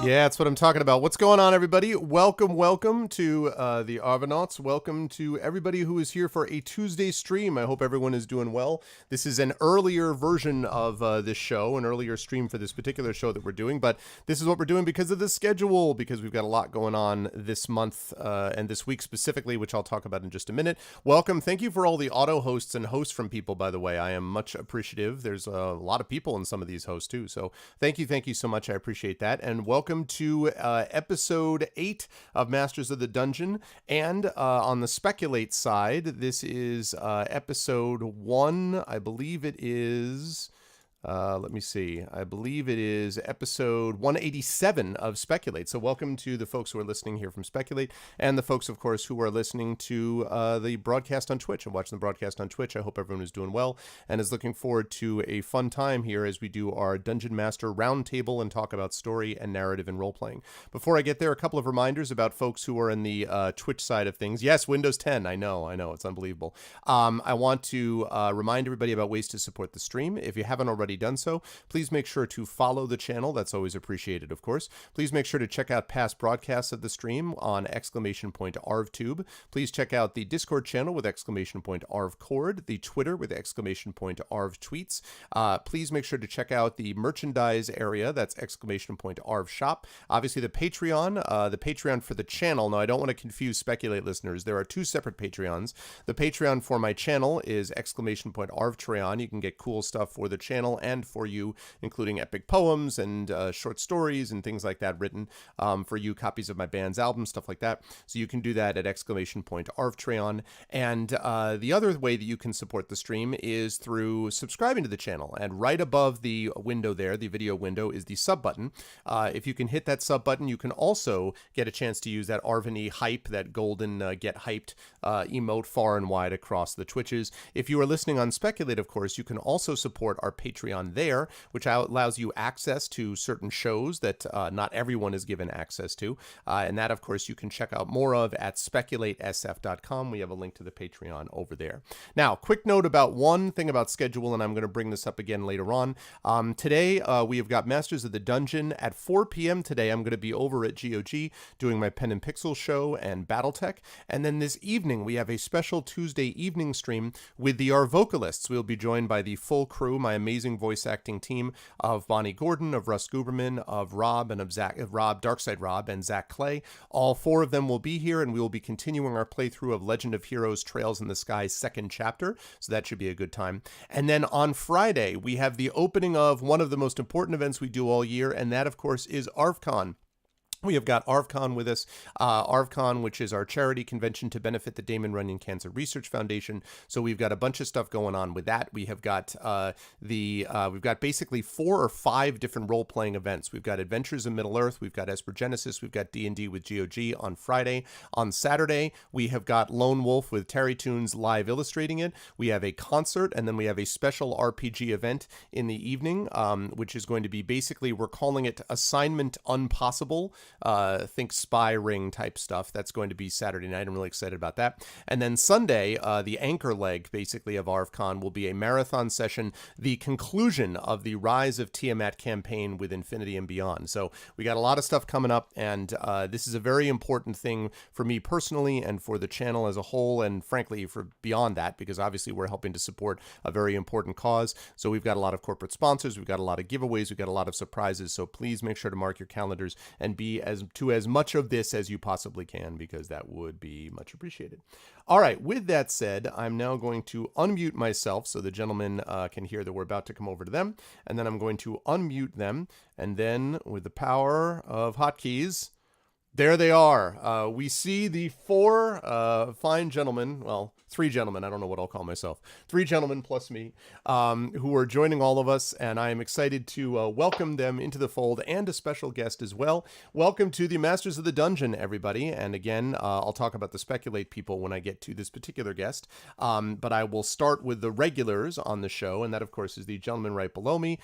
Yeah, that's what I'm talking about. What's going on, everybody? Welcome to the Arvanauts. Welcome to everybody who is here for a Tuesday stream. I hope everyone is doing well. This is an earlier version of this show, an earlier stream for this particular show that we're doing, but this is what we're doing because of the schedule, because we've got a lot going on this month and this week specifically, which I'll talk about in just a minute. Welcome. Thank you for all the auto hosts and hosts from people, by the way. I am much appreciative. There's a lot of people in some of these hosts, too, so thank you so much. I appreciate that, and welcome to episode 8 of Masters of the Dungeon. And on the Speculate side, this is episode 1. I believe it is... let me see. I believe it is episode 187 of Speculate. So welcome to the folks who are listening here from Speculate, and the folks, of course, who are listening to the broadcast on Twitch and watching the broadcast on Twitch. I hope everyone is doing well and is looking forward to a fun time here as we do our Dungeon Master Roundtable and talk about story and narrative and role-playing. Before I get there, a couple of reminders about folks who are in the Twitch side of things. Yes, Windows 10. I know. It's unbelievable. I want to remind everybody about ways to support the stream. If you haven't already done so, please make sure to follow the channel. That's always appreciated, of course. Please make sure to check out past broadcasts of the stream on !ArvTube. Please check out the Discord channel with !ArvCord, the Twitter with !ArvTweets. Please make sure to check out the merchandise area. That's !ArvShop. Obviously, the Patreon for the channel. Now, I don't want to confuse Speculate listeners. There are two separate Patreons. The Patreon for my channel is !ArvTreon. You can get cool stuff for the channel and for you, including epic poems and short stories and things like that written for you, copies of my band's albums, stuff like that. So you can do that at !ArvTreon. And the other way that you can support the stream is through subscribing to the channel. And right above the window there, the video window, is the sub button. If you can hit that sub button, you can also get a chance to use that Arvany hype, that golden get hyped emote far and wide across the Twitches. If you are listening on Speculate, of course, you can also support our Patreon there, which allows you access to certain shows that not everyone is given access to. And that, of course, you can check out more of at speculatesf.com. We have a link to the Patreon over there. Now, quick note about one thing about schedule, and I'm going to bring this up again later on. Today, we have got Masters of the Dungeon at 4 p.m. today. I'm going to be over at GOG doing my Pen and Pixel show and Battletech. And then this evening, we have a special Tuesday evening stream with the Arvocalists. We'll be joined by the full crew, my amazing voice acting team of Bonnie Gordon, of Russ Guberman, of Rob, and of Darkside Rob, and Zach Clay. All four of them will be here, and we will be continuing our playthrough of Legend of Heroes Trails in the Sky second chapter, so that should be a good time. And then on Friday, we have the opening of one of the most important events we do all year, and that, of course, is ArvCon. We have got ArvCon with us, ArvCon, which is our charity convention to benefit the Damon Runyon Cancer Research Foundation. So we've got a bunch of stuff going on with that. We have got we've got basically 4 or 5 different role-playing events. We've got Adventures in Middle-earth, we've got Esper Genesis, we've got D&D with GOG on Friday. On Saturday, we have got Lone Wolf with Terry Toons live illustrating it. We have a concert, and then we have a special RPG event in the evening, which is going to be basically, we're calling it Assignment Unpossible. Think spy ring type stuff. That's going to be Saturday night. I'm really excited about that. And then Sunday, the anchor leg, basically, of ArvCon will be a marathon session, the conclusion of the Rise of Tiamat campaign with Infinity and Beyond. So we got a lot of stuff coming up, and this is a very important thing for me personally and for the channel as a whole, and frankly, for beyond that, because obviously we're helping to support a very important cause. So we've got a lot of corporate sponsors, we've got a lot of giveaways, we've got a lot of surprises. So please make sure to mark your calendars and be as much of this as you possibly can, because that would be much appreciated. All right, with that said, I'm now going to unmute myself so the gentlemen can hear that we're about to come over to them, and then I'm going to unmute them, and then with the power of hotkeys, there they are. We see the 4 fine gentlemen, well, 3 gentlemen, I don't know what I'll call myself, 3 gentlemen plus me, who are joining all of us, and I am excited to welcome them into the fold, and a special guest as well. Welcome to the Masters of the Dungeon, everybody, and again, I'll talk about the Speculate people when I get to this particular guest, but I will start with the regulars on the show, and that, of course, is the gentleman right below me,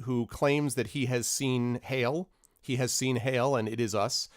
who claims that he has seen Hail. He has seen Hail, and it is us.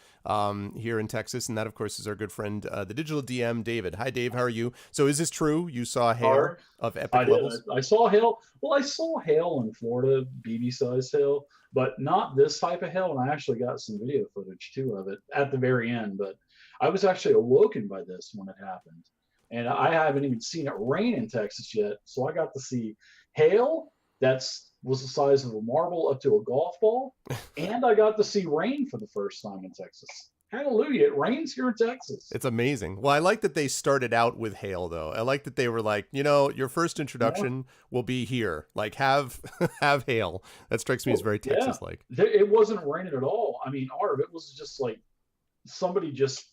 here in Texas, and that, of course, is our good friend, the digital DM, David. Hi, Dave. How are you? So, is this true? You saw hail Are of epic I did. levels? I saw hail. Well, I saw hail in Florida, BB size hail, but not this type of hail. And I actually got some video footage too of it at the very end. But I was actually awoken by this when it happened, and I haven't even seen it rain in Texas yet. So I got to see hail that's was the size of a marble up to a golf ball, and I got to see rain for the first time in Texas. Hallelujah! It rains here in Texas. It's amazing. Well, I like that they started out with hail, though. I like that they were like, your first Yeah. introduction will be here. Like, have have hail. That strikes me as Well, very yeah. Texas-like. It wasn't raining at all. I mean, Arv, it was just like somebody just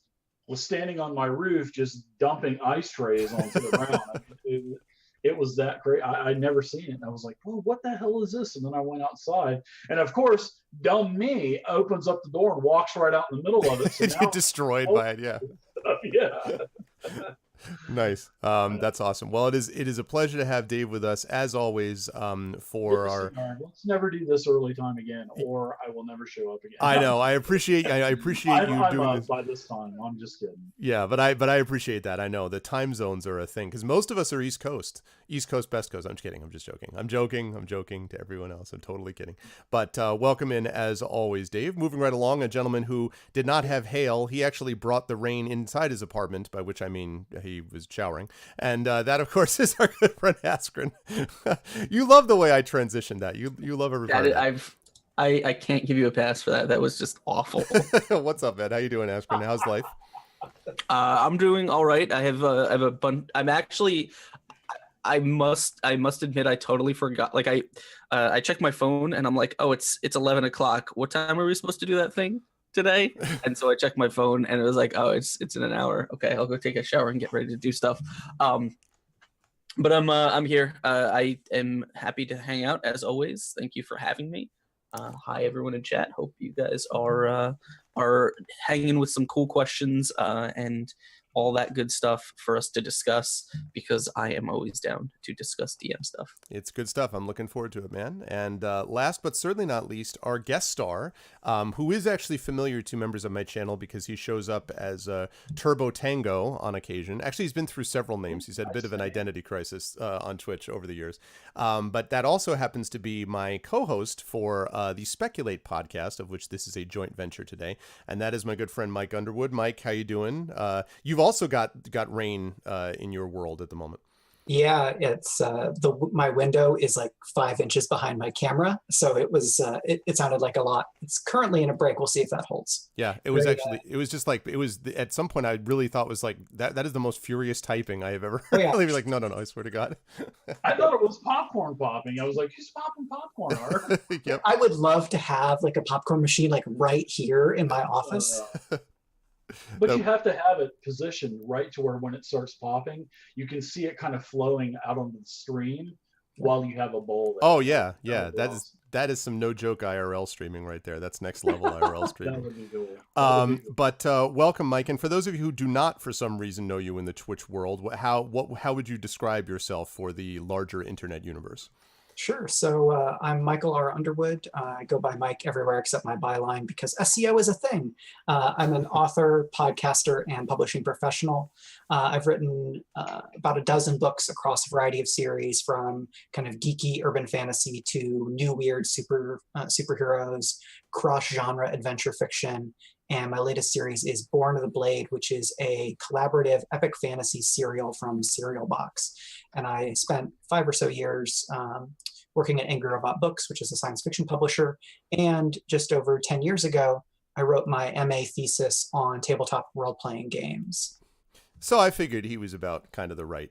was standing on my roof, just dumping ice trays onto the ground. I mean, it was that great. I'd never seen it. And I was like, well, what the hell is this? And then I went outside. And of course, dumb me opens up the door and walks right out in the middle of it. So now, Destroyed oh, by it, yeah. yeah. Nice. That's awesome. Well, it is a pleasure to have Dave with us as always. For Listen, our, Aaron, let's never do this early time again, or I will never show up I again. know I appreciate you I'm doing this. by this time. I'm just kidding. Yeah, but I appreciate that. I know the time zones are a thing because most of us are East Coast, Best Coast. I'm just kidding. I'm just joking. I'm joking to everyone else. I'm totally kidding. But welcome in as always, Dave. Moving right along, a gentleman who did not have hail. He actually brought the rain inside his apartment, by which I mean he was showering. And that, of course, is our good friend Askren. You love the way I transitioned that. You love every part of That, I can't give you a pass for that. That was just awful. that. What's up, Ed? How you doing, Askren? How's life? I'm doing all right. I have a bunch. I'm actually. I must admit I totally forgot. Like I checked my phone and I'm like, oh, it's 11 o'clock. What time are we supposed to do that thing today? And so I checked my phone and it was like, oh, it's in an hour. Okay, I'll go take a shower and get ready to do stuff. But I'm here. I am happy to hang out as always. Thank you for having me. Hi everyone in chat. Hope you guys are hanging with some cool questions and all that good stuff for us to discuss because I am always down to discuss DM stuff. It's good stuff. I'm looking forward to it, man. And last but certainly not least, our guest star, who is actually familiar to members of my channel because he shows up as Turbo Tango on occasion. Actually, he's been through several names. He's had a bit of an identity crisis on Twitch over the years. But that also happens to be my co-host for the Speculate podcast, of which this is a joint venture today. And that is my good friend Mike Underwood. Mike, how you doing? You've also got rain in your world at the moment. Yeah, it's my window is like 5 inches behind my camera, so it was it sounded like a lot. It's currently in a break. We'll see if that holds. Yeah, it was actually it was just like it was at some point I really thought was like that is the most furious typing I have ever heard. Oh, yeah. Really, like no, I swear to God. I thought it was popcorn popping. I was like, who's popping popcorn, Art? Yep. I would love to have like a popcorn machine like right here in my office. But you have to have it positioned right to where when it starts popping, you can see it kind of flowing out on the stream while you have a bowl. Oh yeah, That would be that is some no joke IRL streaming right there. That's next level IRL That streaming. would be cool. That would be cool. But welcome, Mike. And for those of you who do not, for some reason, know you in the Twitch world, how would you describe yourself for the larger internet universe? Sure. So I'm Michael R. Underwood. I go by Mike everywhere except my byline because SEO is a thing. I'm an author, podcaster, and publishing professional. I've written about a dozen books across a variety of series, from kind of geeky urban fantasy to new weird superheroes, cross-genre adventure fiction. And my latest series is Born of the Blade, which is a collaborative epic fantasy serial from Serial Box. And I spent 5 or so years working at Angry Robot Books, which is a science fiction publisher. And just over 10 years ago, I wrote my MA thesis on tabletop role-playing games. So I figured he was about kind of the right,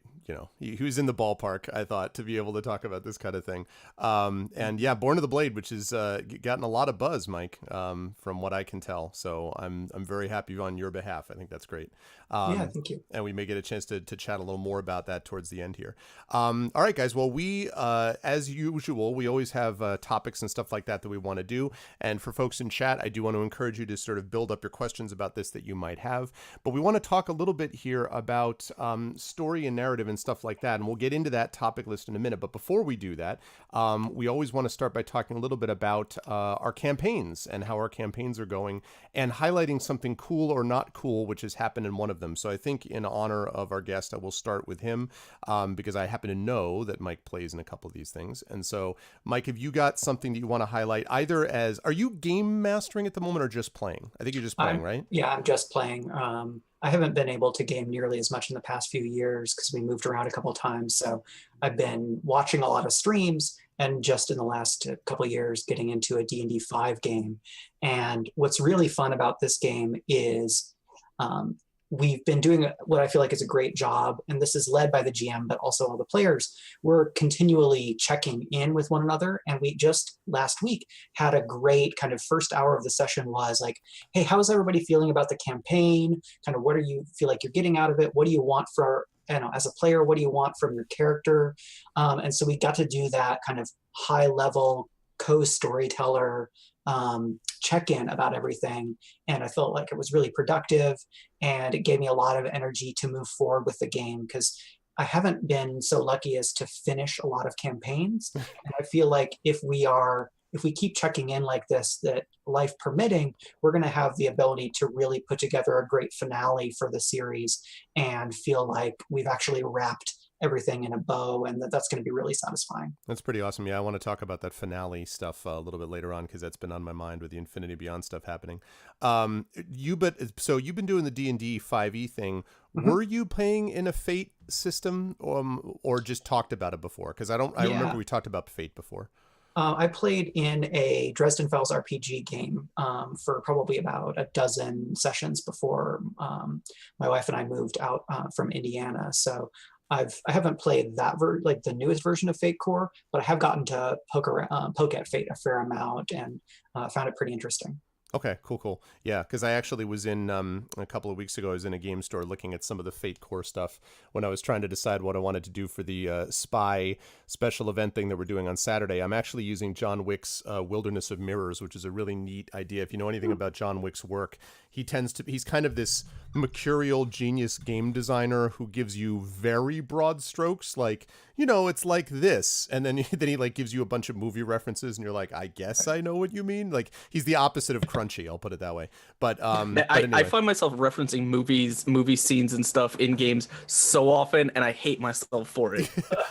he was in the ballpark, I thought, to be able to talk about this kind of thing. And yeah, Born of the Blade, which has gotten a lot of buzz, Mike, from what I can tell. So I'm very happy on your behalf. I think that's great. Yeah, thank you. And we may get a chance to chat a little more about that towards the end here. All right, guys. Well, we, as usual, we always have topics and stuff like that we want to do. And for folks in chat, I do want to encourage you to sort of build up your questions about this that you might have. But we want to talk a little bit here about story and narrative and and stuff like that. And we'll get into that topic list in a minute. But before we do that, we always want to start by talking a little bit about our campaigns and how our campaigns are going, and highlighting something cool or not cool, which has happened in one of them. So I think in honor of our guest, I will start with him because I happen to know that Mike plays in a couple of these things. And so, Mike, have you got something that you want to highlight, either as, are you game mastering at the moment or just playing? I think you're just playing, right? Yeah, I'm just playing. I haven't been able to game nearly as much in the past few years because we moved around a couple of times. So I've been watching a lot of streams, and just in the last couple of years getting into a D&D 5 game. And what's really fun about this game is we've been doing what I feel like is a great job, and this is led by the GM, but also all the players. We're continually checking in with one another, and we just last week had a great kind of first hour of the session was like, hey, how's everybody feeling about the campaign? Kind of what do you feel like you're getting out of it? What do you want for, you know, as a player, what do you want from your character? And so we got to do that kind of high level co-storyteller check-in about everything, and I felt like it was really productive, and it gave me a lot of energy to move forward with the game, because I haven't been so lucky as to finish a lot of campaigns. And I feel like if we keep checking in like this, that life permitting, we're going to have the ability to really put together a great finale for the series and feel like we've actually wrapped everything in a bow, and that's going to be really satisfying. That's pretty awesome. Yeah, I want to talk about that finale stuff a little bit later on, because that's been on my mind with the Infinity Beyond stuff happening. So you've been doing the D&D 5e thing. Mm-hmm. Were you playing in a Fate system, or just talked about it before? Because I remember we talked about Fate before. I played in a Dresden Files RPG game for probably about a dozen sessions before my wife and I moved out from Indiana. So I haven't played that like the newest version of Fate Core, but I have gotten to poke at Fate a fair amount, and found it pretty interesting. Okay, cool. Yeah, because I actually was in, a couple of weeks ago, I was in a game store looking at some of the Fate Core stuff when I was trying to decide what I wanted to do for the spy special event thing that we're doing on Saturday. I'm actually using John Wick's Wilderness of Mirrors, which is a really neat idea. If you know anything about John Wick's work, he's kind of this mercurial genius game designer who gives you very broad strokes, like, you know, it's like this, and then he like gives you a bunch of movie references, and you're like, I guess I know what you mean. Like, he's the opposite of Crunchy, I'll put it that way. But anyway. I find myself referencing movie scenes and stuff in games so often, and I hate myself for it.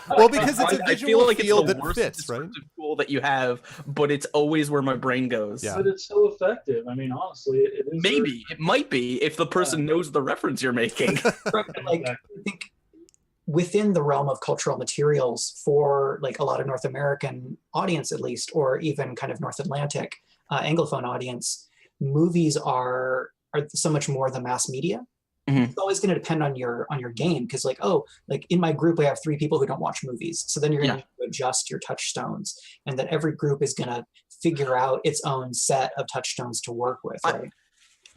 Well, because it's a visual feel that fits, right? Tool that you have, but it's always where my brain goes. Yeah. But it's so effective. I mean, honestly, it is. Maybe it might be if the person knows the reference you're making. Like, I think within the realm of cultural materials for like a lot of North American audience, at least, or even kind of North Atlantic Anglophone audience, movies are so much more the mass media. Mm-hmm. It's always going to depend on your game, because like in my group we have 3 people who don't watch movies, so then you're going to adjust your touchstones, and that every group is going to figure out its own set of touchstones to work with, right?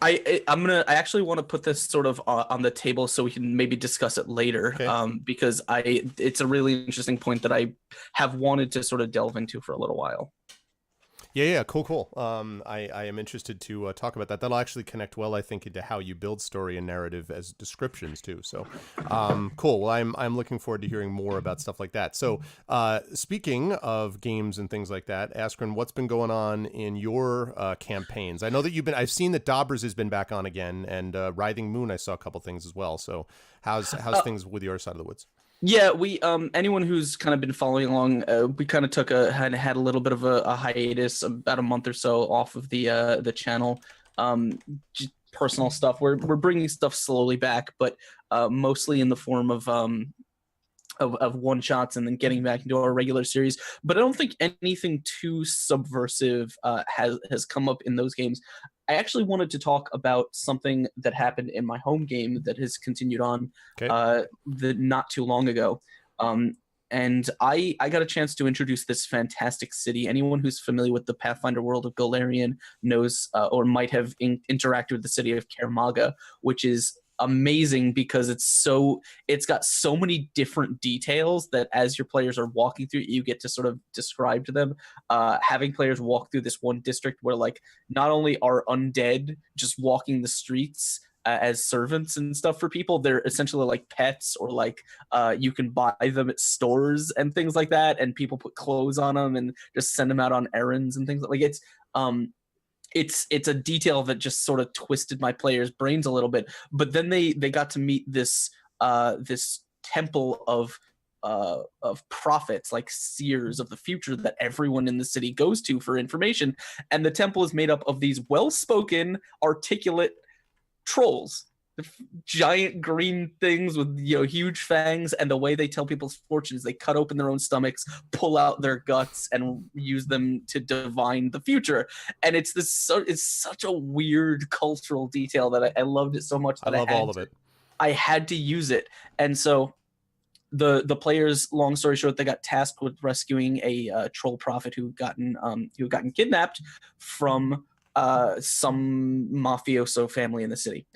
I actually want to put this sort of on the table so we can maybe discuss it later, okay. Because it's a really interesting point that I have wanted to sort of delve into for a little while. Yeah, cool. I am interested to talk about that. That'll actually connect well, I think, into how you build story and narrative as descriptions too. So, cool. Well, I'm looking forward to hearing more about stuff like that. So, speaking of games and things like that, Askren, what's been going on in your campaigns? I know that I've seen that Daubers has been back on again, and Writhing Moon, I saw a couple things as well. So, how's things with your side of the woods? Yeah, we anyone who's kind of been following along, we kind of had a little bit of a hiatus, about a month or so off of the channel. Just personal stuff. We're bringing stuff slowly back, but mostly in the form of one shots, and then getting back into our regular series. But I don't think anything too subversive has come up in those games. I actually wanted to talk about something that happened in my home game that has continued on not too long ago. And I got a chance to introduce this fantastic city. Anyone who's familiar with the Pathfinder world of Golarion knows or might have interacted with the city of Kaer Maga, which is amazing because it's got so many different details that as your players are walking through, you get to sort of describe to them. Having players walk through this one district where like not only are undead just walking the streets as servants and stuff for people. They're essentially like pets, or like you can buy them at stores and things like that, and people put clothes on them and just send them out on errands and things like it's a detail that just sort of twisted my players' brains a little bit. But then they got to meet this this temple of prophets, like seers of the future, that everyone in the city goes to for information. And the temple is made up of these well-spoken, articulate trolls, giant green things with huge fangs. And the way they tell people's fortunes, they cut open their own stomachs, pull out their guts, and use them to divine the future. And it's such a weird cultural detail that I loved it so much that I love all of it. I had to use it. And so the players, long story short, they got tasked with rescuing a troll prophet who had gotten kidnapped from some mafioso family in the city.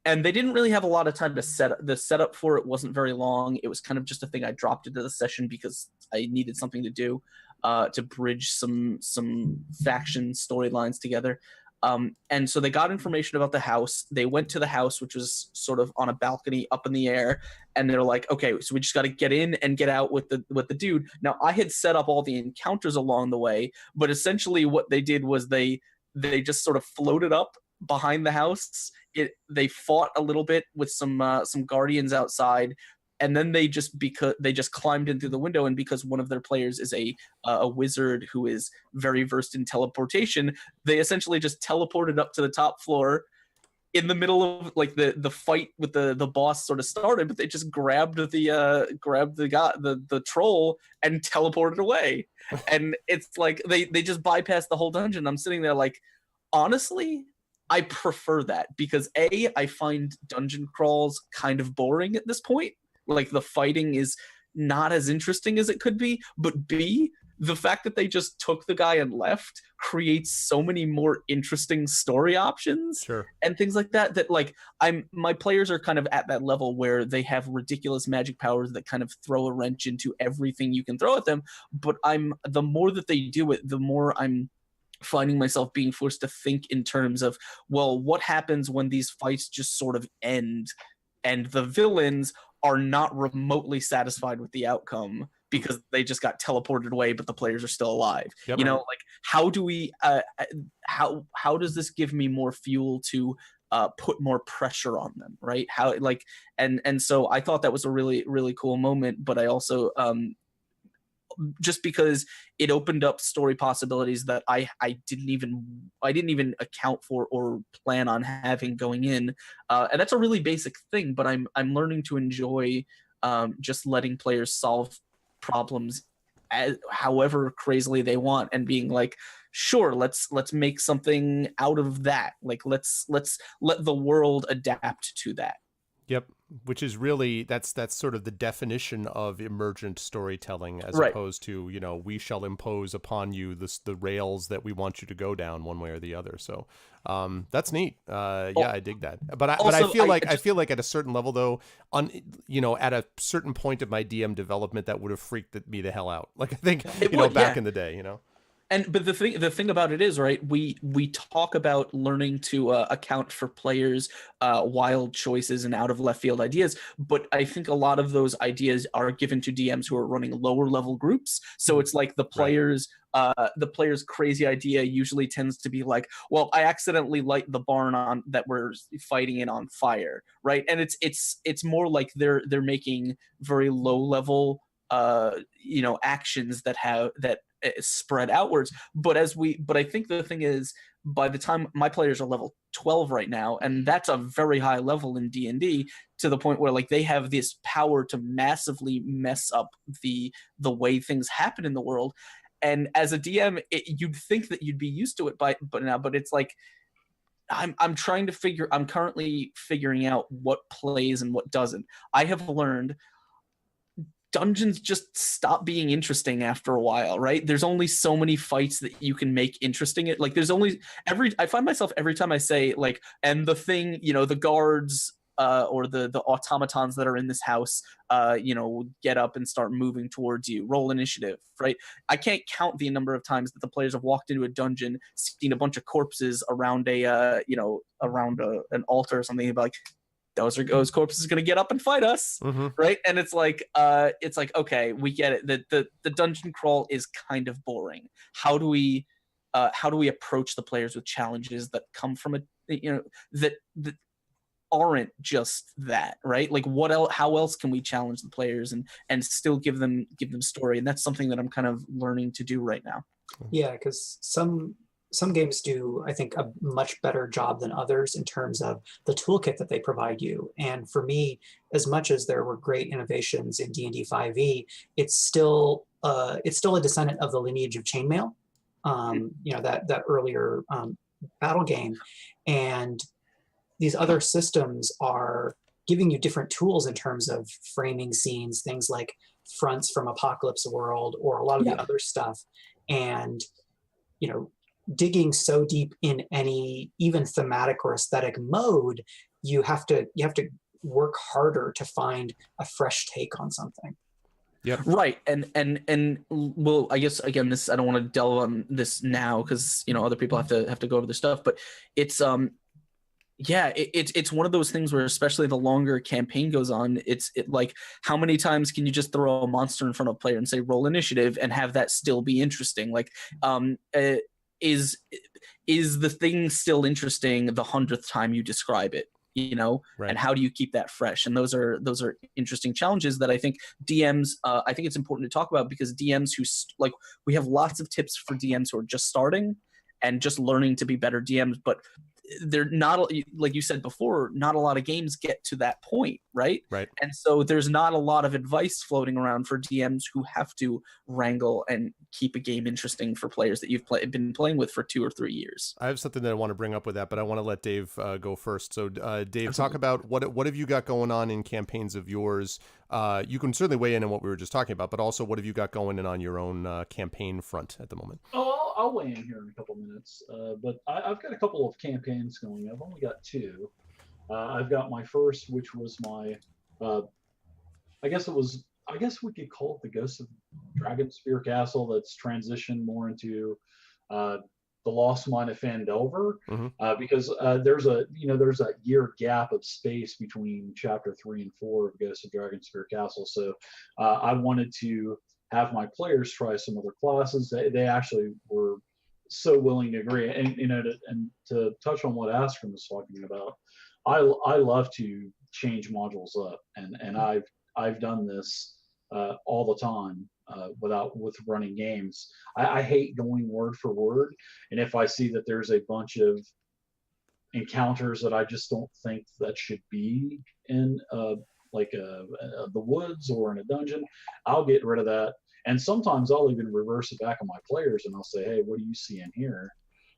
And they didn't really have a lot of time to the setup for it wasn't very long. It was kind of just a thing I dropped into the session because I needed something to do to bridge some faction storylines together. And so they got information about the house. They went to the house, which was sort of on a balcony up in the air, and they're like, okay, so we just got to get in and get out with the dude. Now, I had set up all the encounters along the way, but essentially what they did was they just sort of floated up behind the house. They fought a little bit with some guardians outside, and then they just climbed in through the window. And because one of their players is a wizard who is very versed in teleportation, they essentially just teleported up to the top floor in the middle of like the fight with the boss sort of started, but they just grabbed the troll and teleported away. And it's like they just bypassed the whole dungeon. I'm sitting there like, honestly, I prefer that, because I find dungeon crawls kind of boring at this point. Like, the fighting is not as interesting as it could be, but B, the fact that they just took the guy and left creates so many more interesting story options. Sure. And things like that like my players are kind of at that level where they have ridiculous magic powers that kind of throw a wrench into everything you can throw at them. But the more that they do it, the more I'm finding myself being forced to think in terms of, well, what happens when these fights just sort of end and the villains are not remotely satisfied with the outcome because they just got teleported away, but the players are still alive. Yep. Like, how do we how does this give me more fuel to put more pressure on them, right? How, like, and so I thought that was a really, really cool moment. But I also just because it opened up story possibilities that I didn't even account for or plan on having going in, and that's a really basic thing. But I'm learning to enjoy just letting players solve problems however crazily they want, and being like, sure, let's make something out of that. Like, let's let the world adapt to that. Yep, which is really that's sort of the definition of emergent storytelling, as Right. opposed to, we shall impose upon you the rails that we want you to go down one way or the other. So that's neat. Yeah, I dig that. But I feel like at a certain level though, at a certain point of my DM development, that would have freaked me the hell out. Like, I think back in the day, But the thing about it is, right, we talk about learning to account for players' wild choices and out of left field ideas, but I think a lot of those ideas are given to DMs who are running lower level groups. So it's like the players' crazy idea usually tends to be like, well, I accidentally light the barn on that we're fighting in on fire, right? And it's more like they're making very low level actions that spread outwards. But I think the thing is, by the time my players are level 12 right now, and that's a very high level in D&D, to the point where like they have this power to massively mess up the way things happen in the world. And as a DM, you'd think that you'd be used to it but it's like I'm currently figuring out what plays and what doesn't. I have learned dungeons just stop being interesting after a while, right? There's only so many fights that you can make interesting. I find myself every time I say like, and the thing, the guards or the automatons that are in this house, get up and start moving towards you. Roll initiative, right? I can't count the number of times that the players have walked into a dungeon, seen a bunch of corpses around an altar or something, and be like, those corpses are going to get up and fight us, right? And it's like, okay, we get it. The dungeon crawl is kind of boring. How do we approach the players with challenges that come from that aren't just that, right? Like what else? How else can we challenge the players and still give them story? And that's something that I'm kind of learning to do right now. Yeah, because some games do, I think, a much better job than others in terms of the toolkit that they provide you. And for me, as much as there were great innovations in D&D 5e, it's still a descendant of the lineage of Chainmail, that earlier battle game. And these other systems are giving you different tools in terms of framing scenes, things like fronts from Apocalypse World or a lot of the other stuff. And, digging so deep in any even thematic or aesthetic mode, you have to work harder to find a fresh take on something. Yep. Right. And well, I guess again, I don't want to delve on this now because other people have to go over this stuff, but it's it's one of those things where, especially the longer a campaign goes on, it's like, how many times can you just throw a monster in front of a player and say roll initiative and have that still be interesting? Like, is the thing still interesting the 100th time you describe it? Right. And how do you keep that fresh? And those are interesting challenges that I think DMs, I think it's important to talk about, because DMs we have lots of tips for DMs who are just starting and just learning to be better DMs, but they're not, like you said before, not a lot of games get to that point, right? Right. And so there's not a lot of advice floating around for DMs who have to wrangle and keep a game interesting for players that you've been playing with for 2 or 3 years. I have something that I want to bring up with that, but I want to let Dave go first. So, Dave, Absolutely. Talk about what have you got going on in campaigns of yours? You can certainly weigh in on what we were just talking about, but also what have you got going in on your own campaign front at the moment? Oh, I'll weigh in here in a couple minutes. But I've got a couple of campaigns going. I've only got 2. I've got my first, which was my, I guess we could call it the Ghost of Dragonspear Castle, that's transitioned more into the Lost Mine of Phandelver, because there's that year gap of space between chapter 3 and 4 of Ghost of Dragonspear Castle. So I wanted to have my players try some other classes. They actually were so willing to agree. And to touch on what Askren was talking about, I love to change modules up, and I've done this all the time with running games. I hate going word for word, and if I see that there's a bunch of encounters that I just don't think that should be in the woods or in a dungeon, I'll get rid of that. And sometimes I'll even reverse it back on my players, and I'll say, hey, what do you see in here?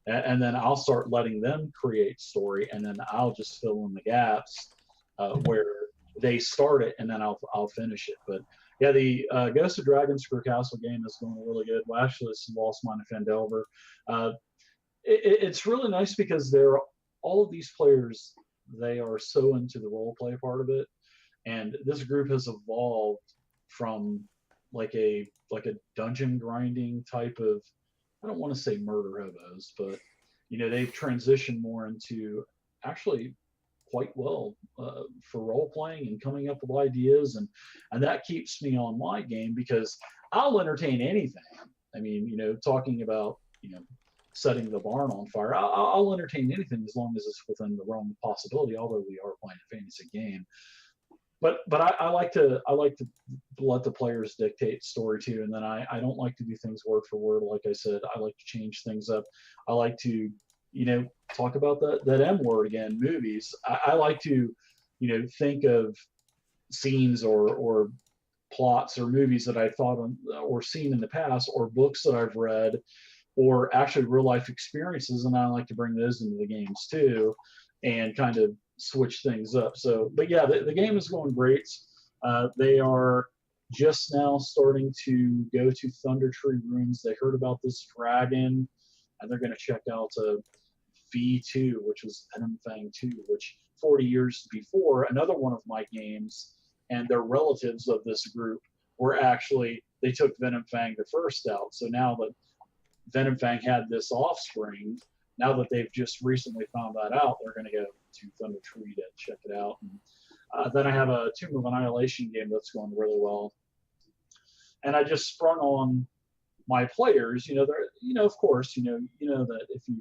And then I'll start letting them create story, and then I'll just fill in the gaps where they start it, and then I'll finish it. But yeah, the Ghost of Dragonspear Castle game is going really good. Well, actually, it's Lost Mine of Phandelver. It's really nice because all of these players, they are so into the role play part of it, and this group has evolved from like a dungeon grinding type of, I don't want to say murder hobos, but they've transitioned more into actually quite well for role playing and coming up with ideas, and that keeps me on my game, because I'll entertain anything. I mean, talking about setting the barn on fire, I'll entertain anything as long as it's within the realm of possibility. Although we are playing a fantasy game, but I like to let the players dictate story too, and then I don't like to do things word for word. Like I said, I like to change things up. I like to talk about that M word again, movies. I like to think of scenes or plots or movies that I thought on or seen in the past, or books that I've read, or actually real life experiences, and I like to bring those into the games too, and kind of switch things up. So, but yeah, the game is going great. They are just now starting to go to Thunder Tree Ruins. They heard about this dragon, and they're going to check out V2, which is Venom Fang 2, which 40 years before, another one of my games and their relatives of this group were actually, they took Venom Fang the first out. So now that Venom Fang had this offspring, now that they've just recently found that out, they're going to go to Thunder Tree to check it out. And then I have a Tomb of Annihilation game that's going really well. And I just sprung on my players, of course, that if you've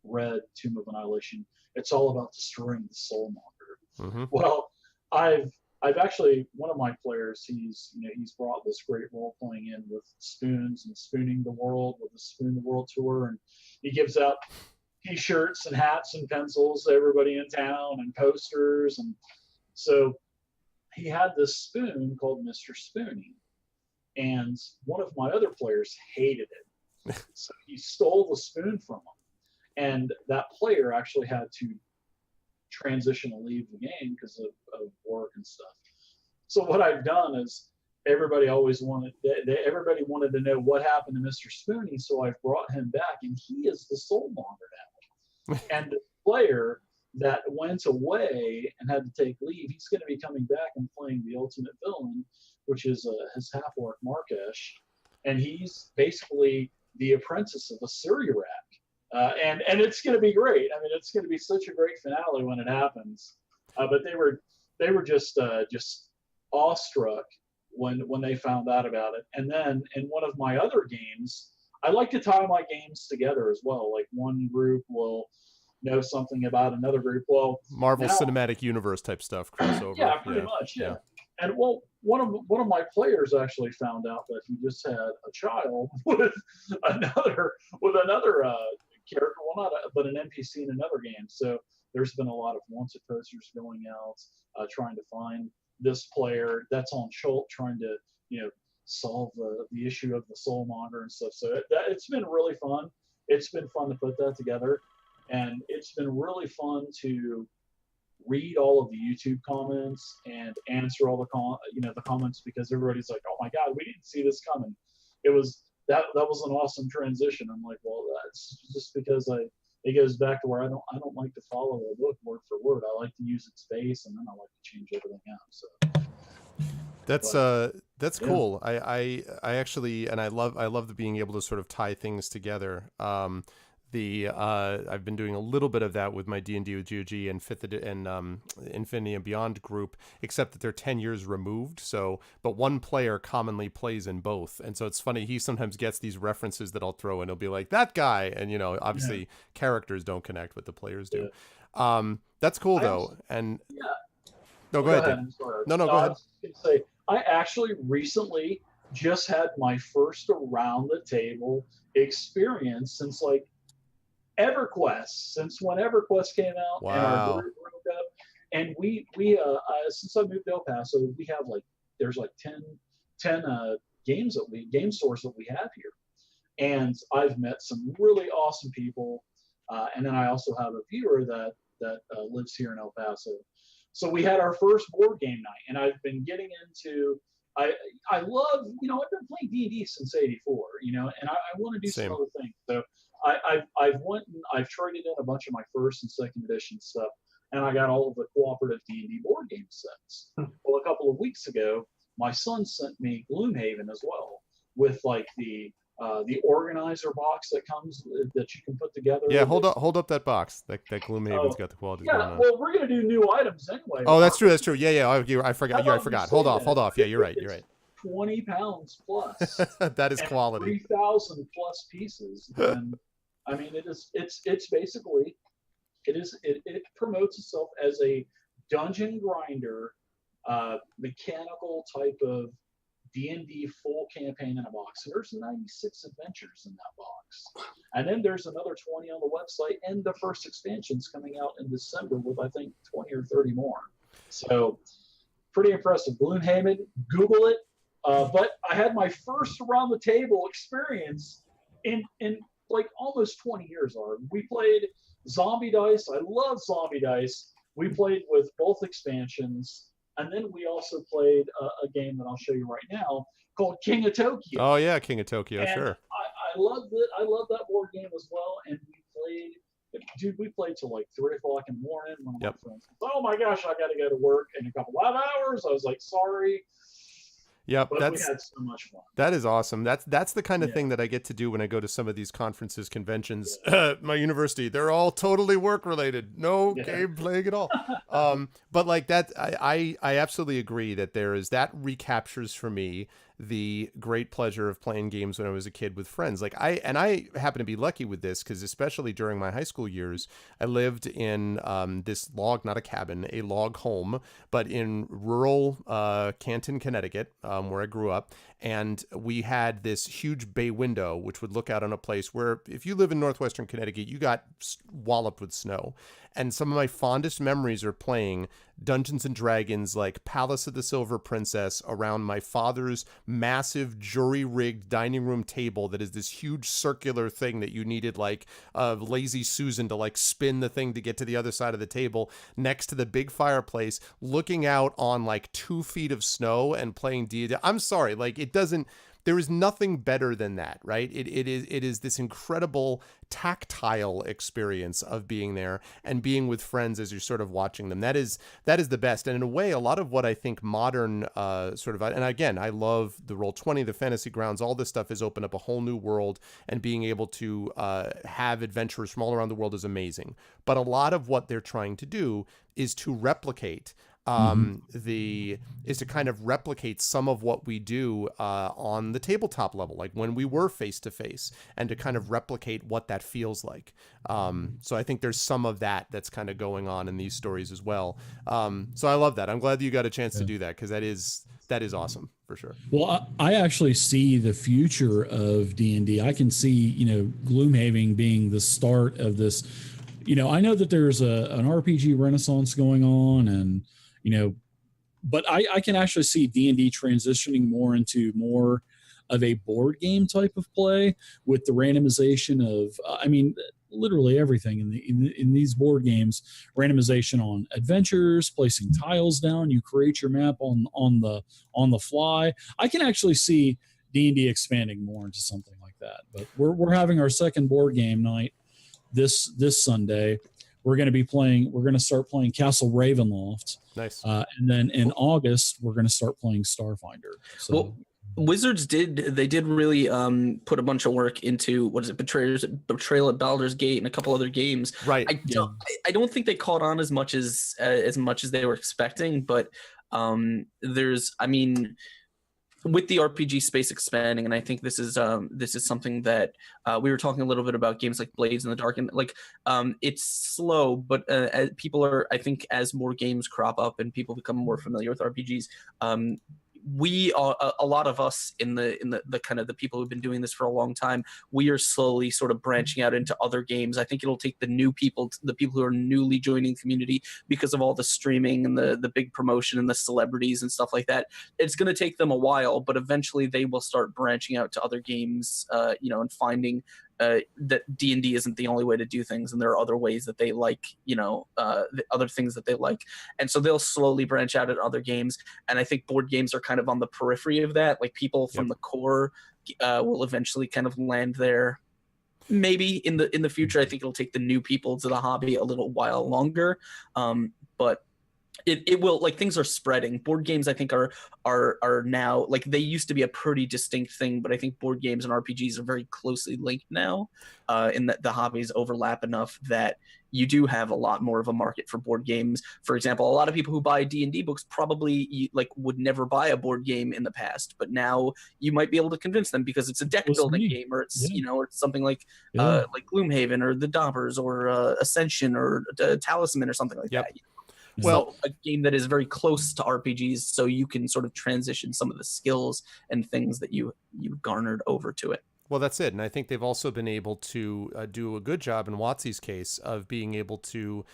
read Tomb of Annihilation, it's all about destroying the Soulmonger. Mm-hmm. Well, I've actually, one of my players, he's brought this great role playing in with spoons and spooning the world with the Spoon the World tour, and he gives out T-shirts and hats and pencils to everybody in town and posters, and so he had this spoon called Mr. Spoonie, and one of my other players hated it, so he stole the spoon from him, and that player actually had to transition and leave the game because of work and stuff. So what I've done is everybody wanted to know what happened to Mr. Spoonie, so I've brought him back, and he is the Soulmonger now. And the player that went away and had to take leave, he's going to be coming back and playing the ultimate villain, which is his half-orc Markesh, and he's basically the apprentice of a Syriac. And it's going to be great. I mean, it's going to be such a great finale when it happens. But they were just awestruck when they found out about it. And then in one of my other games, I like to tie my games together as well. Like one group will know something about another group. Well, Marvel Cinematic Universe type stuff, crossover. Yeah, pretty much. Yeah. And well, one of my players actually found out that he just had a child with another character, but an NPC in another game. So there's been a lot of wanted posters going out, trying to find this player that's on Chult, trying to solve the issue of the Soulmonger and stuff. So it's been really fun. It's been fun to put that together, and it's been really fun to read all of the YouTube comments and answer all the comments, because everybody's like, "Oh my God, we didn't see this coming." It was that was an awesome transition. I'm like, well, that's just because it goes back to where I don't like to follow a book word for word. I like to use its base, and then I like to change everything out. So that's cool. I actually, and I love the being able to sort of tie things together. I've been doing a little bit of that with my D&D with GOG and Infinity and Beyond group, except that they're 10 years removed. So, but one player commonly plays in both, and so it's funny. He sometimes gets these references that I'll throw, and he'll be like, "That guy," and obviously characters don't connect, but the players do. Yeah. That's cool though. And no, go ahead. No, go ahead. I was going to say, I actually recently just had my first around the table experience since EverQuest, since when EverQuest came out. Wow. And our group broke up, and we since I moved to El Paso, we have there's 10 game stores that we have here, and I've met some really awesome people, and then I also have a viewer that lives here in El Paso. So we had our first board game night, and I've been getting into. I love, I've been playing D&D since '84, and I want to do some other things. So I've traded in a bunch of my first and second edition stuff, and I got all of the cooperative D&D board game sets. Well, a couple of weeks ago, my son sent me Gloomhaven as well, with the organizer box that comes that you can put together. Yeah, hold up that box. That Gloomhaven's got the quality. Yeah, well, we're gonna do new items anyway. Oh, that's true. Yeah. I forgot. I forgot. Hold off. Yeah, you're right. 20 pounds plus. That is quality. 3,000 plus pieces, and I mean, it's basically it promotes itself as a dungeon grinder, mechanical type of D&D full campaign in a box. And there's 96 adventures in that box. And then there's another 20 on the website, and the first expansion's coming out in December with, I think, 20 or 30 more. So pretty impressive. Gloomhaven, Google it. But I had my first around the table experience in almost 20 years. We played Zombie Dice. I love Zombie Dice. We played with both expansions. And then we also played a game that I'll show you right now called King of Tokyo. Oh yeah, King of Tokyo, and sure. I loved it. I love that board game as well. And we played dude, we played till like 3 o'clock in the morning. One of Yep. my friends said, "Oh my gosh, I got to go to work in a couple of hours." I was like, "Sorry," Yep, but we had so much fun. that is awesome. That's the kind of Yeah. thing that I get to do when I go to some of these conferences, conventions. My university, they're all totally work related. No Yeah. game playing at all. But like that, I absolutely agree that that recaptures for me the great pleasure of playing games when I was a kid with friends. Like I happen to be lucky with this because especially during my high school years, I lived in this log, not a cabin, a log home, but in rural Canton, Connecticut, where I grew up. And we had this huge bay window, which would look out on a place where if you live in northwestern Connecticut, you got walloped with snow. And some of my fondest memories are playing Dungeons and Dragons, like Palace of the Silver Princess, around my father's massive jury-rigged dining room table that is this huge circular thing that you needed like a lazy Susan to like spin the thing to get to the other side of the table, next to the big fireplace, looking out on like 2 feet of snow and playing D&D. I'm sorry, like it doesn't. There is nothing better than that, right? It is this incredible tactile experience of being there and being with friends as you're sort of watching them. That is the best. And in a way, a lot of what I think modern sort of, and again, I love the Roll20, the Fantasy Grounds, all this stuff has opened up a whole new world, and being able to have adventurers from all around the world is amazing. But a lot of what they're trying to do is to replicate is to kind of replicate some of what we do on the tabletop level, like when we were face to face, and to kind of replicate what that feels like. So I think there's some of that's kind of going on in these stories as well. So I love that. I'm glad that you got a chance to do that, because that is awesome for sure. Well, I actually see the future of D&D. I can see, Gloomhaven being the start of this. I know that there's an RPG renaissance going on, and but I can actually see D&D transitioning into more of a board game type of play, with the randomization of, literally everything in these board games. Randomization on adventures, placing tiles down, you create your map on the fly. I can actually see D&D expanding more into something like that. But we're having our second board game night this Sunday. We're going to start playing Castle Ravenloft. Nice. And then in August, we're going to start playing Starfinder. So, well, Wizards did really put a bunch of work into, what is it, Betrayal at Baldur's Gate and a couple other games. Right. I don't think they caught on as much as they were expecting, but with the RPG space expanding, and I think this is something that we were talking a little bit about games like Blades in the Dark, and it's slow, but as people are, I think, as more games crop up and people become more familiar with RPGs, we are, a lot of us in the kind of the people who've been doing this for a long time, we are slowly sort of branching out into other games. I think it'll take the new people, the people who are newly joining the community, because of all the streaming and the big promotion and the celebrities and stuff like that. It's going to take them a while, but eventually they will start branching out to other games, and finding that D&D isn't the only way to do things, and there are other ways that they like, the other things that they like, and so they'll slowly branch out at other games. And I think board games are kind of on the periphery of that. Like, people from the core will eventually kind of land there. Maybe in the future. I think it'll take the new people to the hobby a little while longer, but it will, like, things are spreading. Board games, I think, are now, like, they used to be a pretty distinct thing, but I think board games and RPGs are very closely linked now, in that the hobbies overlap enough that you do have a lot more of a market for board games. For example, a lot of people who buy D&D books probably would never buy a board game in the past, but now you might be able to convince them because it's a deck building game, or it's or it's something like Gloomhaven or the Daubers or Ascension or Talisman or something like that. Well, so a game that is very close to RPGs, so you can sort of transition some of the skills and things that you garnered over to it. Well, that's it. And I think they've also been able to do a good job in WotC's case of being able to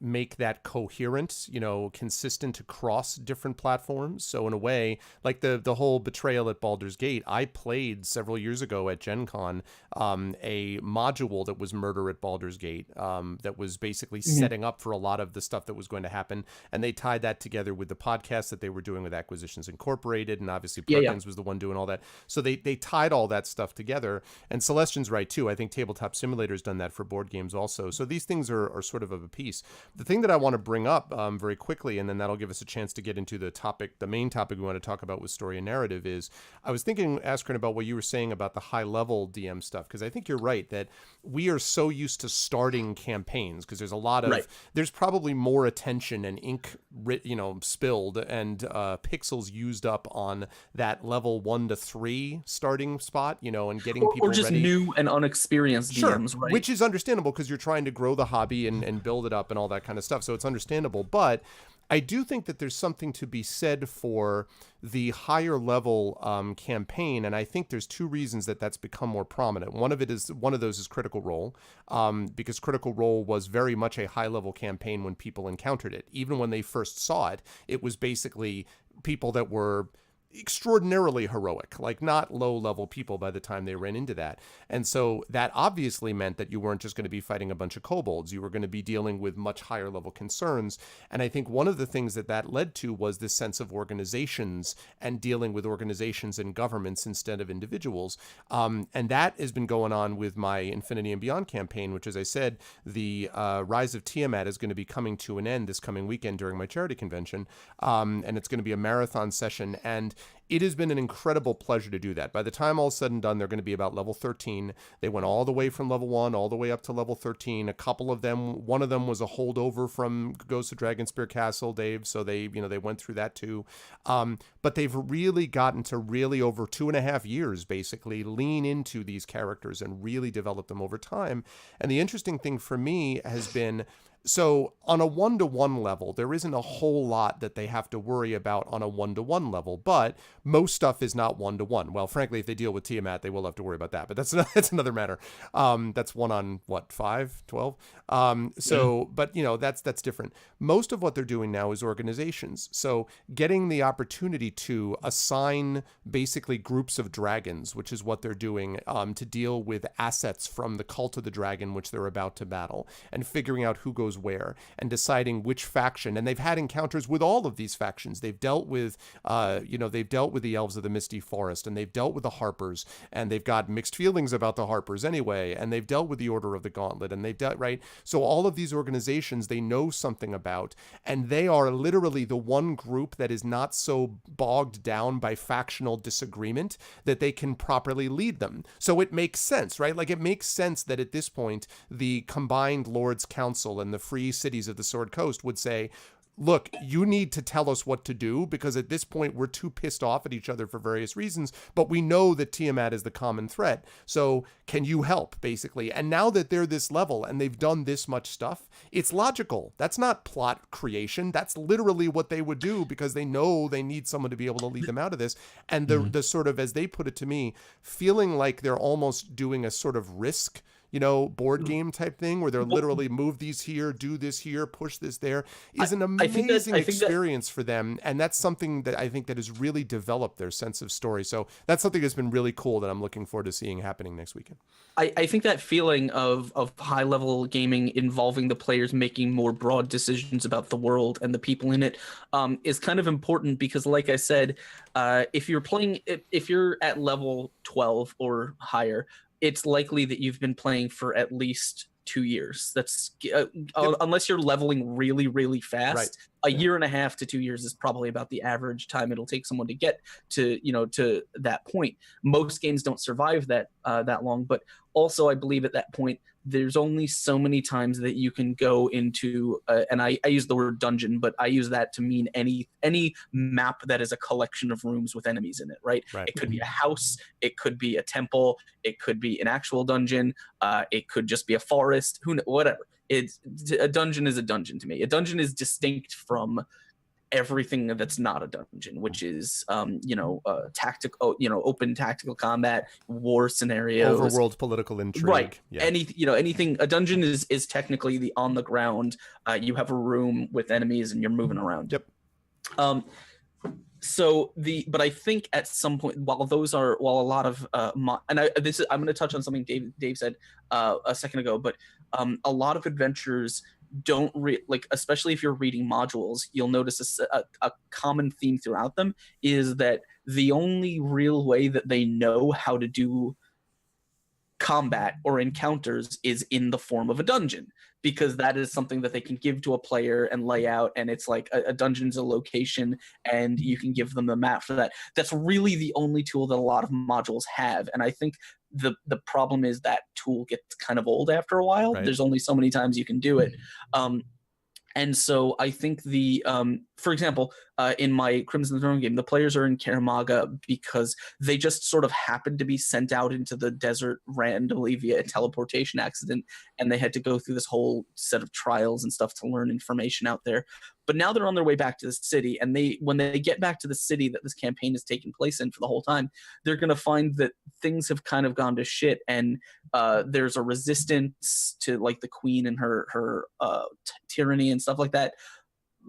make that coherent, consistent across different platforms. So in a way, like the whole betrayal at Baldur's Gate, I played several years ago at Gen Con a module that was Murder at Baldur's Gate, that was basically setting up for a lot of the stuff that was going to happen. And they tied that together with the podcast that they were doing with Acquisitions Incorporated. And obviously Perkins was the one doing all that. So they tied all that stuff together. And Celestian's right too. I think Tabletop Simulator's done that for board games also. So these things are sort of a piece. The thing that I want to bring up very quickly, and then that'll give us a chance to get into the main topic we want to talk about with story and narrative, is I was thinking, Askren, about what you were saying about the high level DM stuff, because I think you're right that we are so used to starting campaigns because there's a lot of there's probably more attention and ink spilled and pixels used up on that level 1 to 3 starting spot, and getting people or just ready. New and unexperienced DMs, right? Which is understandable because you're trying to grow the hobby and build it up and all that kind of stuff. So it's understandable. But I do think that there's something to be said for the higher level campaign, and I think there's 2 reasons that that's become more prominent. One of those is Critical Role, because Critical Role was very much a high level campaign when people encountered it. Even when they first saw it, it was basically people that were extraordinarily heroic, like not low-level people by the time they ran into that. And so that obviously meant that you weren't just going to be fighting a bunch of kobolds. You were going to be dealing with much higher-level concerns. And I think one of the things that led to was this sense of organizations and dealing with organizations and governments instead of individuals. And that has been going on with my Infinity and Beyond campaign, which, as I said, the Rise of Tiamat is going to be coming to an end this coming weekend during my charity convention. And it's going to be a marathon session. And it has been an incredible pleasure to do that. By the time all is said and done, they're going to be about level 13. They went all the way from level 1 all the way up to level 13. A couple of them, one of them was a holdover from Ghost of Dragonspear Castle, Dave. So they went through that too. But they've really gotten to over 2.5 years, basically, lean into these characters and really develop them over time. And the interesting thing for me has been, so on a 1-to-1 level, there isn't a whole lot that they have to worry about on a 1-to-1 level, but most stuff is not 1-to-1. Well, frankly, if they deal with Tiamat, they will have to worry about that, but that's another matter. That's 1 on 5, 12. But that's different. Most of what they're doing now is organizations. So getting the opportunity to assign basically groups of dragons, which is what they're doing, to deal with assets from the Cult of the Dragon, which they're about to battle, and figuring out who goes where and deciding which faction. And they've had encounters with all of these factions. They've dealt with the Elves of the Misty Forest, and they've dealt with the Harpers, and they've got mixed feelings about the Harpers anyway, and they've dealt with the Order of the Gauntlet, and they've dealt, right? So all of these organizations they know something about, and they are literally the one group that is not so bogged down by factional disagreement that they can properly lead them. So it makes sense, right? Like, it makes sense that at this point, the combined Lords Council and the free cities of the Sword Coast would say, look, you need to tell us what to do, because at this point we're too pissed off at each other for various reasons, but we know that Tiamat is the common threat. So can you help, basically? And now that they're this level and they've done this much stuff, it's logical. That's not plot creation. That's literally what they would do, because they know they need someone to be able to lead them out of this. And the sort of, as they put it to me, feeling like they're almost doing a sort of Risk, board game type thing where they're literally move these here, do this here, push this there, is an amazing experience for them. And that's something that I think that has really developed their sense of story. So that's something that's been really cool that I'm looking forward to seeing happening next weekend. I think that feeling of high level gaming involving the players making more broad decisions about the world and the people in it is kind of important, because like I said, if you're at level 12 or higher, it's likely that you've been playing for at least 2 years. That's unless you're leveling really, really fast. Right. A year and a half to 2 years is probably about the average time it'll take someone to get to that point. Most games don't survive that long, but also I believe at that point there's only so many times that you can go into and I use the word dungeon, but I use that to mean any map that is a collection of rooms with enemies in it, right? It could be a house, it could be a temple, it could be an actual dungeon, it could just be a forest, whatever. A dungeon is a dungeon to me. A dungeon is distinct from everything that's not a dungeon, which is tactical, open tactical combat, war scenarios, overworld political intrigue. right? Yeah. Anything. A dungeon is technically the on the ground. You have a room with enemies and you're moving around. Yep. But I think at some point, while a lot of I'm going to touch on something Dave said a second ago, but a lot of adventures don't especially if you're reading modules, you'll notice a common theme throughout them is that the only real way that they know how to do combat or encounters is in the form of a dungeon, because that is something that they can give to a player and lay out, and it's like a dungeon's a location and you can give them the map for that. That's really the only tool that a lot of modules have, and I think the problem is that tool gets kind of old after a while. Right. There's only so many times you can do it. And so I think for example, in my Crimson Throne game, the players are in Karamaga because they just sort of happened to be sent out into the desert randomly via a teleportation accident, and they had to go through this whole set of trials and stuff to learn information out there. But now they're on their way back to the city, and when they get back to the city that this campaign is taking place in for the whole time, they're going to find that things have kind of gone to shit, and there's a resistance to like the queen and her tyranny and stuff like that.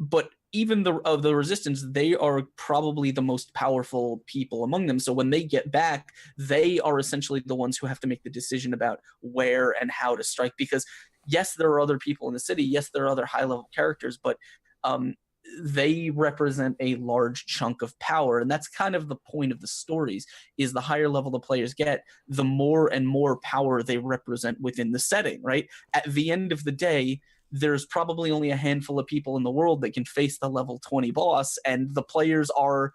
But even of the resistance, they are probably the most powerful people among them. So when they get back, they are essentially the ones who have to make the decision about where and how to strike. Because yes, there are other people in the city. Yes, there are other high-level characters, but they represent a large chunk of power, and that's kind of the point of the stories. Is the higher level the players get, the more and more power they represent within the setting. Right? At the end of the day, there's probably only a handful of people in the world that can face the level 20 boss, and the players are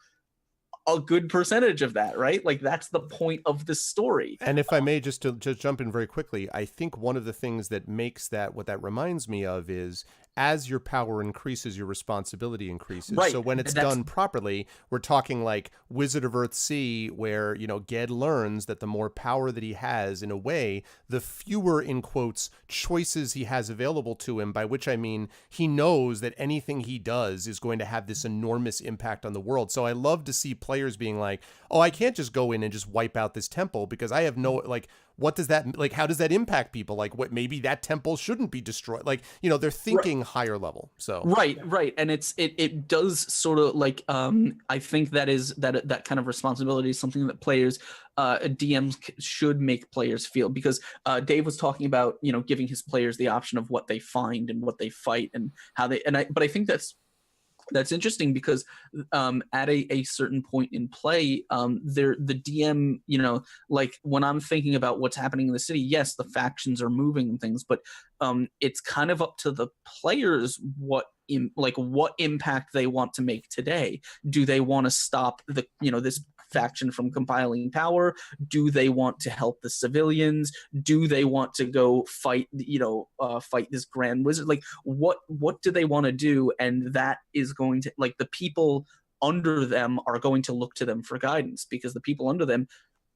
a good percentage of that, right? Like that's the point of the story. And if I may just jump in very quickly, I think one of the things that makes what that reminds me of is as your power increases, your responsibility increases. Right. So when it's done properly, we're talking like Wizard of Earthsea, where, Ged learns that the more power that he has, in a way, the fewer, in quotes, choices he has available to him, by which I mean he knows that anything he does is going to have this enormous impact on the world. So I love to see players being like, oh, I can't just go in and just wipe out this temple because I have no, like, what does that, like, how does that impact people? Like, what, maybe that temple shouldn't be destroyed. Like, they're thinking higher level. So right. And it does sort of like, I think that kind of responsibility is something that players, DMs should make players feel, because Dave was talking about, giving his players the option of what they find and what they fight and how they, but I think that's interesting because at a certain point in play, the DM, like when I'm thinking about what's happening in the city, yes, the factions are moving and things, but it's kind of up to the players what impact they want to make today. Do they want to stop this faction from compiling power? Do they want to help the civilians? Do they want to go fight this grand wizard? Like what do they want to do? And that is going to, like, the people under them are going to look to them for guidance, because the people under them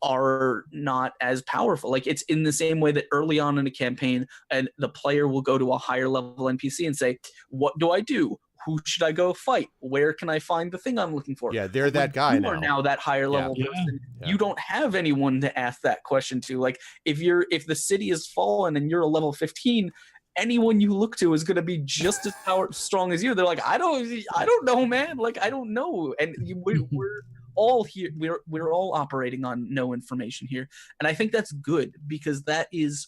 are not as powerful. Like it's in the same way that early on in a campaign, and the player will go to a higher level NPC and say, what do I do? Who should I go fight? Where can I find the thing I'm looking for? Yeah, they're that guy you now. are now that higher level person. Yeah. You don't have anyone to ask that question to. Like if the city is fallen and you're a level 15, anyone you look to is going to be just as strong as you. They're like, I don't know, man. Like I don't know. And we're all here. We're all operating on no information here, and I think that's good, because that is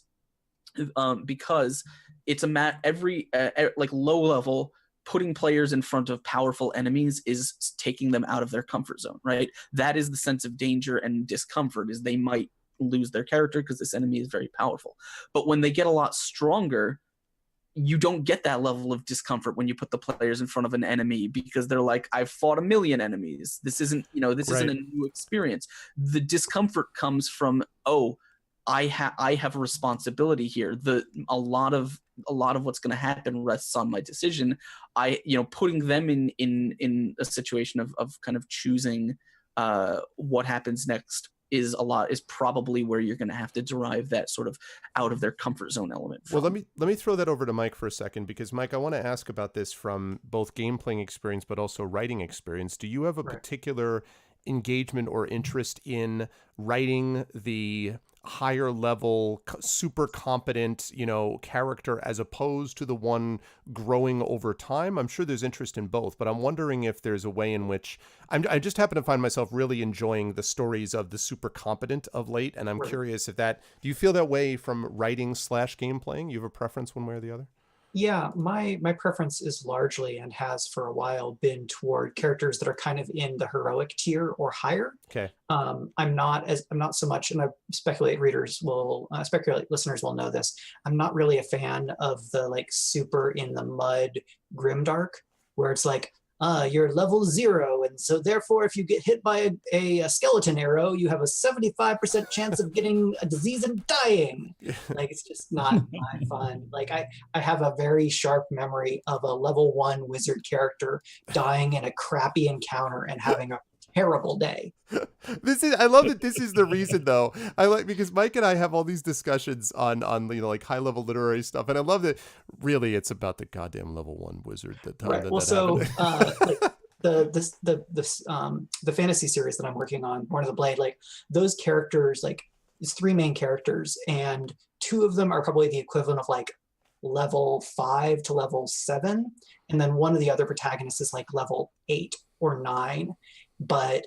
because it's every like low level. Putting players in front of powerful enemies is taking them out of their comfort zone, right? That is the sense of danger and discomfort, is they might lose their character because this enemy is very powerful. But when they get a lot stronger, you don't get that level of discomfort when you put the players in front of an enemy, because they're like, I've fought a million enemies. This isn't a new experience. The discomfort comes from, I have a responsibility here. A lot of what's going to happen rests on my decision. Putting them in a situation of kind of choosing what happens next is probably where you're going to have to derive that sort of out of their comfort zone element from. Well, let me throw that over to Mike for a second, because Mike, I want to ask about this from both game playing experience but also writing experience. Do you have a particular engagement or interest in writing the higher level, super competent, character, as opposed to the one growing over time? I'm sure there's interest in both, but I'm wondering if there's a way in which I just happen to find myself really enjoying the stories of the super competent of late. And I'm curious if do you feel that way from writing / game playing? You have a preference one way or the other? Yeah, my preference is largely, and has for a while, been toward characters that are kind of in the heroic tier or higher. Okay. I'm not so much, and I speculate listeners will know this. I'm not really a fan of the like super in the mud grimdark, where it's like, you're level 0, and so therefore if you get hit by a skeleton arrow, you have a 75% chance of getting a disease and dying. Like, it's just not fun. Like, I have a very sharp memory of a level 1 wizard character dying in a crappy encounter and having a terrible day. I love that this is the reason, though. Because Mike and I have all these discussions on like high level literary stuff, and I love that really it's about the goddamn level 1 wizard that Right. Well, so like the fantasy series that I'm working on, Born of the Blade, like those characters, like it's 3 main characters, and 2 of them are probably the equivalent of like level 5 to level 7, and then one of the other protagonists is like level 8 or 9. But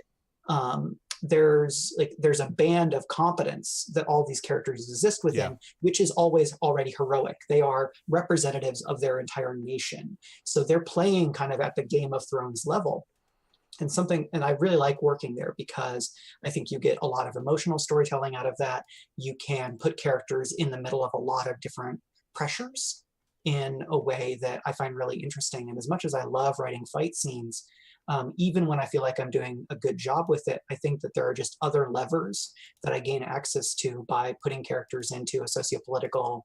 there's a band of competence that all these characters exist within, which is always already heroic. They are representatives of their entire nation. So they're playing kind of at the Game of Thrones level. And I really like working there because I think you get a lot of emotional storytelling out of that. You can put characters in the middle of a lot of different pressures in a way that I find really interesting. And as much as I love writing fight scenes, even when I feel like I'm doing a good job with it, I think that there are just other levers that I gain access to by putting characters into a sociopolitical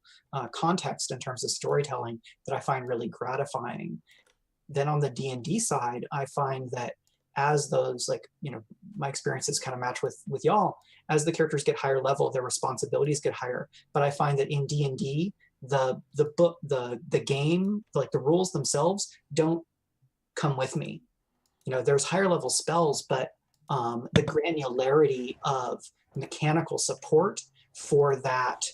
context in terms of storytelling that I find really gratifying. Then on the D&D side, I find that as those, my experiences kind of match with y'all, as the characters get higher level, their responsibilities get higher. But I find that in D&D, the book, the game, like the rules themselves don't come with me. There's higher level spells, but the granularity of mechanical support for that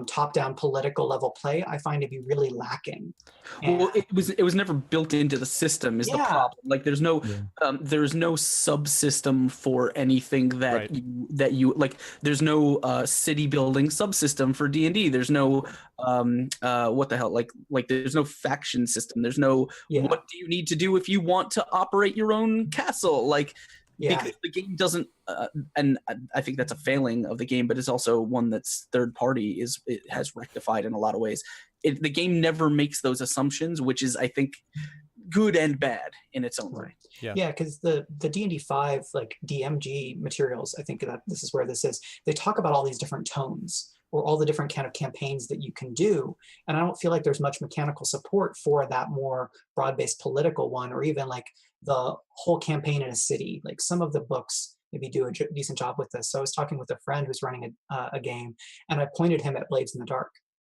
top-down political level play, I find to be really lacking. Well, it was never built into the system is the problem. Like there's no subsystem for anything that you like. There's no city building subsystem for D&D. There's no what the hell, like there's no faction system. There's no what do you need to do if you want to operate your own castle, because the game doesn't, and I think that's a failing of the game, but it's also one that's third party it has rectified in a lot of ways. The game never makes those assumptions, which is, I think, good and bad in its own right. Yeah, because the D&D 5 like DMG materials, I think that this is where this is. They talk about all these different tones or all the different kind of campaigns that you can do, and I don't feel like there's much mechanical support for that more broad-based political one, or even like the whole campaign in a city. Like some of the books maybe do a decent job with this. So I was talking with a friend who's running a game, and I pointed him at Blades in the Dark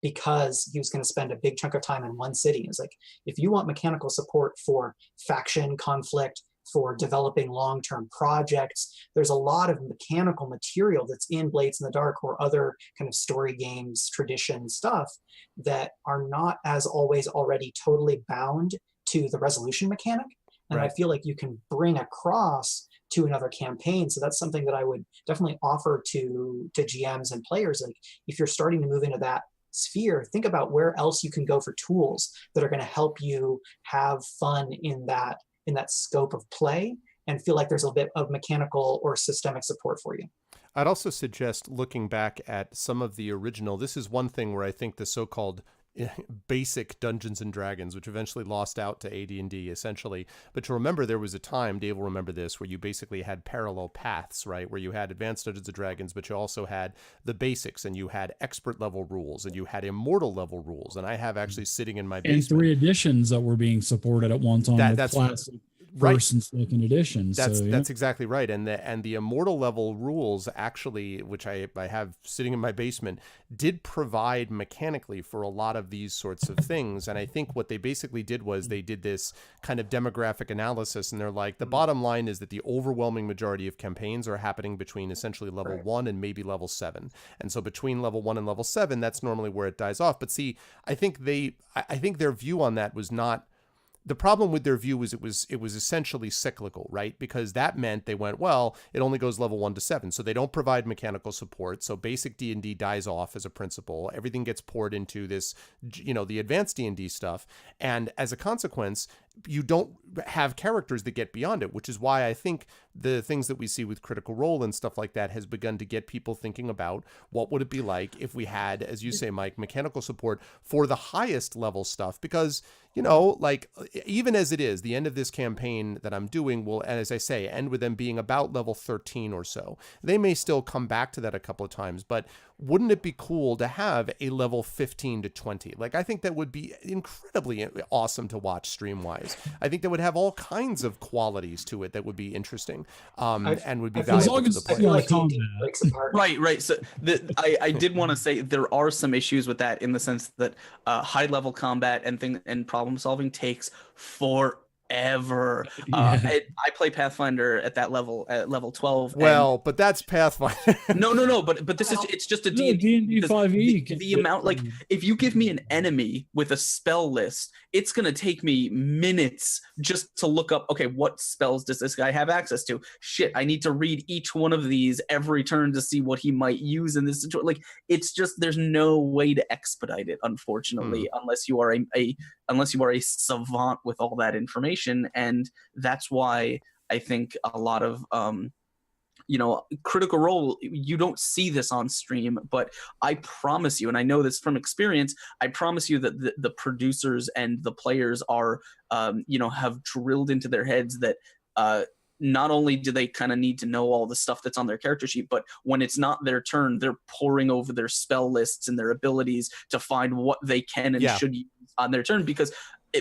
because he was going to spend a big chunk of time in one city. It was like, if you want mechanical support for faction conflict, for developing long-term projects, there's a lot of mechanical material that's in Blades in the Dark or other kind of story games, tradition stuff that are not as always already totally bound to the resolution mechanic. And I feel like you can bring across to another campaign. So that's something that I would definitely offer to GMs and players. Like if you're starting to move into that sphere, think about where else you can go for tools that are going to help you have fun in that scope of play and feel like there's a bit of mechanical or systemic support for you. I'd also suggest looking back at some of the original. This is one thing where I think the so-called basic Dungeons and Dragons, which eventually lost out to AD&D essentially. But to remember, there was a time, Dave will remember this, where you basically had parallel paths, right? Where you had advanced Dungeons and Dragons, but you also had the basics, and you had expert level rules, and you had immortal level rules. And I have actually sitting in my basement. And 3 editions that were being supported at one time. That's classic. Right. first and second edition. That's exactly right. And the immortal level rules actually, which I have sitting in my basement, did provide mechanically for a lot of these sorts of things. And I think what they basically did was they did this kind of demographic analysis, and they're like, the bottom line is that the overwhelming majority of campaigns are happening between essentially level 1 and maybe level 7. And so between level 1 and level 7, that's normally where it dies off. But see, I think their view on that was not. The problem with their view was it was essentially cyclical, right? Because that meant they went, well, it only goes level 1 to 7. So they don't provide mechanical support. So basic D&D dies off as a principle. Everything gets poured into this, the advanced D&D stuff. And as a consequence, you don't have characters that get beyond it, which is why I think the things that we see with Critical Role and stuff like that has begun to get people thinking about what would it be like if we had, as you say, Mike, mechanical support for the highest level stuff. Because, like even as it is, the end of this campaign that I'm doing will, as I say, end with them being about level 13 or so. They may still come back to that a couple of times, but wouldn't it be cool to have a level 15 to 20? Like, I think that would be incredibly awesome to watch stream-wise. I think that would have all kinds of qualities to it that would be interesting, and would be valuable to the I player. feel like D&D breaks apart. Right. So I did want to say there are some issues with that in the sense that high level combat and problem solving takes forever. I play Pathfinder at that level, at level 12. Well, but that's Pathfinder. No. But this is it's just a D&D 5e. The amount, like, if you give me an enemy with a spell list, it's gonna take me minutes just to look up. Okay, what spells does this guy have access to? Shit, I need to read each one of these every turn to see what he might use in this situation. Like, it's just there's no way to expedite it, unfortunately, unless you are a savant with all that information. And that's why I think a lot of Critical Role, you don't see this on stream, but I promise you, and I know this from experience, I promise you that the producers and the players are have drilled into their heads that not only do they kind of need to know all the stuff that's on their character sheet, but when it's not their turn, they're poring over their spell lists and their abilities to find what they can and should use on their turn, because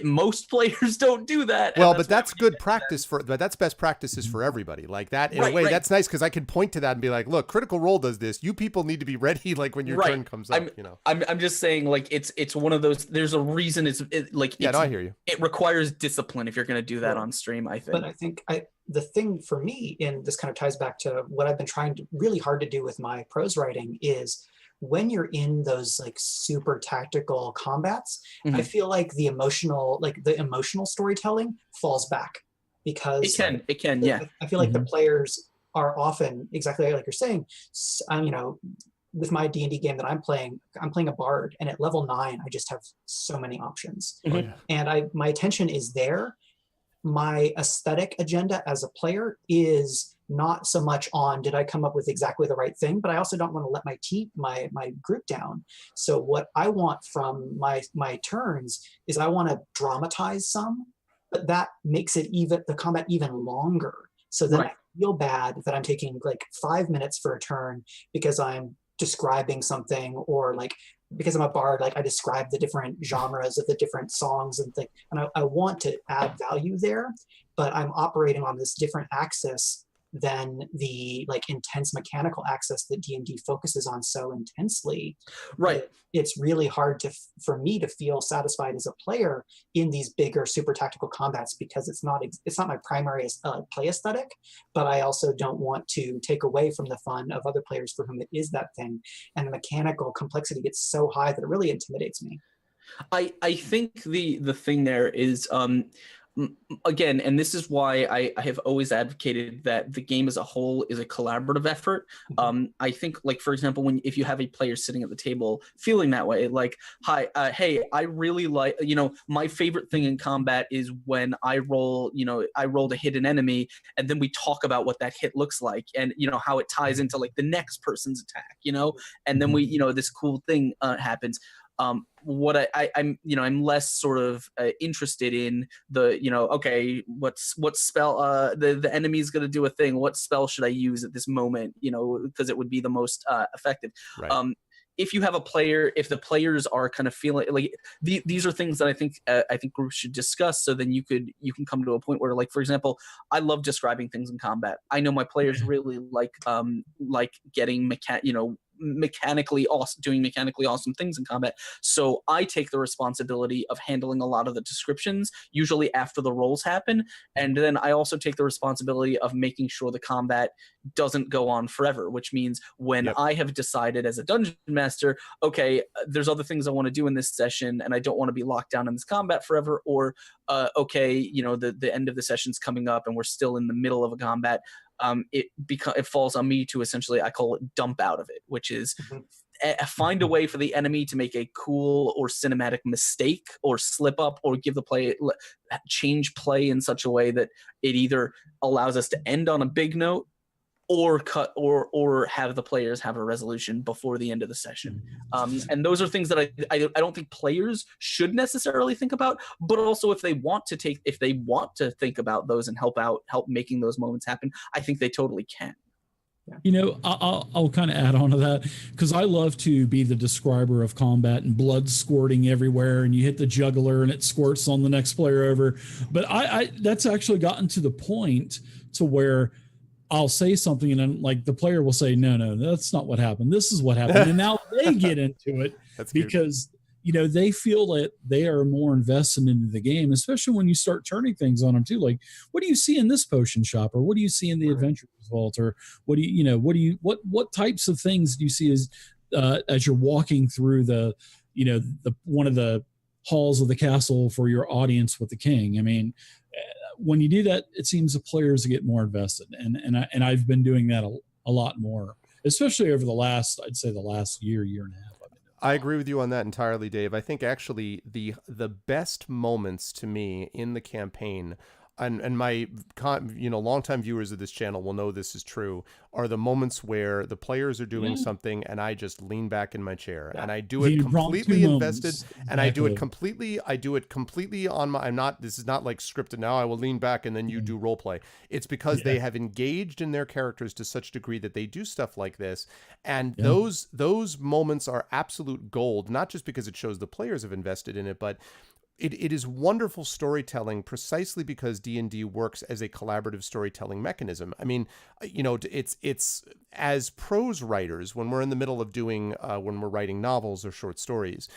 most players don't do that. Well, but that's good practice but that's best practices for everybody. Like that, in a way, that's nice, because I can point to that and be like, look, Critical Role does this. You people need to be ready, like, when your turn comes up. I'm just saying, like, it's one of those. There's a reason. I hear you. It requires discipline if you're going to do that on stream, I think. But I think the thing for me, and this kind of ties back to what I've been trying really hard to do with my prose writing, is when you're in those like super tactical combats, I feel like the emotional storytelling falls back, because it can. Yeah. I feel like the players are often exactly like you're saying. With my D&D game that I'm playing a bard, and at level 9, I just have so many options, and my attention is there. My aesthetic agenda as a player is not so much on, did I come up with exactly the right thing, but I also don't want to let my group down. So what I want from my turns is I want to dramatize some, but that makes the combat even longer. So then I feel bad that I'm taking like 5 minutes for a turn because I'm describing something, or like because I'm a bard, like I describe the different genres of the different songs and things, and I want to add value there, but I'm operating on this different axis than the like intense mechanical axis that D&D focuses on so intensely. Right. It's really hard for me to feel satisfied as a player in these bigger super tactical combats, because it's not my primary play aesthetic, but I also don't want to take away from the fun of other players for whom it is that thing. And the mechanical complexity gets so high that it really intimidates me. I think the thing there is again, and this is why I have always advocated that the game as a whole is a collaborative effort. I think, like, for example, if you have a player sitting at the table feeling that way, like, hey, I really like, my favorite thing in combat is when I rolled a hit an enemy, and then we talk about what that hit looks like, and how it ties into like the next person's attack, and then we, this cool thing happens. What I'm less sort of interested in the, okay, what spell, the enemy's going to do a thing. What spell should I use at this moment? Because it would be the most effective. Right. if you have a player, if the players are kind of feeling like these are things that I think groups should discuss. So then you can come to a point where, like, for example, I love describing things in combat. I know my players really like getting mechanically awesome, doing mechanically awesome things in combat. So I take the responsibility of handling a lot of the descriptions, usually after the rolls happen. And then I also take the responsibility of making sure the combat doesn't go on forever, which means when I have decided as a dungeon master, okay, there's other things I want to do in this session and I don't want to be locked down in this combat forever, or okay, the end of the session's coming up and we're still in the middle of a combat, it falls on me to essentially, I call it dump out of it, which is find a way for the enemy to make a cool or cinematic mistake or slip up, or change play in such a way that it either allows us to end on a big note or cut or have the players have a resolution before the end of the session. And those are things that I don't think players should necessarily think about, but also if they want to think about those and help making those moments happen, I think they totally can. I'll kind of add on to that, because I love to be the describer of combat and blood squirting everywhere, and you hit the jugular and it squirts on the next player over. But I that's actually gotten to the point to where I'll say something and then, like, the player will say, no, that's not what happened. This is what happened. And now they get into it because, they feel that they are more invested into the game, especially when you start turning things on them too. Like, what do you see in this potion shop? Or what do you see in the adventurer's vault? Or what types of things do you see as you're walking through the one of the halls of the castle for your audience with the king? I mean, when you do that, it seems the players get more invested, and I've been doing that a lot more, especially over the last year and a half. I agree with you on that entirely, Dave. I think actually the best moments to me in the campaign, and my longtime viewers of this channel will know this is true, are the moments where the players are doing something and I just lean back in my chair and I do it completely invested, and I do it completely on my, this is not like scripted. Now I will lean back and then you do role play. It's because they have engaged in their characters to such degree that they do stuff like this. And those moments are absolute gold, not just because it shows the players have invested in it, but it is wonderful storytelling precisely because D&D works as a collaborative storytelling mechanism. I mean, it's as prose writers, when we're in the middle of doing, when we're writing novels or short stories,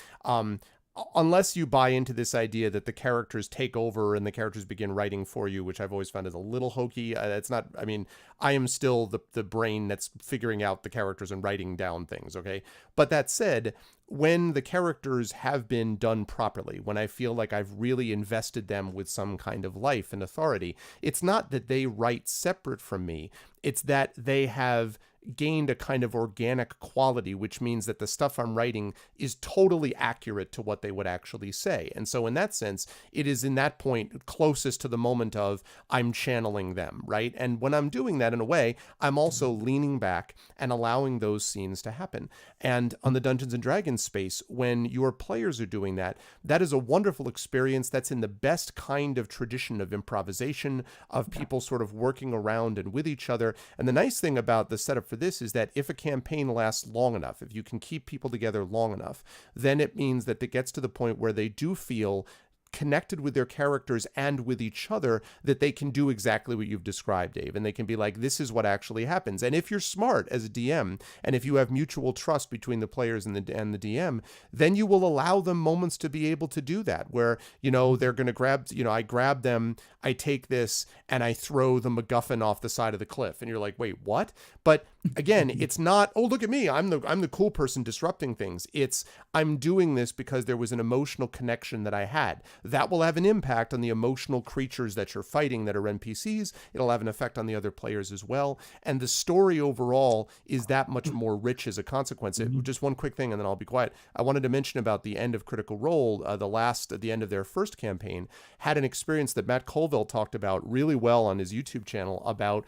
unless you buy into this idea that the characters take over and the characters begin writing for you, which I've always found is a little hokey. It's not, I mean, I am still the brain that's figuring out the characters and writing down things, okay? But that said, when the characters have been done properly, when I feel like I've really invested them with some kind of life and authority, it's not that they write separate from me. It's that they have gained a kind of organic quality, which means that the stuff I'm writing is totally accurate to what they would actually say. And so in that sense, it is in that point closest to the moment of I'm channeling them, right? And when I'm doing that in a way, I'm also leaning back and allowing those scenes to happen. And on the Dungeons and Dragons space, when your players are doing that, that is a wonderful experience. That's in the best kind of tradition of improvisation, of people sort of working around and with each other. And the nice thing about the setup for this is that if a campaign lasts long enough, if you can keep people together long enough, then it means that it gets to the point where they do feel connected with their characters and with each other, that they can do exactly what you've described, Dave. And they can be like, this is what actually happens. And if you're smart as a DM, and if you have mutual trust between the players and the DM, then you will allow them moments to be able to do that, where, they're going to grab, I grab them, I take this, and I throw the MacGuffin off the side of the cliff. And you're like, wait, what? But again, it's not, oh, look at me, I'm the cool person disrupting things. It's, I'm doing this because there was an emotional connection that I had. That will have an impact on the emotional creatures that you're fighting that are NPCs. It'll have an effect on the other players as well. And the story overall is that much more rich as a consequence. Just one quick thing, and then I'll be quiet. I wanted to mention about the end of Critical Role. The end of their first campaign had an experience that Matt Colville talked about really well on his YouTube channel about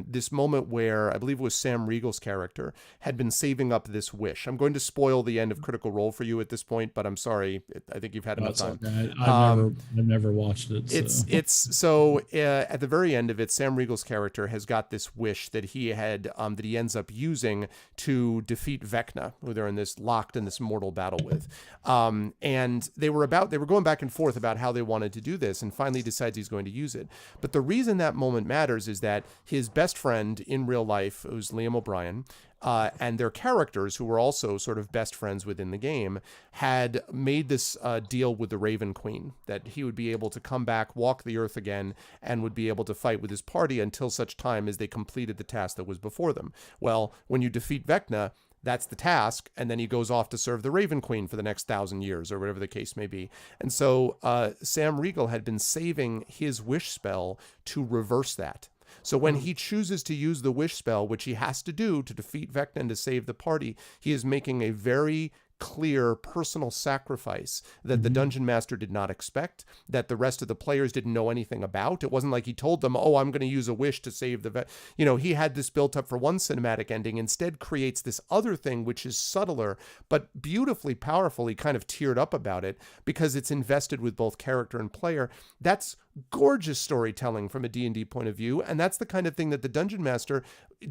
this moment where I believe it was Sam Riegel's character had been saving up this wish. I'm going to spoil the end of Critical Role for you at this point, but I'm sorry. I think you've had enough time. Okay. I've never watched it. So. At the very end of it, Sam Riegel's character has got this wish that he had that he ends up using to defeat Vecna, who they're locked in this mortal battle with. And they were going back and forth about how they wanted to do this, and finally decides he's going to use it. But the reason that moment matters is that his best friend in real life, who's Liam O'Brien, and their characters, who were also sort of best friends within the game, had made this deal with the Raven Queen, that he would be able to come back, walk the earth again, and would be able to fight with his party until such time as they completed the task that was before them. Well, when you defeat Vecna, that's the task, and then he goes off to serve the Raven Queen for the next 1,000 years, or whatever the case may be. And so Sam Riegel had been saving his wish spell to reverse that. So when he chooses to use the wish spell, which he has to do to defeat Vecna and to save the party, he is making a very clear personal sacrifice that the dungeon master did not expect, that the rest of the players didn't know anything about. It wasn't like he told them, oh, I'm going to use a wish to save the he had this built up for one cinematic ending, instead creates this other thing which is subtler but beautifully powerful. He kind of teared up about it because it's invested with both character and player. That's gorgeous storytelling from a D&D point of view, and that's the kind of thing that the dungeon master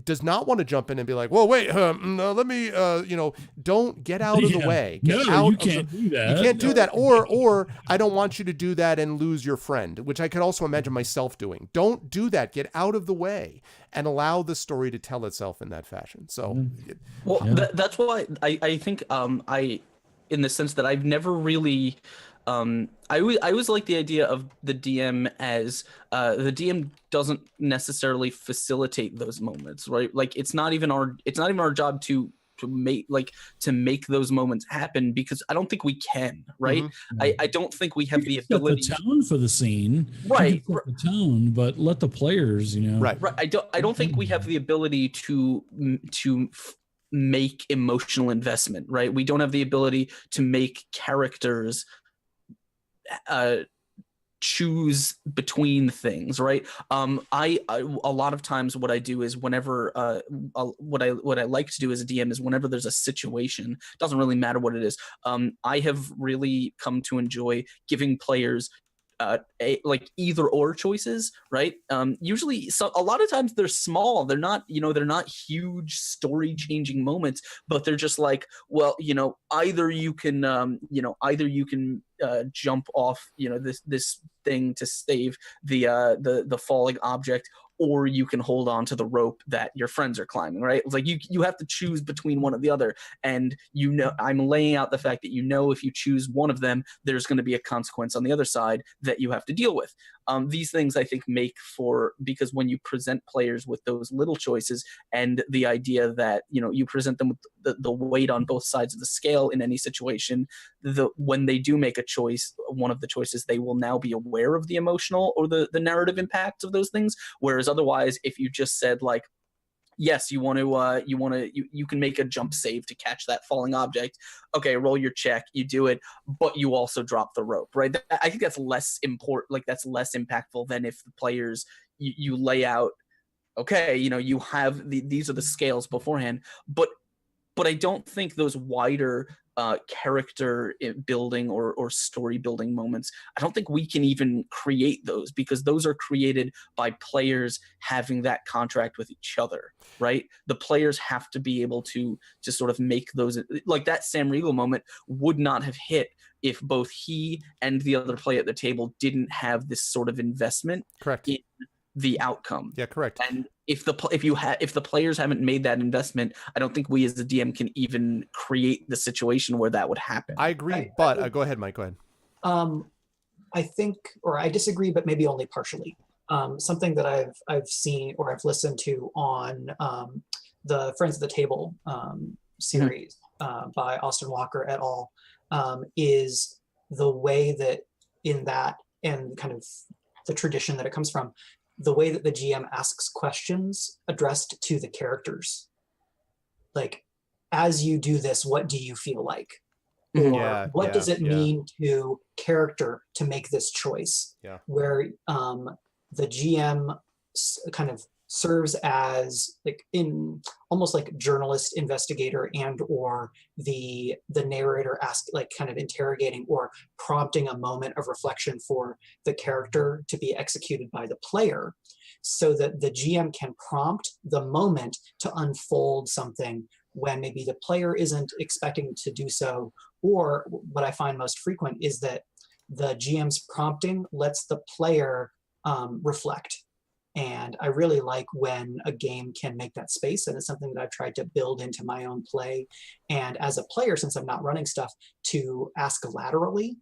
does not want to jump in and be like, well, wait, let me don't get out of the way. You can't do that. You can't do that. Or I don't want you to do that and lose your friend, which I could also imagine myself doing. Don't do that. Get out of the way and allow the story to tell itself in that fashion. So, that's why I think in the sense that I've never really I always like the idea of the DM as the DM doesn't necessarily facilitate those moments, right? Like it's not even our job to make those moments happen, because I don't think we can, right? I don't think we have the ability. Set the tone for the scene, right? Set the tone, but let the players, right. I don't think we have the ability to make emotional investment, right? We don't have the ability to make characters choose between things, right? I a lot of times what I do is whenever what I like to do as a DM is whenever there's a situation, doesn't really matter what it is, I have really come to enjoy giving players like either or choices, right? Usually, a lot of times they're small. They're not huge story changing moments, but they're just like, well, either you can jump off, this thing to save the falling object, or you can hold on to the rope that your friends are climbing, right? It's like you have to choose between one or the other. And I'm laying out the fact that if you choose one of them, there's going to be a consequence on the other side that you have to deal with. These things I think because when you present players with those little choices and the idea that, you present them with the weight on both sides of the scale in any situation, when they do make a choice, one of the choices, they will now be aware of the emotional or the narrative impacts of those things. Whereas otherwise, if you just said like, yes, you can make a jump save to catch that falling object. Okay, roll your check, you do it, but you also drop the rope, right? I think that's less important. Like that's less impactful than if the players you lay out. Okay, you have these are the scales beforehand, but I don't think those wider character building or story building moments, I don't think we can even create those, because those are created by players having that contract with each other, right? The players have to be able to sort of make those, like that Sam Riegel moment would not have hit if both he and the other player at the table didn't have this sort of investment Correct. in the outcome. Yeah, correct. And if the players haven't made that investment, I don't think we as the DM can even create the situation where that would happen. I agree, but go ahead, Mike. Go ahead. I think, or I disagree, but maybe only partially. Something that I've seen or I've listened to on the Friends of the Table series by Austin Walker et al. Is the way that in that, and kind of the tradition that it comes from, the way that the GM asks questions addressed to the characters. Like, as you do this, what do you feel like? Or what does it mean to character to make this choice? Yeah. Where the GM kind of serves as like in almost like journalist investigator and or the narrator ask like kind of interrogating or prompting a moment of reflection for the character to be executed by the player, so that the GM can prompt the moment to unfold something when maybe the player isn't expecting to do so. Or what I find most frequent is that the GM's prompting lets the player reflect. And I really like when a game can make that space, and it's something that I've tried to build into my own play. And as a player, since I'm not running stuff, to ask laterally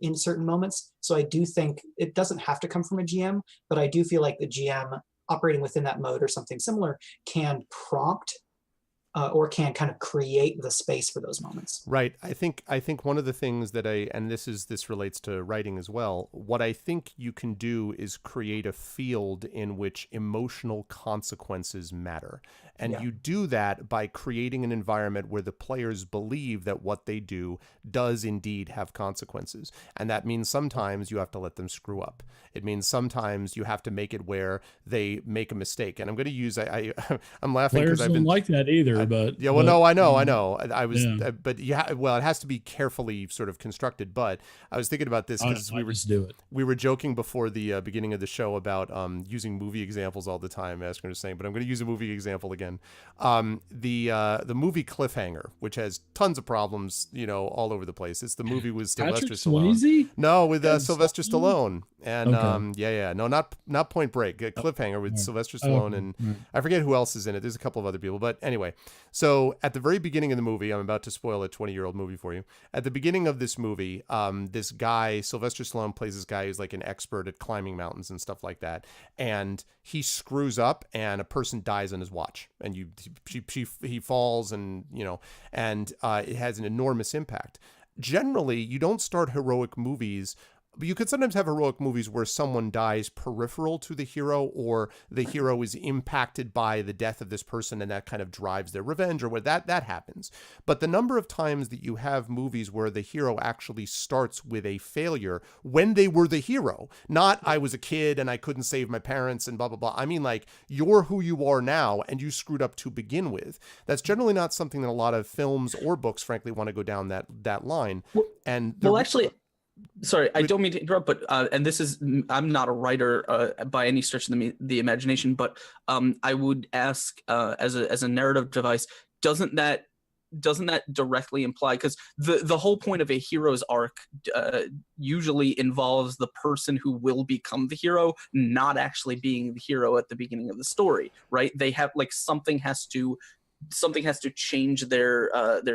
in certain moments. So I do think it doesn't have to come from a GM, but I do feel like the GM operating within that mode or something similar can prompt or can kind of create the space for those moments. Right. I think one of the things that and this relates to writing as well, what I think you can do is create a field in which emotional consequences matter. And you do that by creating an environment where the players believe that what they do does indeed have consequences. And that means sometimes you have to let them screw up. It means sometimes you have to make it where they make a mistake. And I'm going to use, I'm laughing Players because I've don't been like that either, but yeah, well, but, no, I know. I was, yeah. but yeah, well, it has to be carefully sort of constructed. But I was thinking about this because I just do it. we were joking before the beginning of the show about using movie examples all the time. Asking was saying, but I'm going to use a movie example again. The movie Cliffhanger, which has tons of problems, all over the place. It's the movie with Sylvester Patrick Stallone. Swayze? No, with And Sylvester Stallone. And Okay. no, not Point Break. Cliffhanger with Sylvester Stallone and I forget who else is in it. There's a couple of other people, but anyway. So at the very beginning of the movie, I'm about to spoil a 20-year-old movie for you. At the beginning of this movie, this guy, Sylvester Stallone, plays this guy who's like an expert at climbing mountains and stuff like that. And he screws up and a person dies on his watch. And he falls and, and it has an enormous impact. Generally, you don't start heroic movies. But you could sometimes have heroic movies where someone dies peripheral to the hero, or the hero is impacted by the death of this person and that kind of drives their revenge, or what that happens. But the number of times that you have movies where the hero actually starts with a failure when they were the hero, not I was a kid and I couldn't save my parents and blah, blah, blah. I mean, like, you're who you are now and you screwed up to begin with. That's generally not something that a lot of films or books, frankly, want to go down that line. And actually, sorry, I don't mean to interrupt, but and this is, I'm not a writer by any stretch of the imagination, but I would ask as a narrative device, doesn't that directly imply, because the whole point of a hero's arc usually involves the person who will become the hero not actually being the hero at the beginning of the story, right? They have like something has to change their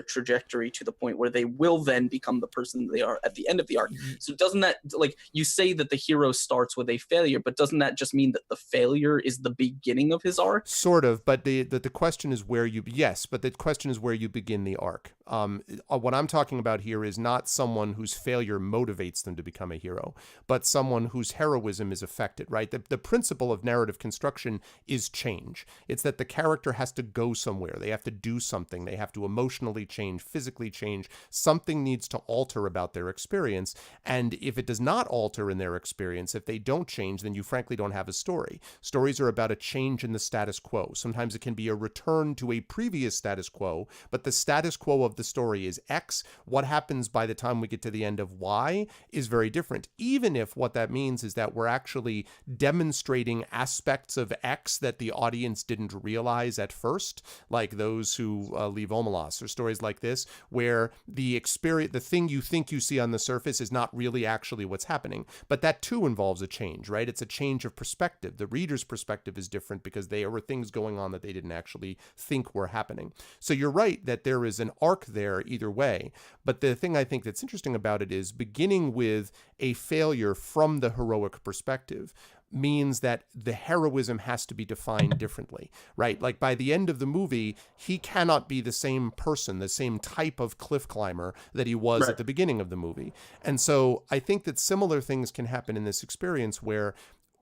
trajectory to the point where they will then become the person they are at the end of the arc. So doesn't that, like, you say that the hero starts with a failure, but doesn't that just mean that the failure is the beginning of his arc? Sort of, but the question is where you begin the arc. What I'm talking about here is not someone whose failure motivates them to become a hero, but someone whose heroism is affected, right? The principle of narrative construction is change. It's that the character has to go somewhere. They have to do something. They have to emotionally change, physically change. Something needs to alter about their experience. And if it does not alter in their experience, if they don't change, then you frankly don't have a story. Stories are about a change in the status quo. Sometimes it can be a return to a previous status quo, but the status quo of the story is X. What happens by the time we get to the end of Y is very different, even if what that means is that we're actually demonstrating aspects of X that the audience didn't realize at first, like those who leave Omelas, or stories like this, where the thing you think you see on the surface is not really actually what's happening. But that too involves a change, right? It's a change of perspective. The reader's perspective is different because there were things going on that they didn't actually think were happening. So you're right that there is an arc there either way. But the thing I think that's interesting about it is beginning with a failure from the heroic perspective means that the heroism has to be defined differently, right? Like by the end of the movie, he cannot be the same person, the same type of cliff climber that he was Right. at the beginning of the movie. And so I think that similar things can happen in this experience where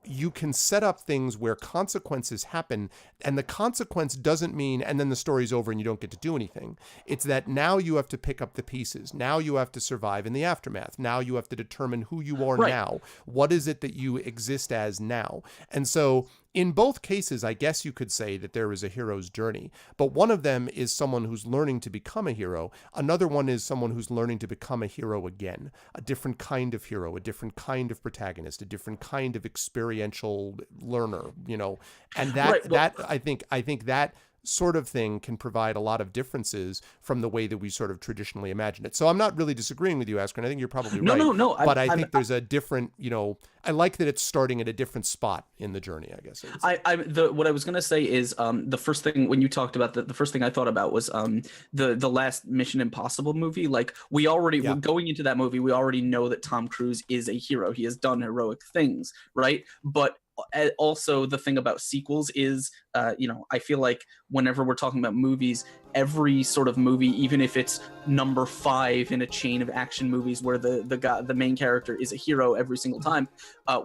you can set up things where consequences happen, and the consequence doesn't mean, and then the story's over and you don't get to do anything. It's that now you have to pick up the pieces. Now you have to survive in the aftermath. Now you have to determine who you are Right. now. What is it that you exist as now? And so in both cases, I guess you could say that there is a hero's journey, but one of them is someone who's learning to become a hero. Another one is someone who's learning to become a hero again, a different kind of hero, a different kind of protagonist, a different kind of experiential learner, and that I think that sort of thing can provide a lot of differences from the way that we sort of traditionally imagine it. So I'm not really disagreeing with you, Askren. I think you're probably right. No. But I think there's a different, I like that it's starting at a different spot in the journey, I guess. What I was gonna say is the first thing when you talked about the first thing I thought about was the last Mission Impossible movie. Like we're going into that movie, we already know that Tom Cruise is a hero. He has done heroic things, right? But also the thing about sequels is I feel like whenever we're talking about movies, every sort of movie, even if it's number 5 in a chain of action movies where the main character is a hero every single time,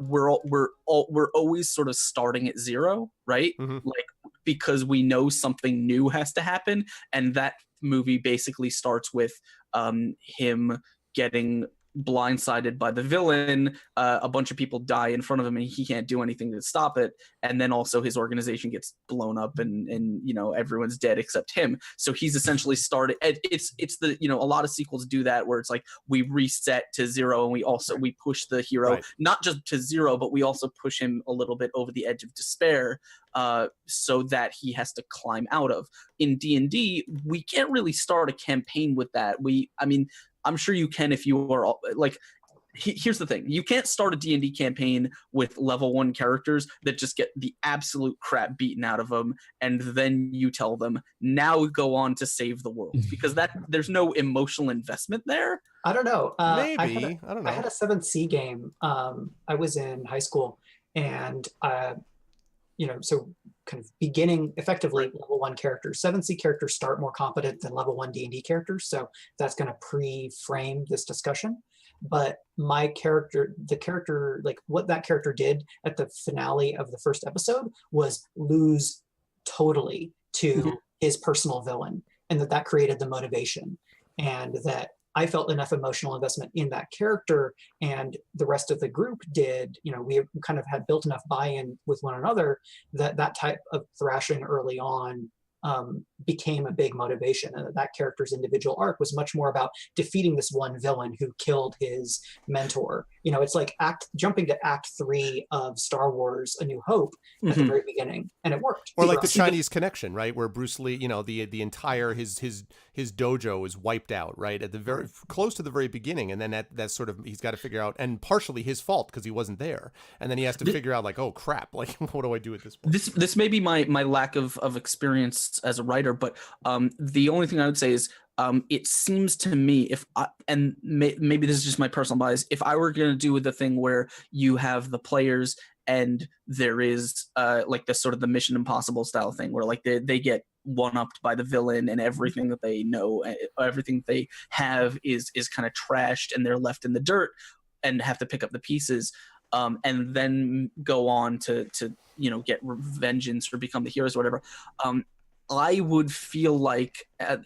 we're always sort of starting at zero, right? Like because we know something new has to happen, and that movie basically starts with him getting blindsided by the villain, a bunch of people die in front of him and he can't do anything to stop it, and then also his organization gets blown up and everyone's dead except him. So he's essentially started, it's the a lot of sequels do that where it's like we reset to zero and we push the hero not just to zero, but we also push him a little bit over the edge of despair, so that he has to climb out of. In D&D, we can't really start a campaign with that. I'm sure you can if you are like. Here's the thing: you can't start a D&D campaign with level 1 characters that just get the absolute crap beaten out of them, and then you tell them now go on to save the world, because there's no emotional investment there. I don't know. Maybe I don't know. I had a 7th Sea game. I was in high school, and so kind of beginning effectively level 1 characters. 7th Sea characters start more competent than level 1 D&D characters, so that's going to pre-frame this discussion. But my character, like what that character did at the finale of the first episode was lose totally to his personal villain, and that created the motivation, and that I felt enough emotional investment in that character, and the rest of the group did. We kind of had built enough buy-in with one another that type of thrashing early on became a big motivation, and that character's individual arc was much more about defeating this one villain who killed his mentor. It's like jumping to Act 3 of Star Wars: A New Hope at the very beginning, and it worked. Or like the Chinese Connection, right, where Bruce Lee, the entire his dojo is wiped out, right, at the very close to the very beginning, and then that's sort of he's got to figure out, and partially his fault because he wasn't there, and then he has to figure out like, oh crap, like what do I do at this point? This may be my lack of experience as a writer, but the only thing I would say is it seems to me maybe this is just my personal bias, if I were going to do the thing where you have the players and there is like this sort of the Mission Impossible style thing where like they get one-upped by the villain and everything that they know, everything that they have is kind of trashed and they're left in the dirt and have to pick up the pieces, and then go on to get vengeance or become the heroes or whatever. I would feel like I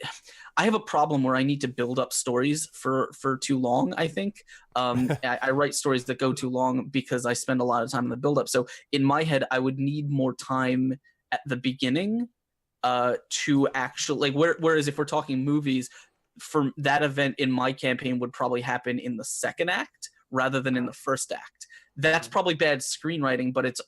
have a problem where I need to build up stories for too long, I think. I write stories that go too long because I spend a lot of time in the build-up. So in my head, I would need more time at the beginning to actually, like, whereas if we're talking movies, for that event in my campaign would probably happen in the second act rather than in the first act. That's probably bad screenwriting, but it's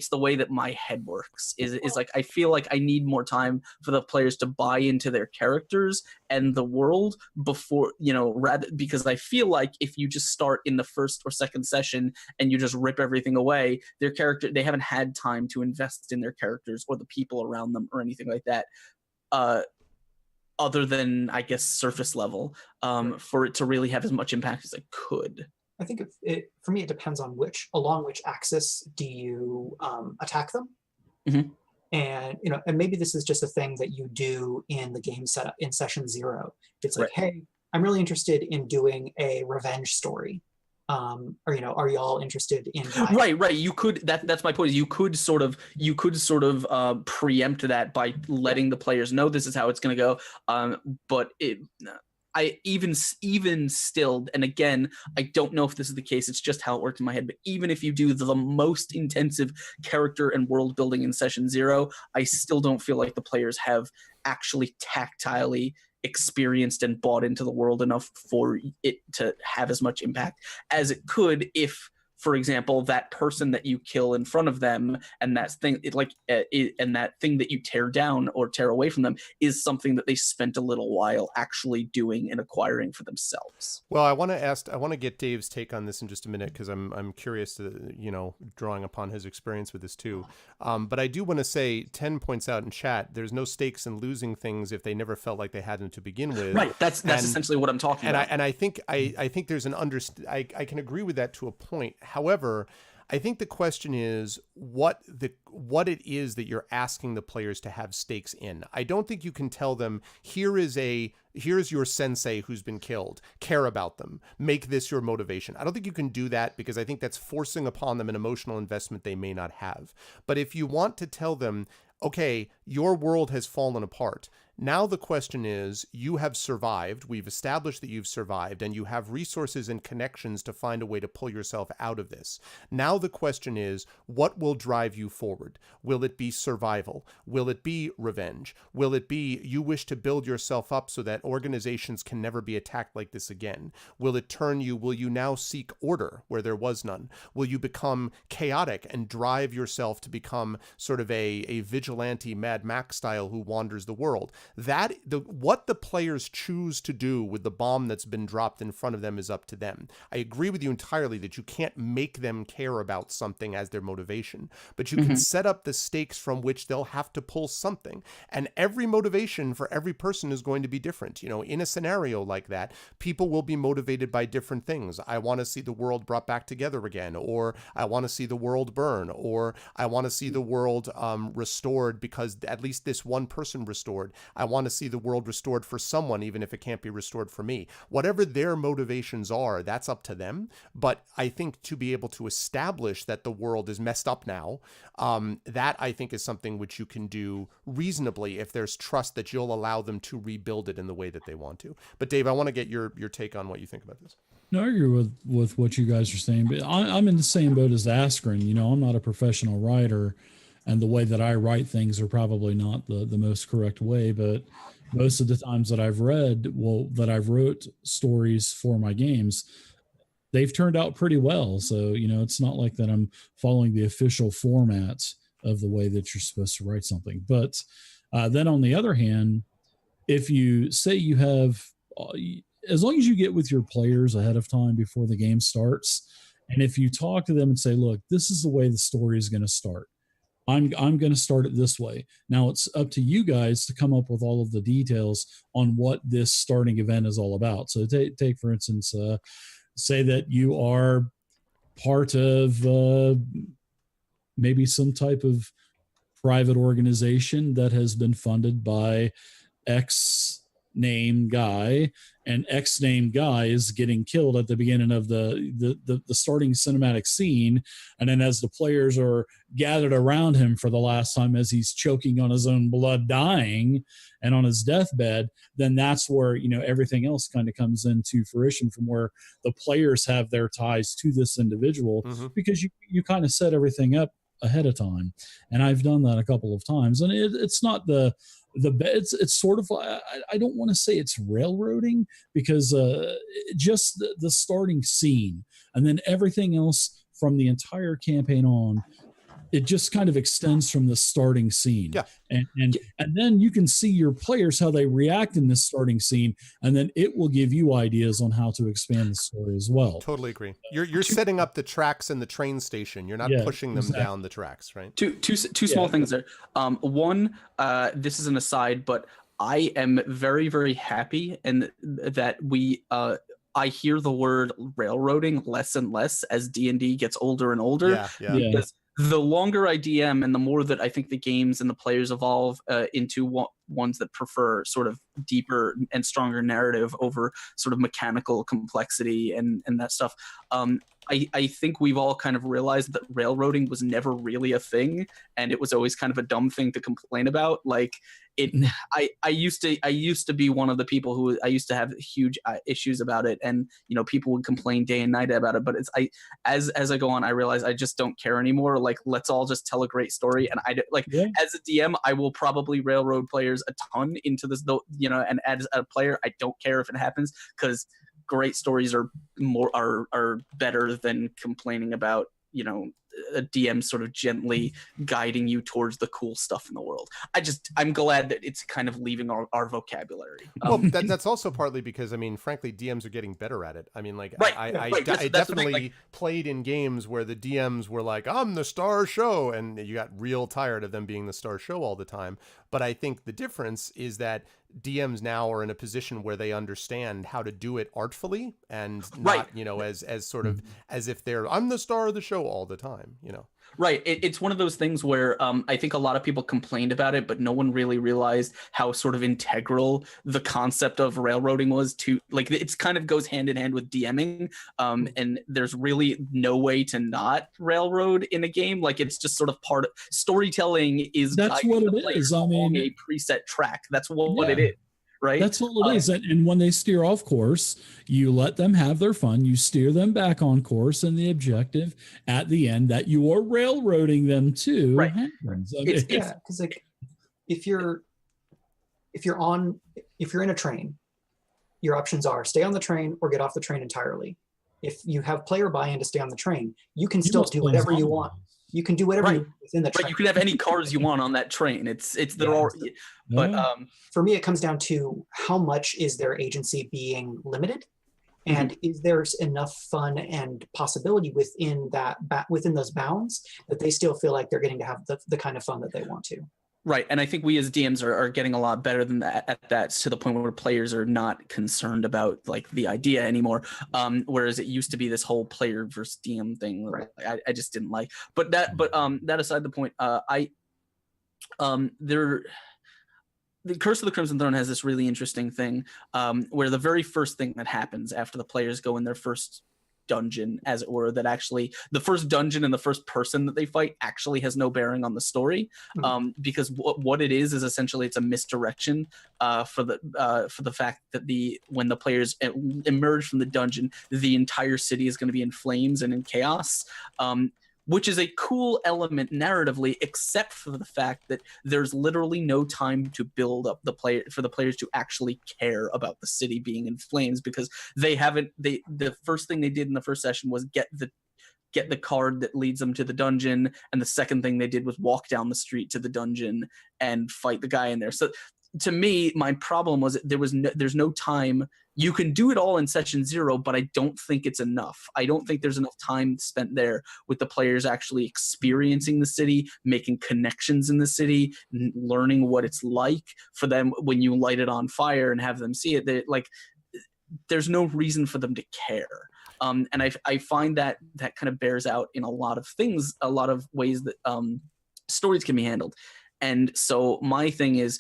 the way that my head works. Is like I feel like I need more time for the players to buy into their characters and the world before, rather, because I feel like if you just start in the first or second session and you just rip everything away, they haven't had time to invest in their characters or the people around them or anything like that. Other than, I guess, surface level, for it to really have as much impact as it could. I think for me, it depends on along which axis do you attack them. And, and maybe this is just a thing that you do in the game setup in session 0. It's like, hey, I'm really interested in doing a revenge story. Or, are y'all interested in right you could that's my point, is you could sort of preempt that by letting the players know this is how it's going to go, but I even still, and again, I don't know if this is the case, it's just how it works in my head, but even if you do the most intensive character and world building in session 0, I still don't feel like the players have actually tactilely experienced and bought into the world enough for it to have as much impact as it could if, for example, that person that you kill in front of them and that thing, and that thing that you tear down or tear away from them is something that they spent a little while actually doing and acquiring for themselves. Well, I want to get Dave's take on this in just a minute, because I'm curious to, drawing upon his experience with this too. But I do want to say, 10 points out in chat, there's no stakes in losing things if they never felt like they had them to begin with. Right. That's essentially what I'm talking about. I think there's I can agree with that to a point. However, I think the question is what it is that you're asking the players to have stakes in. I don't think you can tell them, here's your sensei who's been killed. Care about them. Make this your motivation. I don't think you can do that, because I think that's forcing upon them an emotional investment they may not have. But if you want to tell them, okay, your world has fallen apart. Now the question is, you have survived. We've established that you've survived, and you have resources and connections to find a way to pull yourself out of this. Now the question is, what will drive you forward? Will it be survival? Will it be revenge? Will it be you wish to build yourself up so that organizations can never be attacked like this again? Will you now seek order where there was none? Will you become chaotic and drive yourself to become sort of a vigilante Mad Max style who wanders the world? What the players choose to do with the bomb that's been dropped in front of them is up to them. I agree with you entirely that you can't make them care about something as their motivation, but you can set up the stakes from which they'll have to pull something. And every motivation for every person is going to be different. In a scenario like that, people will be motivated by different things. I want to see the world brought back together again, or I want to see the world burn, or I want to see the world restored because at least this one person restored. I want to see the world restored for someone, even if it can't be restored for me. Whatever their motivations are, that's up to them. But I think to be able to establish that the world is messed up now, that I think is something which you can do reasonably if there's trust that you'll allow them to rebuild it in the way that they want to. But Dave, I want to get your take on what you think about this. No, I agree with what you guys are saying, but I'm in the same boat as Askren. I'm not a professional writer, and the way that I write things are probably not the most correct way, but most of the times that I've wrote stories for my games, they've turned out pretty well. So, it's not like that I'm following the official format of the way that you're supposed to write something. But then on the other hand, if you say you have, as long as you get with your players ahead of time before the game starts, and if you talk to them and say, look, this is the way the story is going to start. I'm going to start it this way. Now it's up to you guys to come up with all of the details on what this starting event is all about. So take for instance, say that you are part of maybe some type of private organization that has been funded by X name guy, and X name guy is getting killed at the beginning of the starting cinematic scene. And then as the players are gathered around him for the last time, as he's choking on his own blood, dying and on his deathbed, then that's where, everything else kind of comes into fruition, from where the players have their ties to this individual, because you kind of set everything up ahead of time. And I've done that a couple of times, and it's not it's sort of, I don't want to say it's railroading, because just the starting scene and then everything else from the entire campaign on, it just kind of extends from the starting scene. Yeah. And then you can see your players, how they react in this starting scene, and then it will give you ideas on how to expand the story as well. Totally agree. You're setting up the tracks and the train station. You're not pushing them down the tracks, right? Two small things there. One, this is an aside, but I am very, very happy and that we I hear the word railroading less and less as D&D gets older and older. Yeah. Because the longer I DM and the more that I think the games and the players evolve into ones that prefer sort of deeper and stronger narrative over sort of mechanical complexity and that stuff. I think we've all kind of realized that railroading was never really a thing, and it was always kind of a dumb thing to complain about. Like it, I used to be one of the people who I used to have huge issues about it, and people would complain day and night about it. But as I go on, I realize I just don't care anymore. Like, let's all just tell a great story. And as a DM, I will probably railroad players a ton into this, and as a player, I don't care if it happens, because great stories are better than complaining about a DM sort of gently guiding you towards the cool stuff in the world. I'm glad that it's kind of leaving our vocabulary. Well, that's also partly because, frankly, DMs are getting better at it. I definitely played in games where the DMs were like, I'm the star show, and you got real tired of them being the star show all the time. But I think the difference is that DMs now are in a position where they understand how to do it artfully and not, as sort of as if I'm the star of the show all the time, Right. It's one of those things where I think a lot of people complained about it, but no one really realized how sort of integral the concept of railroading was to, like, it's kind of goes hand in hand with DMing. And there's really no way to not railroad in a game. Like, it's just sort of part of storytelling that's what it is. Along a preset track. That's what it is. Right. That's all it is. And when they steer off course, you let them have their fun. You steer them back on course, and the objective at the end that you are railroading them to happens. Because like if you're in a train, your options are stay on the train or get off the train entirely. If you have player buy-in to stay on the train, you can still do whatever you want. You can do whatever you want within the train. Right, you can have any cars you want on that train. They're all, but for me, it comes down to how much is their agency being limited, and is there enough fun and possibility within those bounds that they still feel like they're getting to have the kind of fun that they want to. Right, and I think we as DMs are getting a lot better than that at that, to the point where players are not concerned about like the idea anymore. Whereas it used to be this whole player versus DM thing. Right. I just didn't like. But that aside the point, the Curse of the Crimson Throne has this really interesting thing where the very first thing that happens after the players go in their first dungeon, as it were, that actually the first dungeon and the first person that they fight actually has no bearing on the story, because what it is essentially it's a misdirection for the fact that when the players emerge from the dungeon, the entire city is going to be in flames and in chaos. Which is a cool element narratively, except for the fact that there's literally no time to build up for the players to actually care about the city being in flames, because the first thing they did in the first session was get the card that leads them to the dungeon, and the second thing they did was walk down the street to the dungeon and fight the guy in there. So to me, my problem was there's no time. You can do it all in session 0, but I don't think it's enough. I don't think there's enough time spent there with the players actually experiencing the city, making connections in the city, learning what it's like for them when you light it on fire and have them see it. There's no reason for them to care. And I find that kind of bears out in a lot of things, a lot of ways that stories can be handled. And so my thing is,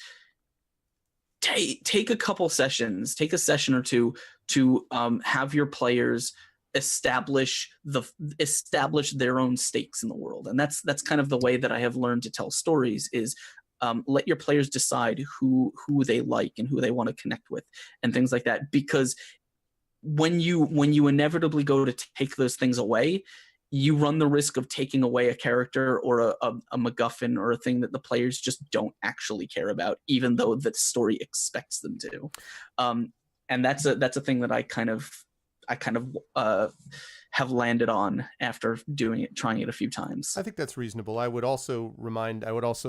take a couple sessions, take a session or two to have your players establish their own stakes in the world. And that's kind of the way that I have learned to tell stories is let your players decide who they like and who they want to connect with and things like that. Because when you inevitably go to take those things away, you run the risk of taking away a character or a MacGuffin or a thing that the players just don't actually care about, even though the story expects them to. And that's a thing that I kind of have landed on after trying it a few times. I think that's reasonable. I would also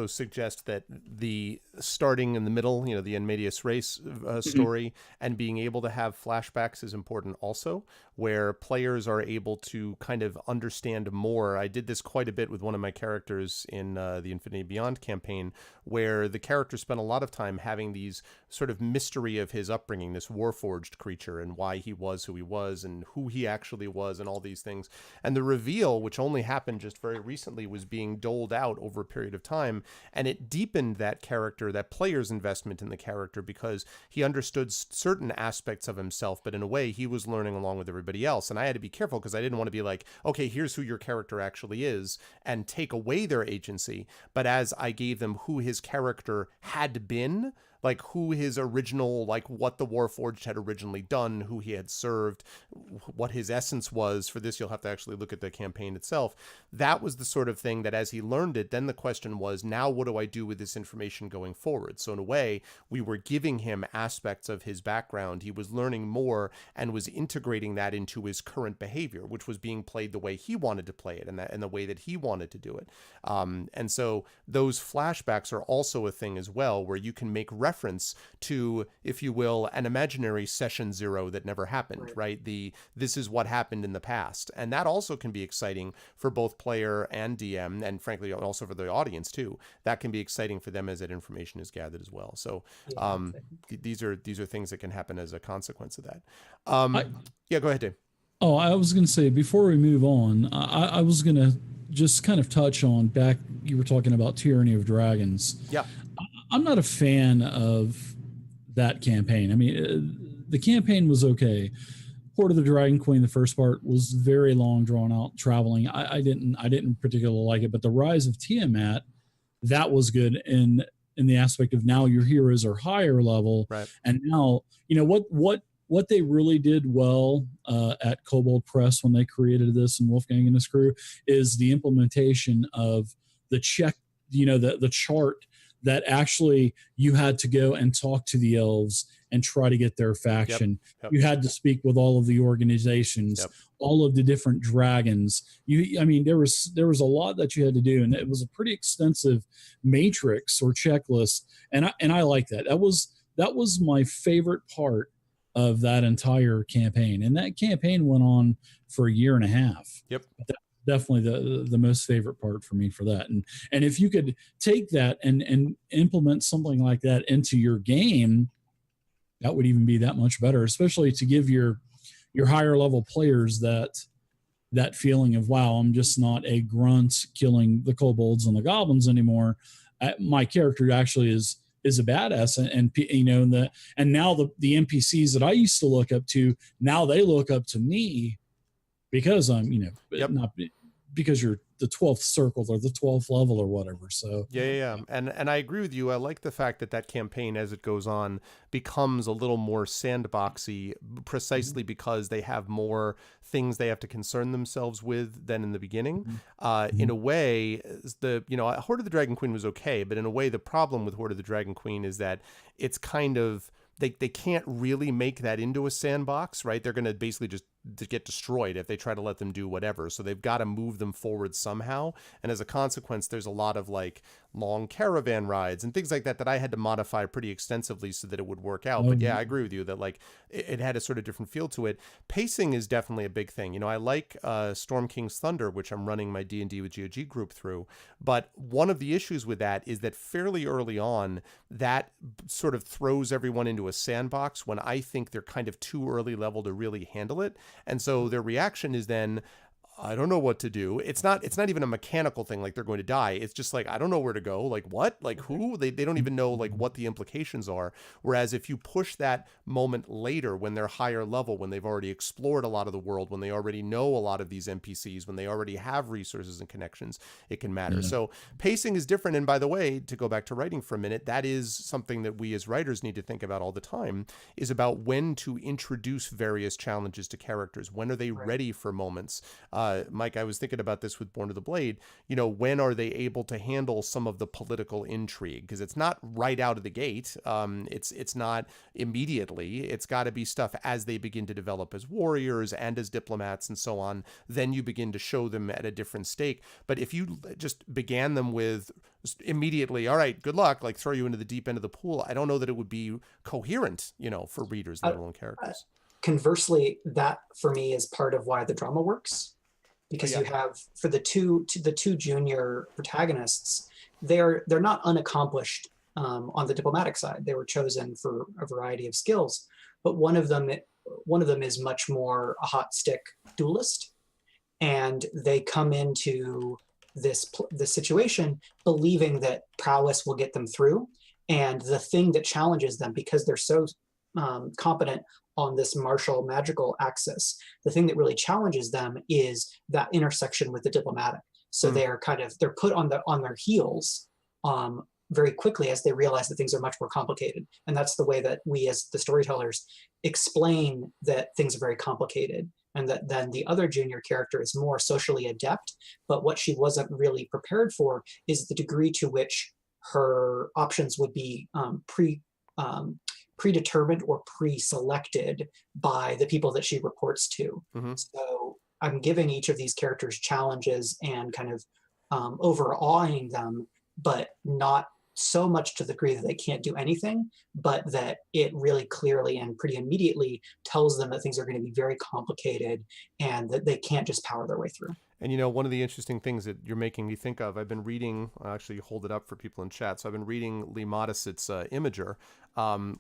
suggest that the starting in the middle, the En Medias Res story, and being able to have flashbacks is important also, where players are able to kind of understand more. I did this quite a bit with one of my characters in the Infinity Beyond campaign, where the character spent a lot of time having these sort of mystery of his upbringing, this Warforged creature, and why he was who he was and who he actually was and all all these things. And the reveal, which only happened just very recently, was being doled out over a period of time, and it deepened that character, that player's investment in the character, because he understood certain aspects of himself, but in a way he was learning along with everybody else. And I had to be careful because I didn't want to be like, okay, here's who your character actually is, and take away their agency. But as I gave them who his character had been, like who his original, like what the Warforged had originally done, who he had served, what his essence was. For this, you'll have to actually look at the campaign itself. That was the sort of thing that as he learned it, then the question was, now what do I do with this information going forward? So in a way, we were giving him aspects of his background. He was learning more and was integrating that into his current behavior, which was being played the way he wanted to play it, and that in the way that he wanted to do it. And so those flashbacks are also a thing as well, where you can make reference to, if you will, an imaginary session zero that never happened, right? This is what happened in the past. And that also can be exciting for both player and DM, and frankly also for the audience too. That can be exciting for them as that information is gathered as well. So these are things that can happen as a consequence of that. Yeah, go ahead, Dave. Oh, I was going to say, before we move on, I was going to just kind of touch on back, you were talking about Tyranny of Dragons. Yeah. I'm not a fan of that campaign. I mean, the campaign was okay. Horde of the Dragon Queen, the first part, was very long, drawn out, traveling. I didn't particularly like it, but the Rise of Tiamat, that was good in the aspect of now your heroes are higher level, right? And now what they really did well at Kobold Press when they created this and Wolfgang and his crew is the implementation of the check, the chart that actually you had to go and talk to the elves and try to get their faction. Yep. You had to speak with all of the organizations, all of the different dragons. There was a lot that you had to do, and it was a pretty extensive matrix or checklist. And I like that. That was my favorite part of that entire campaign. And that campaign went on for a year and a half. Yep. Definitely the most favorite part for me for that. And if you could take that and implement something like that into your game, that would even be that much better, especially to give your higher level players that feeling of, wow, I'm just not a grunt killing the kobolds and the goblins anymore. My character actually is a badass, and now the NPCs that I used to look up to, now they look up to me because I'm, not because you're the 12th circle or the 12th level or whatever. So yeah. And I agree with you. I like the fact that campaign, as it goes on, becomes a little more sandboxy, precisely because they have more things they have to concern themselves with than in the beginning. In a way, Horde of the Dragon Queen was okay, but in a way, the problem with Horde of the Dragon Queen is that it's kind of, they can't really make that into a sandbox, right? They're going to basically just get destroyed if they try to let them do whatever. So they've got to move them forward somehow. And as a consequence, there's a lot of like long caravan rides and things like that I had to modify pretty extensively so that it would work out. But yeah, I agree with you that like it had a sort of different feel to it. Pacing is definitely a big thing. I like Storm King's Thunder, which I'm running my D&D with GOG group through. But one of the issues with that is that fairly early on, that sort of throws everyone into a sandbox when I think they're kind of too early level to really handle it. And so their reaction is then, I don't know what to do. It's not even a mechanical thing like they're going to die. It's just like, I don't know where to go. Like what? Like who? They don't even know like what the implications are. Whereas if you push that moment later when they're higher level, when they've already explored a lot of the world, when they already know a lot of these NPCs, when they already have resources and connections, it can matter. So pacing is different. And by the way, to go back to writing for a minute, that is something that we as writers need to think about all the time, is about when to introduce various challenges to characters. When are they ready for moments? Mike, I was thinking about this with Born of the Blade. When are they able to handle some of the political intrigue? Because it's not right out of the gate. It's not immediately. It's got to be stuff as they begin to develop as warriors and as diplomats and so on. Then you begin to show them at a different stake. But if you just began them with immediately, all right, good luck, like throw you into the deep end of the pool, I don't know that it would be coherent, for readers, let alone characters. Conversely, that for me is part of why the drama works. Because you have, for the two junior protagonists, they're not unaccomplished on the diplomatic side. They were chosen for a variety of skills, but one of them is much more a hot stick duelist, and they come into this situation believing that prowess will get them through. And the thing that challenges them, because they're so competent on this martial magical axis, the thing that really challenges them is that intersection with the diplomatic. So they're put on their heels very quickly as they realize that things are much more complicated. And that's the way that we as the storytellers explain that things are very complicated, and that then the other junior character is more socially adept. But what she wasn't really prepared for is the degree to which her options would be predetermined or pre-selected by the people that she reports to. So I'm giving each of these characters challenges and kind of overawing them, but not so much to the degree that they can't do anything, but that it really clearly and pretty immediately tells them that things are going to be very complicated and that they can't just power their way through. And one of the interesting things that you're making me think of, I've been reading, I'll actually hold it up for people in chat. So I've been reading Lee Modesitt's Imager,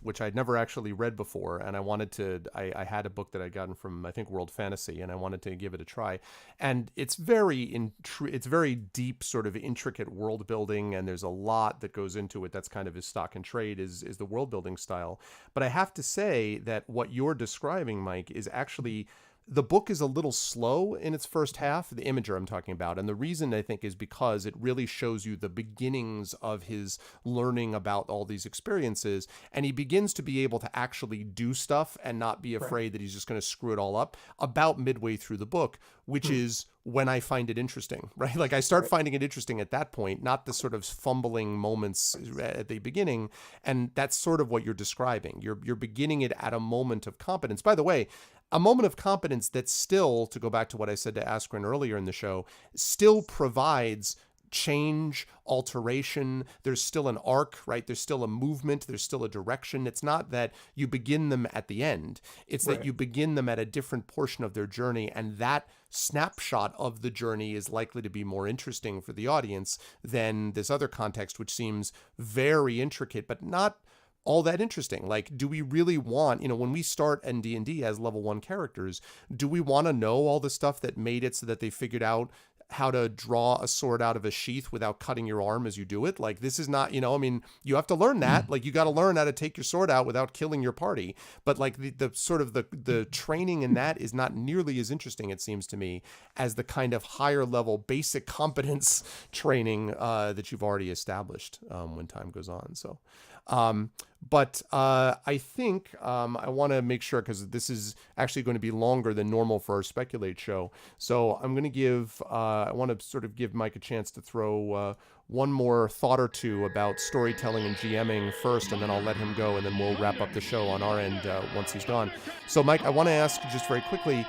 which I'd never actually read before. And I had a book that I'd gotten from, I think, World Fantasy, and I wanted to give it a try. And it's it's very deep, sort of intricate world building. And there's a lot that goes into it. That's kind of his stock and trade is the world building style. But I have to say that what you're describing, Mike, is actually, the book is a little slow in its first half, the Imager I'm talking about. And the reason, I think, is because it really shows you the beginnings of his learning about all these experiences. And he begins to be able to actually do stuff and not be afraid that he's just going to screw it all up about midway through the book, which is when I find it interesting, right? Like I start finding it interesting at that point, not the sort of fumbling moments at the beginning. And that's sort of what you're describing. You're beginning it at a moment of competence. By the way, a moment of competence that still, to go back to what I said to Askren earlier in the show, still provides change, alteration. There's still an arc, right? There's still a movement. There's still a direction. It's not that you begin them at the end. It's that you begin them at a different portion of their journey. And that snapshot of the journey is likely to be more interesting for the audience than this other context, which seems very intricate, but not all that interesting. Like, do we really want, when we start in D&D as level 1 characters, do we want to know all the stuff that made it so that they figured out how to draw a sword out of a sheath without cutting your arm as you do it? Like, this is not, you have to learn that. Like, you got to learn how to take your sword out without killing your party. But like the sort of the training in that is not nearly as interesting, it seems to me, as the kind of higher level basic competence training that you've already established when time goes on. So, but I think I want to make sure, because this is actually going to be longer than normal for our Speculate show. So I'm going to give, I want to sort of give Mike a chance to throw one more thought or two about storytelling and GMing first, and then I'll let him go, and then we'll wrap up the show on our end once he's gone. So Mike, I want to ask just very quickly,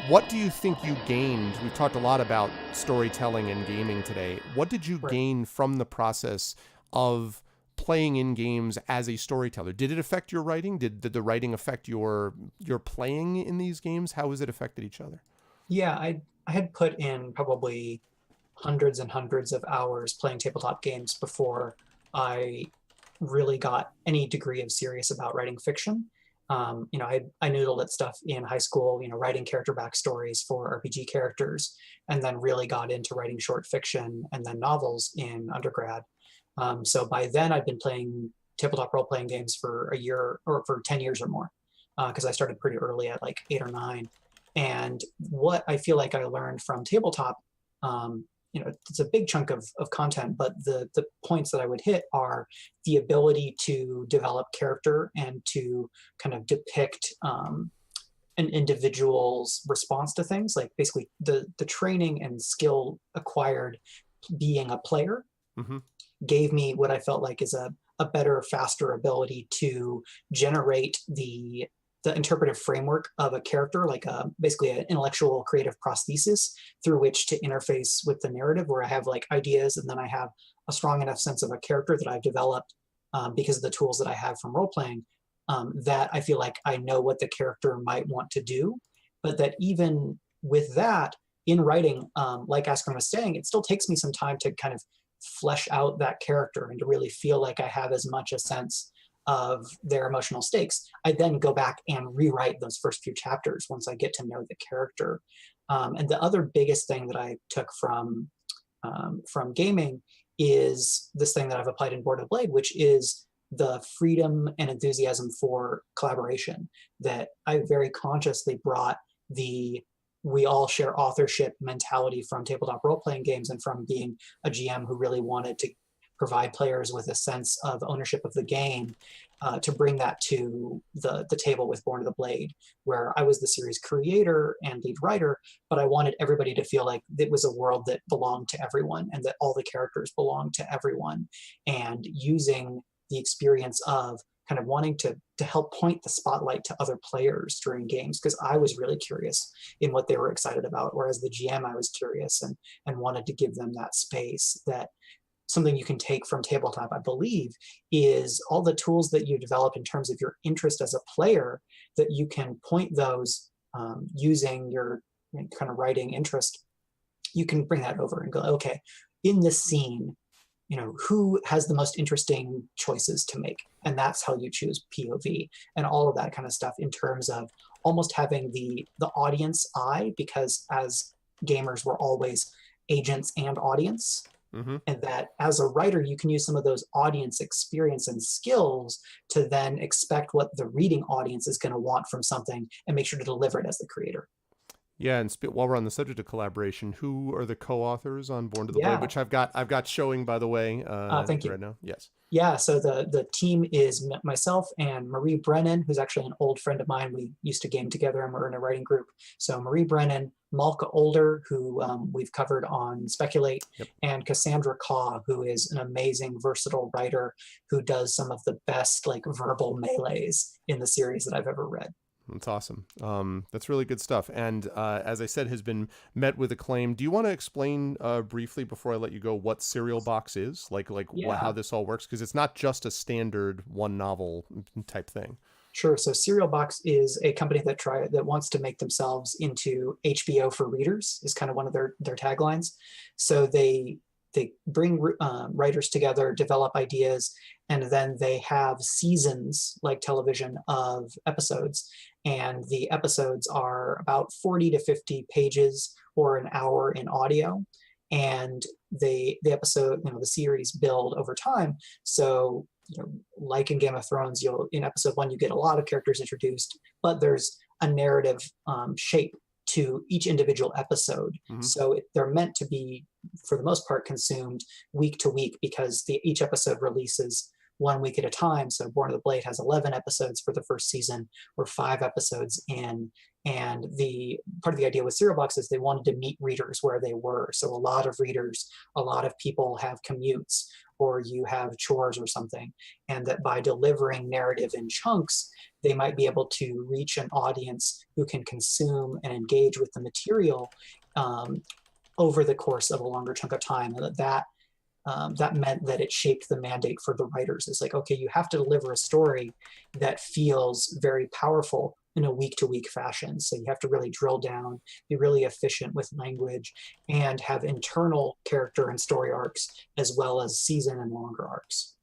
what do you think you gained? We've talked a lot about storytelling and gaming today. What did you gain from the process of playing in games as a storyteller? Did it affect your writing? Did the writing affect your playing in these games? How has it affected each other? Yeah, I had put in probably hundreds and hundreds of hours playing tabletop games before I really got any degree of serious about writing fiction. I noodled at stuff in high school, writing character backstories for RPG characters, and then really got into writing short fiction and then novels in undergrad. So by then I'd been playing tabletop role-playing games for a year or for 10 years or more, because I started pretty early at like 8 or 9. And what I feel like I learned from tabletop, it's a big chunk of content, but the points that I would hit are the ability to develop character and to kind of depict an individual's response to things, like basically the training and skill acquired being a player. Gave me what I felt like is a better, faster ability to generate the interpretive framework of a character, like basically an intellectual creative prosthesis through which to interface with the narrative, where I have like ideas and then I have a strong enough sense of a character that I've developed because of the tools that I have from role-playing, that I feel like I know what the character might want to do. But that even with that, in writing, like Askren was saying, it still takes me some time to kind of flesh out that character and to really feel like I have as much a sense of their emotional stakes, I then go back and rewrite those first few chapters once I get to know the character. And the other biggest thing that I took from gaming is this thing that I've applied in Board of the Blade, which is the freedom and enthusiasm for collaboration, that I very consciously brought the we all share authorship mentality from tabletop role-playing games and from being a GM who really wanted to provide players with a sense of ownership of the game, to bring that to the table with Born of the Blade, where I was the series creator and lead writer, but I wanted everybody to feel like it was a world that belonged to everyone and that all the characters belonged to everyone, and using the experience of kind of wanting to help point the spotlight to other players during games, because I was really curious in what they were excited about, whereas the GM, I was curious and wanted to give them that space. That something you can take from tabletop, I believe, is all the tools that you develop in terms of your interest as a player, that you can point those using your kind of writing interest. You can bring that over and go, okay, in this scene, who has the most interesting choices to make? And that's how you choose POV and all of that kind of stuff, in terms of almost having the audience eye, because as gamers, we're always agents and audience. Mm-hmm. And that as a writer, you can use some of those audience experience and skills to then expect what the reading audience is going to want from something and make sure to deliver it as the creator. Yeah, and while we're on the subject of collaboration, who are the co-authors on Born to the Blade, which I've got showing, by the way, thank you. right now? Yes. Yeah, so the team is myself and Marie Brennan, who's actually an old friend of mine. We used to game together and we're in a writing group. So Marie Brennan, Malka Older, who we've covered on Speculate, yep, and Cassandra Kaw, who is an amazing, versatile writer who does some of the best verbal melees in the series that I've ever read. That's awesome. That's really good stuff. And as I said, has been met with acclaim. Do you want to explain briefly, before I let you go, what Serial Box is? How this all works? Because it's not just a standard one novel type thing. Sure. So Serial Box is a company that wants to make themselves into HBO for readers, is kind of one of their taglines. So they bring writers together, develop ideas, and then they have seasons like television of episodes. And the episodes are about 40 to 50 pages or an hour in audio. And the episode, the series build over time. So, like in Game of Thrones, in episode 1, you get a lot of characters introduced, but there's a narrative shape to each individual episode. Mm-hmm. So they're meant to be, for the most part, consumed week to week, because each episode releases 1 week at a time. So Born of the Blade has 11 episodes for the first season. We're 5 episodes in. And the part of the idea with Serial Box is they wanted to meet readers where they were. So a lot of people have commutes, or you have chores or something. And that by delivering narrative in chunks, they might be able to reach an audience who can consume and engage with the material over the course of a longer chunk of time. And that meant that it shaped the mandate for the writers. It's like, okay, you have to deliver a story that feels very powerful in a week-to-week fashion. So you have to really drill down, be really efficient with language, and have internal character and story arcs, as well as season and longer arcs.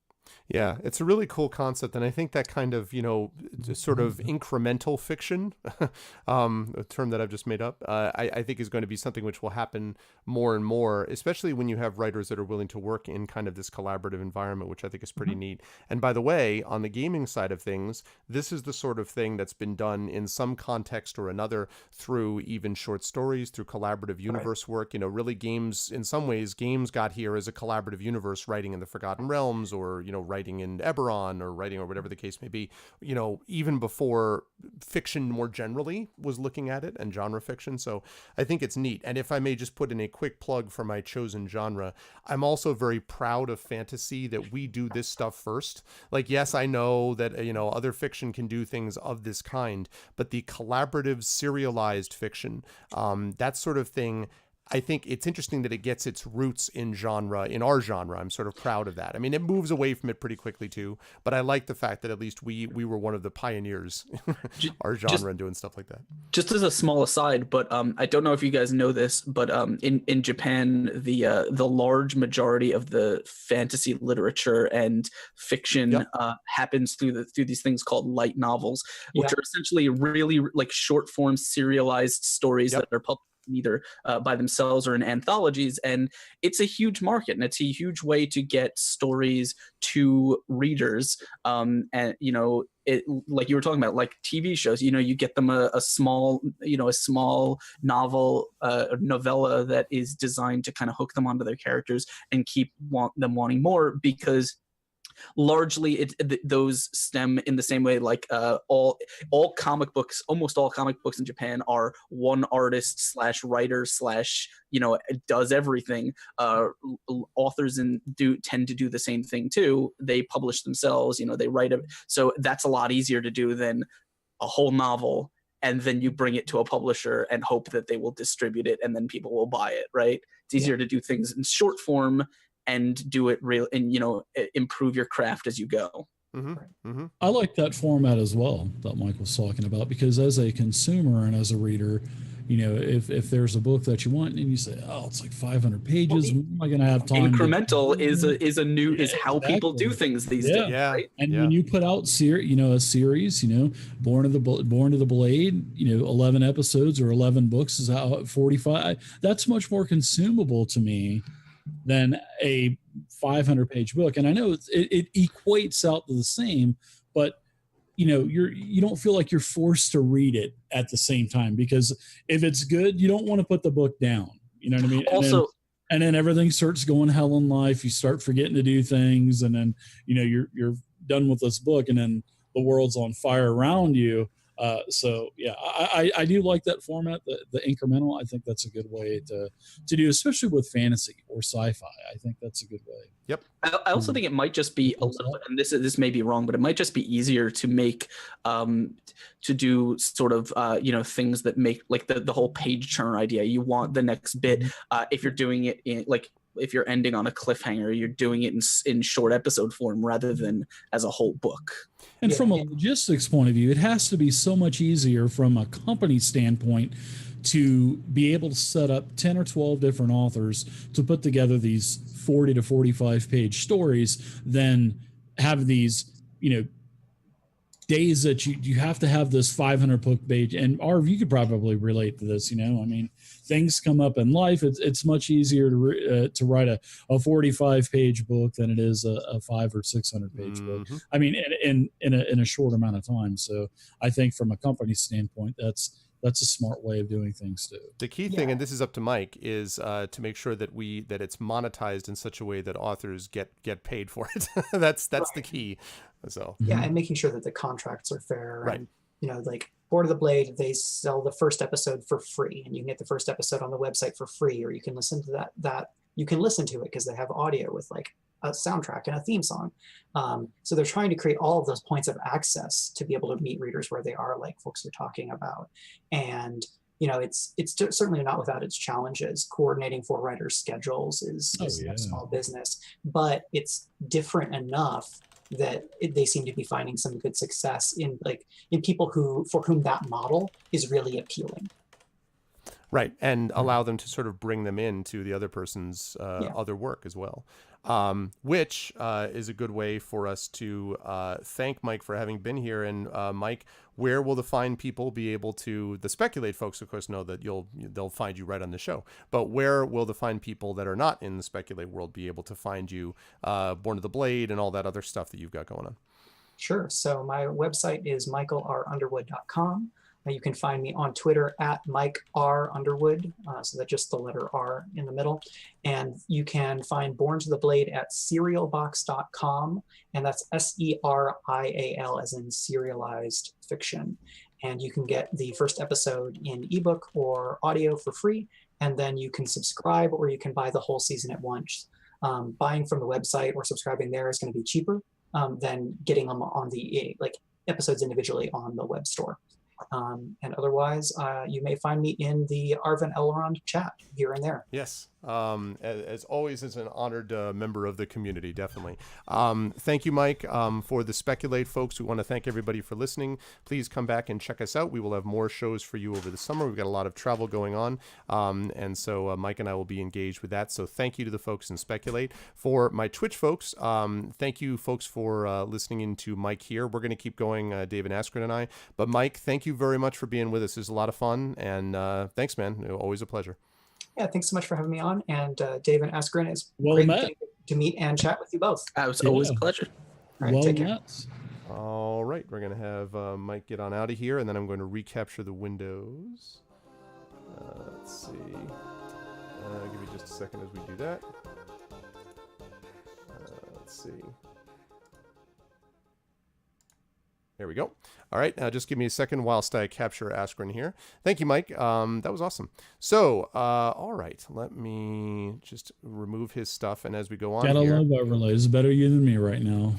Yeah, it's a really cool concept, and I think that kind of, sort of incremental fiction, a term that I've just made up, I think is going to be something which will happen more and more, especially when you have writers that are willing to work in kind of this collaborative environment, which I think is pretty neat. And by the way, on the gaming side of things, this is the sort of thing that's been done in some context or another through even short stories, through collaborative universe work. Really games, in some ways, games got here as a collaborative universe, writing in the Forgotten Realms, or, writing in Eberron, or writing, or whatever the case may be, even before fiction more generally was looking at it, and genre fiction. So I think it's neat. And if I may just put in a quick plug for my chosen genre, I'm also very proud of fantasy that we do this stuff first. Yes, I know that, other fiction can do things of this kind, but the collaborative serialized fiction, that sort of thing, I think it's interesting that it gets its roots in our genre. I'm sort of proud of that. I mean, it moves away from it pretty quickly too, but I like the fact that at least we were one of the pioneers, our genre, and doing stuff like that. Just as a small aside, but I don't know if you guys know this, but in Japan, the large majority of the fantasy literature and fiction happens through these things called light novels, which are essentially really like short form serialized stories that are published either by themselves or in anthologies, and it's a huge market, and it's a huge way to get stories to readers. And it, like you were talking about, like TV shows, you get them a small novel, novella that is designed to kind of hook them onto their characters and keep them wanting more, because largely those stem in the same way like all comic books, almost all comic books in Japan are one artist / writer / does everything. Authors tend to do the same thing too. They publish themselves, they write it, so that's a lot easier to do than a whole novel and then you bring it to a publisher and hope that they will distribute it and then people will buy it, right? It's easier to do things in short form and do it real, and improve your craft as you go. I like that format as well that Michael's talking about, because as a consumer and as a reader, if there's a book that you want and you say, oh, it's like 500 pages, am I going to have time? Incremental is how people do things these days. Right? And when you put out a series, Born of the Blade, 11 episodes or 11 books is out 45. That's much more consumable to me than a 500-page book. And I know it equates out to the same, but you don't feel like you're forced to read it at the same time, because if it's good, you don't want to put the book down. You know what I mean? Also, and then everything starts going hell in life. You start forgetting to do things, and then you're done with this book, and then the world's on fire around you. So yeah, I do like that format, the incremental. I think that's a good way to do, especially with fantasy or sci-fi. I think that's a good way. Yep. I also think it might just be a little bit, and this may be wrong, but it might just be easier to make, to do sort of, things that make like the whole page turner idea. You want the next bit, if you're doing it in like, if you're ending on a cliffhanger, you're doing it in short episode form rather than as a whole book. And from a logistics point of view, it has to be so much easier from a company standpoint to be able to set up 10 or 12 different authors to put together these 40 to 45 page stories than have these, days that you have to have this 500 book page. And Arv, you could probably relate to this, I mean, things come up in life. It's much easier to write a 45 page book than it is a 500 or 600 page book. I mean, in a short amount of time. So I think from a company standpoint, that's a smart way of doing things too. The key thing, and this is up to Mike, is to make sure that it's monetized in such a way that authors get paid for it. that's the key. So and making sure that the contracts are fair. Right. And, like Board of the Blade, they sell the first episode for free, and you can get the first episode on the website for free, or you can listen to that you can listen to it because they have audio with like a soundtrack and a theme song. So they're trying to create all of those points of access to be able to meet readers where they are, like folks are talking about. And it's certainly not without its challenges. Coordinating for writers' schedules is a small business, but it's different enough that they seem to be finding some good success in people for whom that model is really appealing. Right, and allow them to sort of bring them into the other person's other work as well, which is a good way for us to thank Mike for having been here. And Mike, where will the fine people be able to? The Speculate folks, of course, know that they'll find you right on the show. But where will the fine people that are not in the Speculate world be able to find you? Born of the Blade and all that other stuff that you've got going on. Sure. So my website is michaelrunderwood.com. You can find me on Twitter at Mike R. Underwood, so that's just the letter R in the middle. And you can find Born to the Blade at serialbox.com, and that's SERIAL as in serialized fiction. And you can get the first episode in ebook or audio for free, and then you can subscribe or you can buy the whole season at once. Buying from the website or subscribing there is going to be cheaper than getting them on the episodes individually on the web store. And otherwise, you may find me in the Arvin Elrond chat here and there. Yes. As always, as an honored member of the community, definitely. Thank you, Mike, for the Speculate folks. We want to thank everybody for listening. Please come back and check us out. We will have more shows for you over the summer. We've got a lot of travel going on. And so Mike and I will be engaged with that. So thank you to the folks in Speculate. For my Twitch folks, thank you folks for listening in to Mike here. We're going to keep going, David Askren and I. But Mike, thank you very much for being with us. It was a lot of fun. And thanks, man. Always a pleasure. Yeah, thanks so much for having me on. And David Askren, it's Well great met. to meet and chat with you both. It was always a pleasure. All right, Well take care. met. All right, we're going to have Mike get on out of here, and then I'm going to recapture the windows. Let's see. Give me just a second as we do that. Let's see. There we go. All right, now just give me a second whilst I capture Askren here. Thank you, Mike. That was awesome. So, all right, let me just remove his stuff, and as we go on Gotta here. love overlays. Better you than me right now.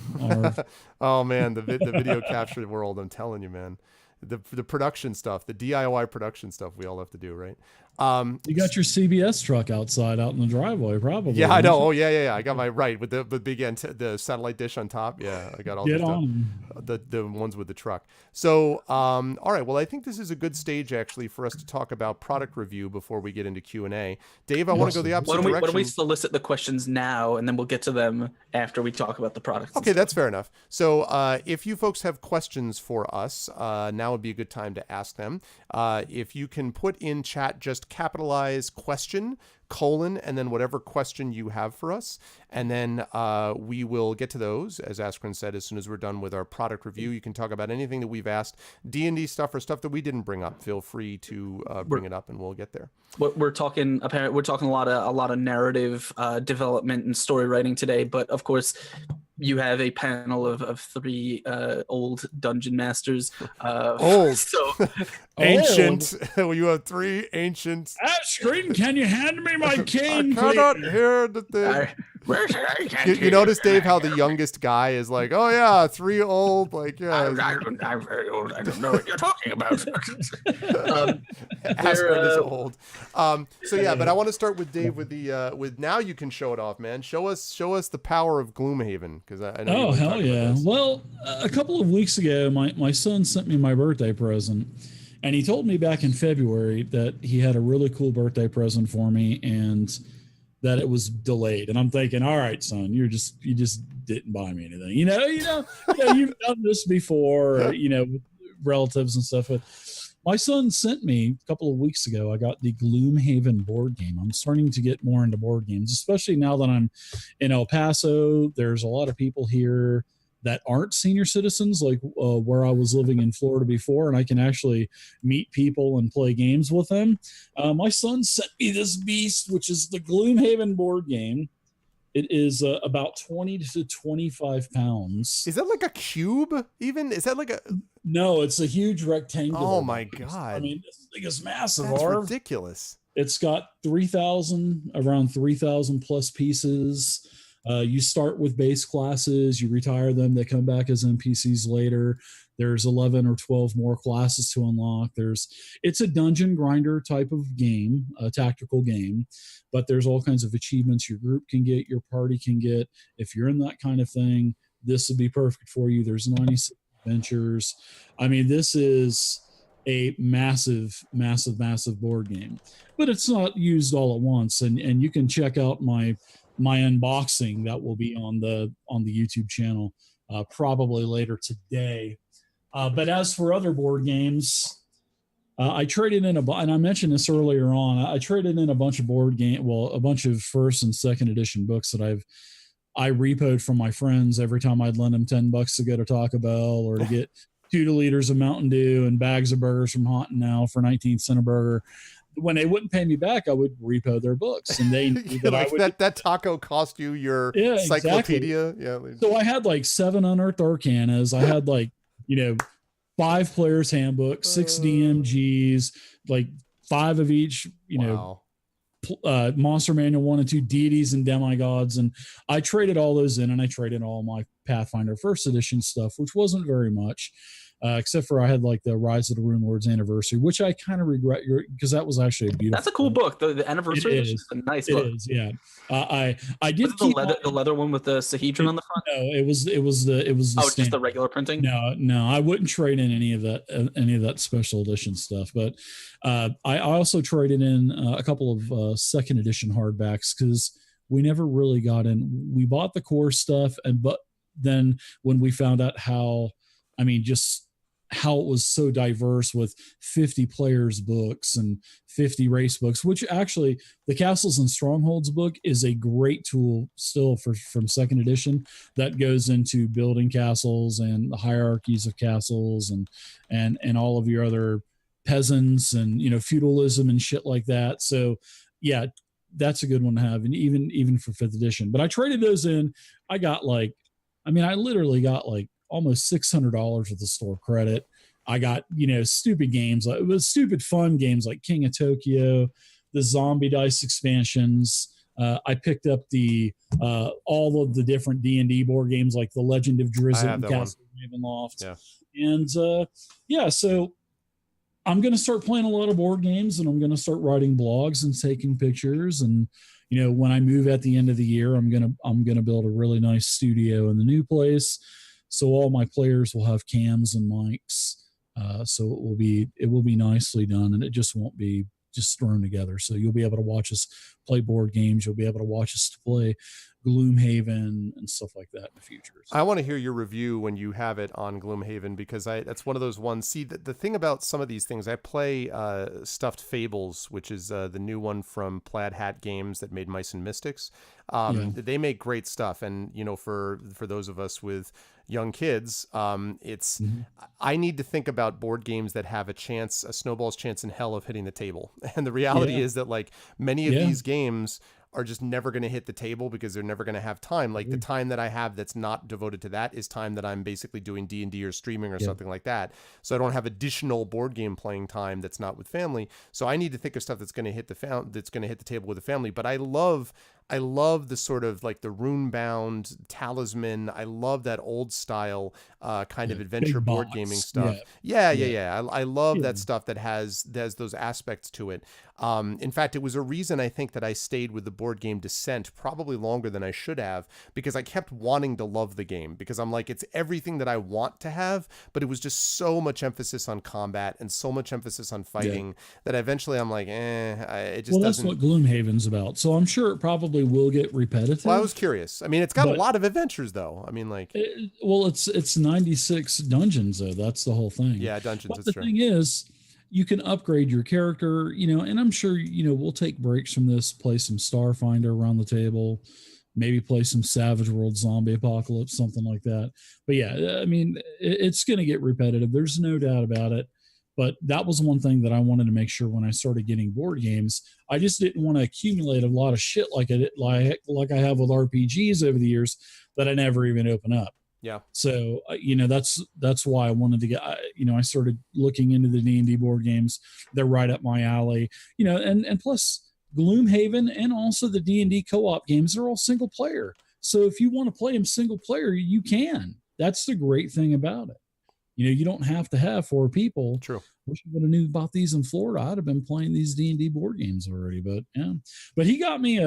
Oh man, the video capture world. I'm telling you, man. The production stuff, the DIY production stuff we all have to do, right? You got your CBS truck outside out in the driveway, probably. Yeah, I don't know. you? Oh yeah. I got my right with the big the satellite dish on top. Yeah, I got all Get the stuff. on. The ones with the truck. So, all right. Well, I think this is a good stage actually for us to talk about product review before we get into Q&A. Dave, I want to go the opposite Why direction. don't we solicit the questions now, and then we'll get to them after we talk about the products? Okay, that's fair enough. So if you folks have questions for us, now would be a good time to ask them. If you can put in chat, just capitalize question, and then whatever question you have for us. And then we will get to those, as Askren said, as soon as we're done with our product review. You can talk about anything that we've asked, D&D stuff or stuff that we didn't bring up. Feel free to bring it up and we'll get there. We're talking a lot of narrative development and story writing today, but of course you have a panel of three old dungeon masters. Old. So Ancient. You have three ancient. Askren, can you hand me my cane, I cannot please? hear the thing. You notice, Dave, how the youngest guy is like, oh yeah, three old, like, yeah. I'm very old. I don't know what you're talking about. Askren is old. So yeah, but I want to start with Dave with the with now you can show it off, man. Show us the power of Gloomhaven, because I know. Oh, hell yeah. Well, a couple of weeks ago, my son sent me my birthday present. And he told me back in February that he had a really cool birthday present for me and that it was delayed. And I'm thinking, all right, son, you just didn't buy me anything. You know, you've done this before, with relatives and stuff. But my son sent me a couple of weeks ago, I got the Gloomhaven board game. I'm starting to get more into board games, especially now that I'm in El Paso. There's a lot of people here that aren't senior citizens, like where I was living in Florida before, and I can actually meet people and play games with them. My son sent me this beast, which is the Gloomhaven board game. It is about 20 to 25 pounds. Is that like a cube even? Is that like a... No, it's a huge rectangular. Oh my beast. God. I mean, this thing is massive. That's Arv. ridiculous. It's got around 3,000 plus pieces. You start with base classes, you retire them, they come back as NPCs later. There's 11 or 12 more classes to unlock. It's a dungeon grinder type of game, a tactical game, but there's all kinds of achievements your group can get, your party can get. If you're in that kind of thing, this would be perfect for you. There's 96 adventures. I mean, this is a massive, massive, massive board game, but it's not used all at once. And you can check out my unboxing that will be on the YouTube channel probably later today. But as for other board games, I traded in and I mentioned this earlier on. I traded in a bunch of a bunch of first and second edition books that I repoed from my friends every time I'd lend them $10 to go to Taco Bell or to get 2 liters of Mountain Dew and bags of burgers from Hot and Now for 19 cents a burger. When they wouldn't pay me back, I would repo their books, and they knew that like that taco cost you your encyclopedia. Exactly. Yeah. So I had like 7 unearthed arcanas. I had 5 players handbook, 6 DMGs, like 5 of each. Wow. Monster Manual 1 and 2, deities and demigods, and I traded all those in, and I traded all my Pathfinder first edition stuff, which wasn't very much. except for I had like the Rise of the Rune Lords anniversary, which I kind of regret because that was actually a beautiful. That's a cool book. The anniversary is a nice book. It is, yeah. I did keep the leather one with the Sahedron on the front. No, it was the just the regular printing. No, I wouldn't trade in any of that special edition stuff. But I also traded in a couple of second edition hardbacks because we never really got in. We bought the core stuff, but then when we found out how it was so diverse with 50 players books and 50 race books, which actually the Castles and Strongholds book is a great tool still from second edition that goes into building castles and the hierarchies of castles and all of your other peasants and, feudalism and shit like that. So yeah, that's a good one to have. And even for fifth edition, but I traded those in. I literally got like almost $600 worth of store credit. I got, stupid games. It was stupid fun games like King of Tokyo, the Zombie Dice expansions. I picked up all of the different D&D board games like the Legend of Drizzt and Castle Ravenloft. Yeah. And so I'm going to start playing a lot of board games, and I'm going to start writing blogs and taking pictures. And when I move at the end of the year, I'm gonna build a really nice studio in the new place, so all my players will have cams and mics. So it will be nicely done, and it just won't be just thrown together. So you'll be able to watch us play board games. You'll be able to watch us play Gloomhaven and stuff like that in the future. I want to hear your review when you have it on Gloomhaven, because that's one of those ones. See, the thing about some of these things, I play Stuffed Fables, which is the new one from Plaid Hat Games that made Mice and Mystics. They make great stuff, and for those of us with young kids, I need to think about board games that have a snowball's chance in hell of hitting the table. And the reality is that like many of these games are just never going to hit the table because they're never going to have time. Like the time that I have that's not devoted to that is time that I'm basically doing D&D or streaming or something like that. So I don't have additional board game playing time that's not with family. So I need to think of stuff that's going to hit the table with the family. But I love the sort of like the rune-bound talisman. I love that old style kind of adventure board gaming stuff. I love that stuff that has those aspects to it. In fact, it was a reason I think that I stayed with the board game Descent probably longer than I should have, because I kept wanting to love the game, because I'm like, it's everything that I want to have, but it was just so much emphasis on combat and so much emphasis on fighting that eventually I'm like, it just doesn't. That's what Gloomhaven's about. So I'm sure it probably will get repetitive. Well, I was curious. I mean, it's got a lot of adventures though. I mean, like, it's 96 dungeons though. That's the whole thing. Yeah, dungeons. But the thing is, you can upgrade your character, and I'm sure, we'll take breaks from this, play some Starfinder around the table, maybe play some Savage World Zombie Apocalypse, something like that. But yeah, I mean, it's going to get repetitive. There's no doubt about it. But that was one thing that I wanted to make sure when I started getting board games. I just didn't want to accumulate a lot of shit like I have with RPGs over the years that I never even open up. Yeah. So, that's why I wanted to get, I started looking into the D&D board games. They're right up my alley, and plus Gloomhaven and also the D&D co-op games are all single player. So if you want to play them single player, you can. That's the great thing about it. You don't have to have 4 people. True. Wish I would have knew about these in Florida. I'd have been playing these D&D board games already. But yeah, but he got me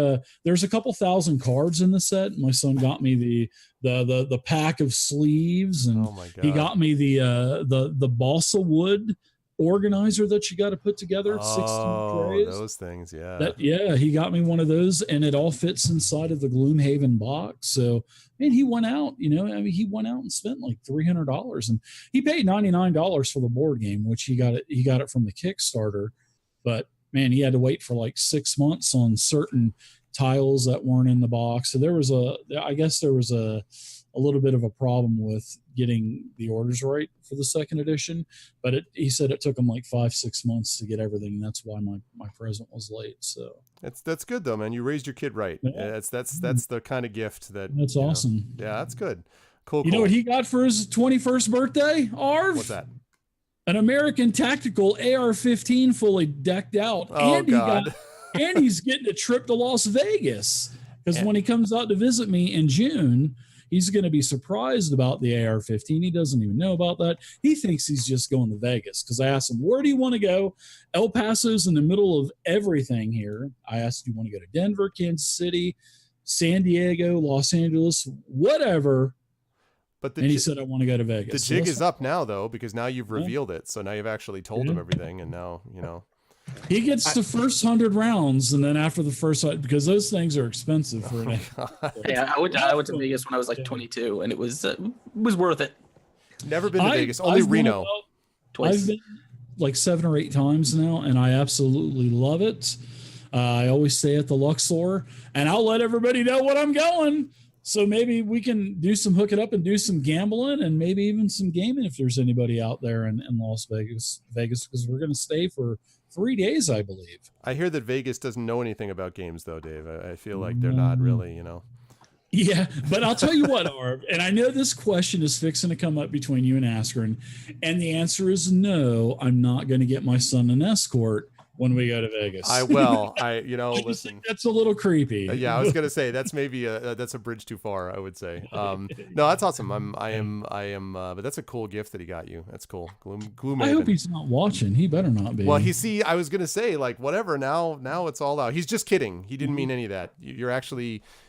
there's a couple thousand cards in the set. My son got me the pack of sleeves, and oh my God. He got me the balsa wood organizer that you got to put together. 16 trays. Those things, yeah. He got me one of those, and it all fits inside of the Gloomhaven box. So, man, he went out, he went out and spent like $300, and he paid $99 for the board game, which he got it from the Kickstarter. But man, he had to wait for like 6 months on certain tiles that weren't in the box. So there was a little bit of a problem with getting the orders right for the second edition, but he said it took him like 5-6 months to get everything. And that's why my present was late. So that's good though, man. You raised your kid right. Yeah. That's the kind of gift that's awesome. Yeah, that's good. Cool. You know what he got for his 21st birthday, Arv? What's that? An American Tactical AR-15 fully decked out. Oh, and God. And he's getting a trip to Las Vegas, because when he comes out to visit me in June, He's going to be surprised about the AR-15. He doesn't even know about that. He thinks he's just going to Vegas because I asked him, where do you want to go? El Paso's in the middle of everything here. I asked, do you want to go to Denver, Kansas City, San Diego, Los Angeles, whatever? But And he said, I want to go to Vegas. the jig is up now, though, because now you've revealed it. So now you've actually told him everything, and now He gets the first 100 rounds, and then after the first, because those things are expensive for an Yeah, I went to Vegas when I was like 22, and it was worth it. Never been to Vegas, only Reno. Twice. I've been like 7 or 8 times now, and I absolutely love it. I always stay at the Luxor, and I'll let everybody know when I'm going. So maybe we can do some hook it up and do some gambling and maybe even some gaming if there's anybody out there in Las Vegas, because we're going to stay for 3 days, I believe. I hear that Vegas doesn't know anything about games, though, Dave. I feel like they're not really, Yeah, but I'll tell you what, Arv, and I know this question is fixing to come up between you and Askren, and the answer is no, I'm not going to get my son an escort when we go to Vegas. I just listen. think that's a little creepy. Yeah, I was gonna say that's maybe that's a bridge too far. I would say. No, that's awesome. I am. But that's a cool gift that he got you. That's cool. Gloomhaven. I hope he's not watching. He better not be. Well, I was gonna say like whatever. Now it's all out. He's just kidding. He didn't mean any of that.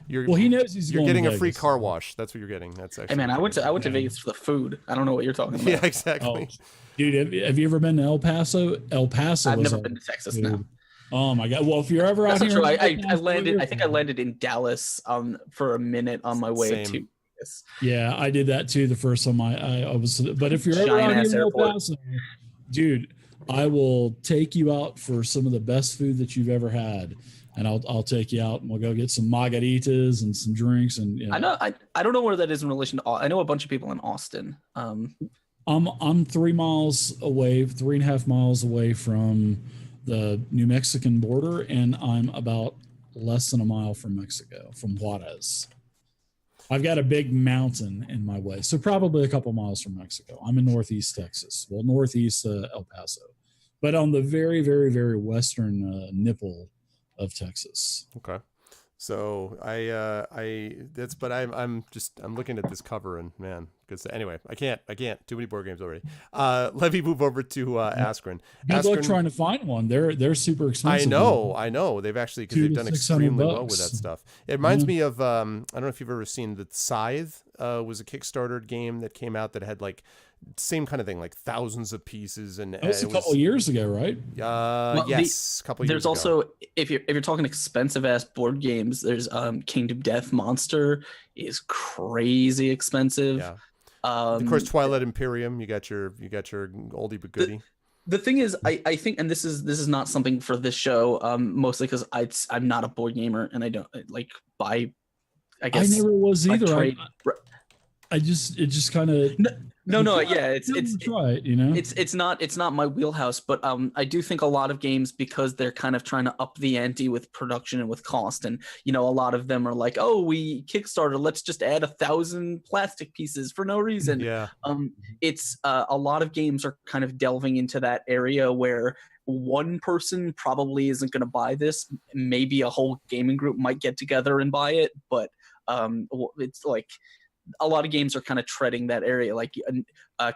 Well, he knows he's. You're going getting to a free Vegas. car wash. That's what you're getting. That's actually. Hey man, I went to Vegas for the food. I don't know what you're talking about. Yeah, exactly. Oh, dude, have you ever been to El Paso? El Paso. I've was never been to Texas. dude. No. Oh my god! Well, if you're ever That's out not here, true. I landed. I think I landed in Dallas for a minute on my way Same. to Vegas. Yeah, I did that too the first time I was. But if you're ever out Giant-ass here in El airport. Paso, dude, I will take you out for some of the best food that you've ever had, and I'll take you out and we'll go get some margaritas and some drinks and. You know. I know. I don't know where that is in relation to. I know a bunch of people in Austin. I'm 3 miles away, 3.5 miles away from the New Mexican border, and I'm about less than a mile from Mexico, from Juarez. I've got a big mountain in my way, so probably a couple miles from Mexico. I'm in Northeast Texas, well, Northeast El Paso, but on the very, very, very western nipple of Texas. Okay. So I'm looking at this cover and man, because anyway, I can't too many board games already. Let me move over to Askren. Good luck trying to find one. They're super expensive. I know. They've actually, because they've done extremely well with that $600. stuff. It reminds me of I don't know if you've ever seen the Scythe. Was a Kickstarter game that came out that had like same kind of thing, like thousands of pieces, and That was a couple of years ago, right? Yes, a couple of years There's ago. also if you're talking expensive ass board games, there's Kingdom Death Monster is crazy expensive. Yeah. Of course, Twilight Imperium. You got your oldie but goodie. The thing is, I think, and this is not something for this show, mostly because I'm not a board gamer and I don't like buy. I guess I never was by either. trade. It just kind of No, yeah, it's try it, you know. it's not my wheelhouse, but I do think a lot of games, because they're kind of trying to up the ante with production and with cost, and a lot of them are like, oh, we Kickstarter, let's just add 1,000 plastic pieces for no reason. Yeah. It's a lot of games are kind of delving into that area where one person probably isn't going to buy this. Maybe a whole gaming group might get together and buy it, but it's like a lot of games are kind of treading that area. Like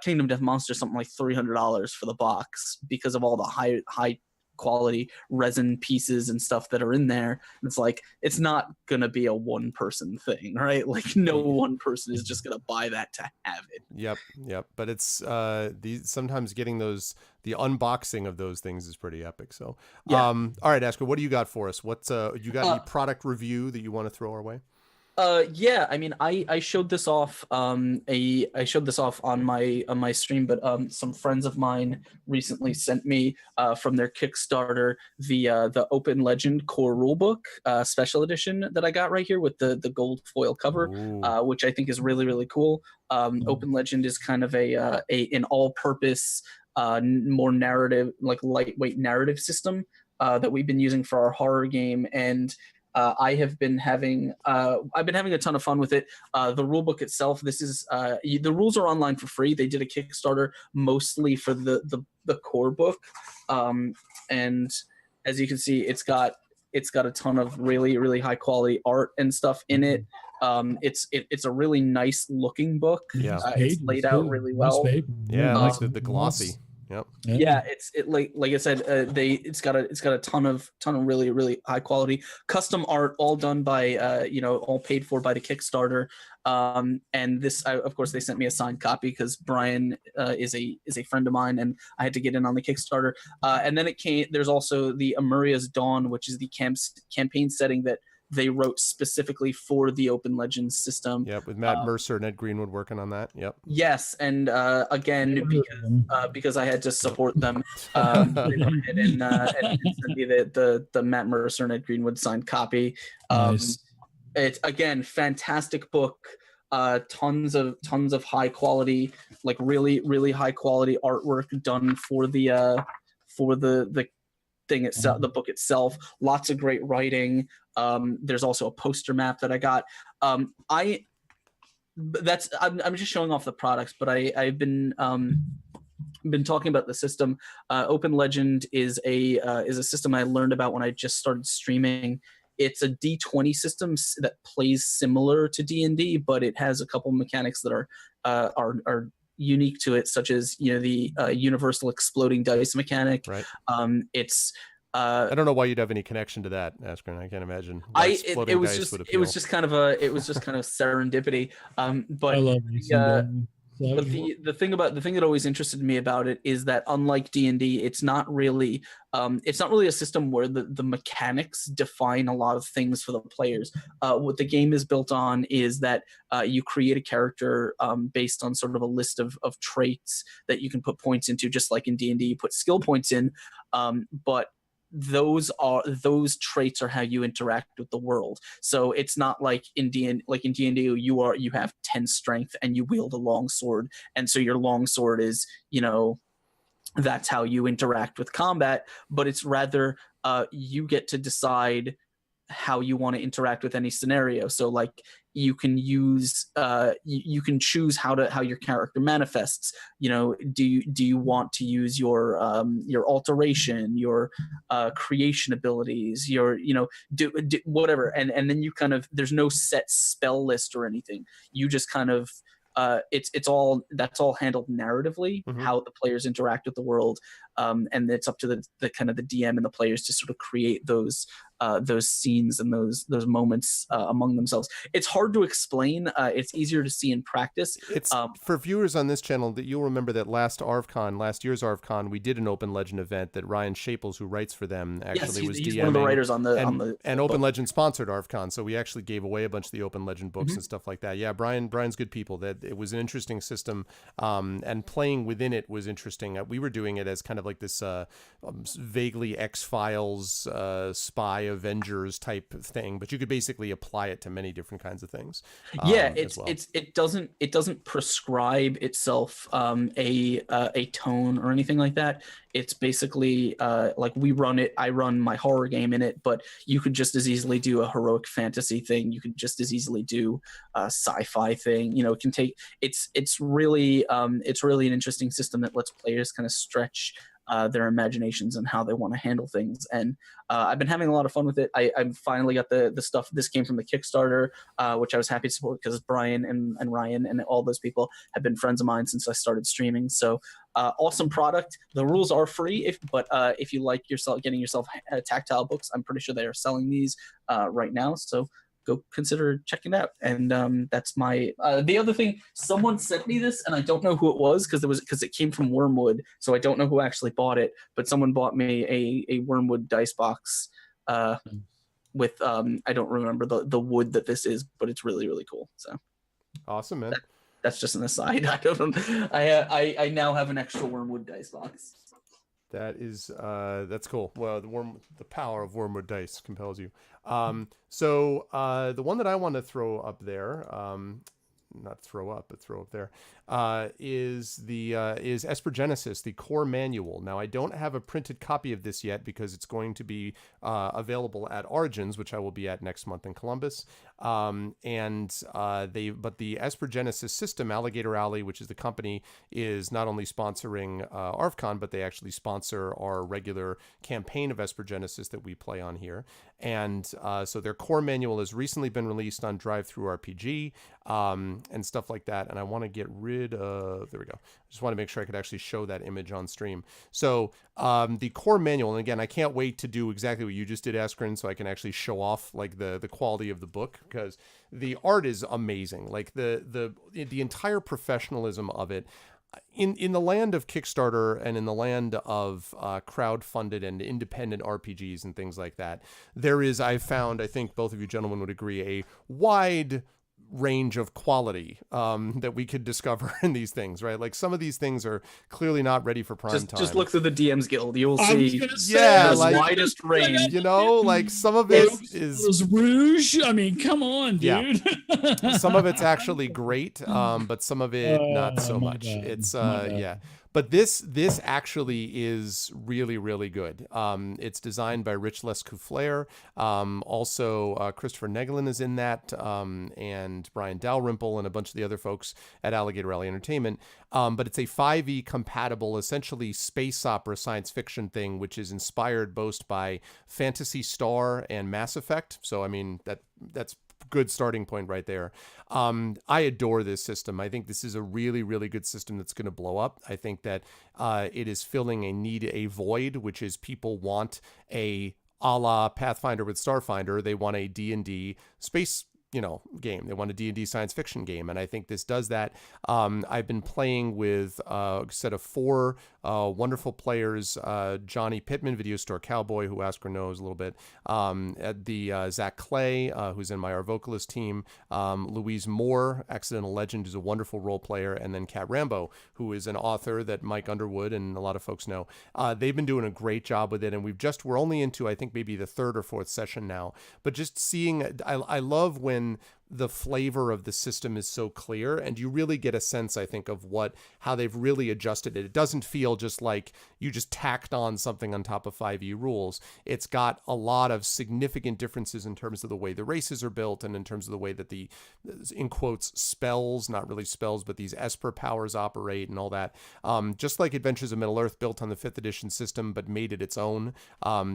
Kingdom Death Monster, something like $300 for the box because of all the high quality resin pieces and stuff that are in there. It's like, it's not gonna be a one person thing, right? Like no one person is just gonna buy that to have it. Yep. But it's sometimes getting the unboxing of those things is pretty epic. So Yeah. all right, Asker, what do you got for us? What's you got any product review that you want to throw our way? Yeah, I mean, I showed this off I showed this off on my stream, but some friends of mine recently sent me from their Kickstarter the Open Legend core rulebook special edition that I got right here with the gold foil cover, which I think is really, really cool. Open Legend is kind of an all-purpose more narrative, like lightweight narrative system that we've been using for our horror game, and I've been having a ton of fun with it. The rulebook itself, the rules are online for free. They did a Kickstarter mostly for the core book, and as you can see, it's got a ton of really, really high quality art and stuff in it. It's a really nice looking book. Yeah. It's Pages, laid out too. really Nice well. paper. Yeah, I like nice the glossy. gloss. Yep. Yeah, it like I said, it's got a ton of really high quality custom art, all done by all paid for by the Kickstarter. And this, of course, they sent me a signed copy because Brian is a friend of mine, and I had to get in on the Kickstarter. And then it came. There's also the Amuria's Dawn, which is the campaign setting that they wrote specifically for the Open Legends system. Yep, with Matt Mercer and Ed Greenwood working on that. Yep. Yes, and again, because I had to support them, they went ahead and sent me the Matt Mercer and Ed Greenwood signed copy. Nice. It's again fantastic book. Tons of high quality, like really high quality artwork done for the thing itself, the book itself. Lots of great writing. There's also a poster map that I got. I'm just showing off the products, but I've been talking about the system. Open Legend is a system I learned about when I just started streaming. It's a D20 system that plays similar to D&D, but it has a couple mechanics that are unique to it, such as the universal exploding dice mechanic. Right. It's I don't know why you'd have any connection to that, Askren. I can't imagine. It was just kind of serendipity. But I love but the thing that always interested me about it is that unlike D&D, it's not really a system where the mechanics define a lot of things for the players. What the game is built on is that you create a character based on sort of a list of traits that you can put points into, just like in D&D you put skill points in, but those traits are how you interact with the world. So it's not like in D&D you have 10 strength and you wield a long sword, and so your long sword is that's how you interact with combat. But it's rather you get to decide how you want to interact with any scenario. So like you can use you can choose how your character manifests. Do you want to use your alteration, your creation abilities, your do whatever, and then you kind of, there's no set spell list or anything. You just kind of that's all handled narratively, how the players interact with the world, and it's up to the kind of the DM and the players to sort of create those scenes and those moments among themselves. It's hard to explain. It's easier to see in practice. It's for viewers on this channel that you'll remember that last year's ArvCon, we did an Open Legend event that Ryan Shaples, who writes for them, actually was he's DMing. One of the writers on the and Open Legend sponsored ArvCon, so we actually gave away a bunch of the Open Legend books and stuff like that. Yeah, Brian's good people. That it was an interesting system, and playing within it was interesting. We were doing it as kind of like this vaguely X-Files spy Avengers type thing, but you could basically apply it to many different kinds of things. It doesn't prescribe itself a tone or anything like that. It's basically like I run my horror game in it, but you could just as easily do a heroic fantasy thing. You could just as easily do a sci-fi thing. It can take. It's really an interesting system that lets players kind of stretch their imaginations and how they want to handle things. And I've been having a lot of fun with it. I've finally got the stuff. This came from the Kickstarter, which I was happy to support because Brian and Ryan and all those people have been friends of mine since I started streaming. So awesome product. The rules are free, but if you like getting yourself tactile books, I'm pretty sure they are selling these right now. So go consider checking it out. And that's my the other thing. Someone sent me this, and I don't know who it was because it came from Wormwood, so I don't know who actually bought it. But someone bought me a Wormwood dice box with I don't remember the wood that this is, but it's really cool. So awesome, man. That's just an aside. I now have an extra Wormwood dice box. That is that's cool. Well, the power of Wormwood dice compels you. So the one that I want to throw up there, not throw up, but throw up there, is Espergenesis, the core manual. Now, I don't have a printed copy of this yet because it's going to be available at Origins, which I will be at next month in Columbus. But the Espergenesis system, Alligator Alley, which is the company, is not only sponsoring ArvCon, but they actually sponsor our regular campaign of Espergenesis that we play on here. And so their core manual has recently been released on Drive-Thru-RPG and stuff like that. And I want to get rid of, there we go. I just want to make sure I could actually show that image on stream. So the core manual, and again, I can't wait to do exactly what you just did, Askren, so I can actually show off like the quality of the book, because the art is amazing. Like the entire professionalism of it. In the land of Kickstarter and in the land of crowd-funded and independent RPGs and things like that, there is, I found, I think both of you gentlemen would agree, a wide range of quality that we could discover in these things, right? Like some of these things are clearly not ready for prime time. Just look through the DM's Guild. You will see the like, widest range. You know, like some of it is Rouge. I mean, come on, dude. Yeah. Some of it's actually great, but some of it not so much. God. It's yeah. But this actually is really, really good. It's designed by Rich Lescouflair. Also, Christopher Neglin is in that, and Brian Dalrymple and a bunch of the other folks at Alligator Alley Entertainment. But it's a 5e compatible, essentially space opera science fiction thing, which is inspired both by Phantasy Star and Mass Effect. So, I mean, that's good starting point right there. I adore this system. I think this is a really, really good system that's going to blow up. I think that it is filling a void, which is people want a la Pathfinder with Starfinder. They want a D&D space game. They want a D&D science fiction game, and I think this does that. I've been playing with a set of 4 wonderful players, Johnny Pittman, Video Store Cowboy, who Asker knows a little bit, Zach Clay, who's in my Our Vocalist team, Louise Moore, Accidental Legend, who's a wonderful role player, and then Kat Rambo, who is an author that Mike Underwood and a lot of folks know. They've been doing a great job with it, and we're only into, I think, maybe the 3rd or 4th session now, but just seeing, I love when the flavor of the system is so clear, and you really get a sense, I think, of how they've really adjusted it. It doesn't feel just like you just tacked on something on top of 5e rules. It's got a lot of significant differences in terms of the way the races are built, and in terms of the way that the, in quotes, spells, not really spells, but these Esper powers operate and all that. Just like Adventures of Middle-earth built on the 5th edition system but made it its own,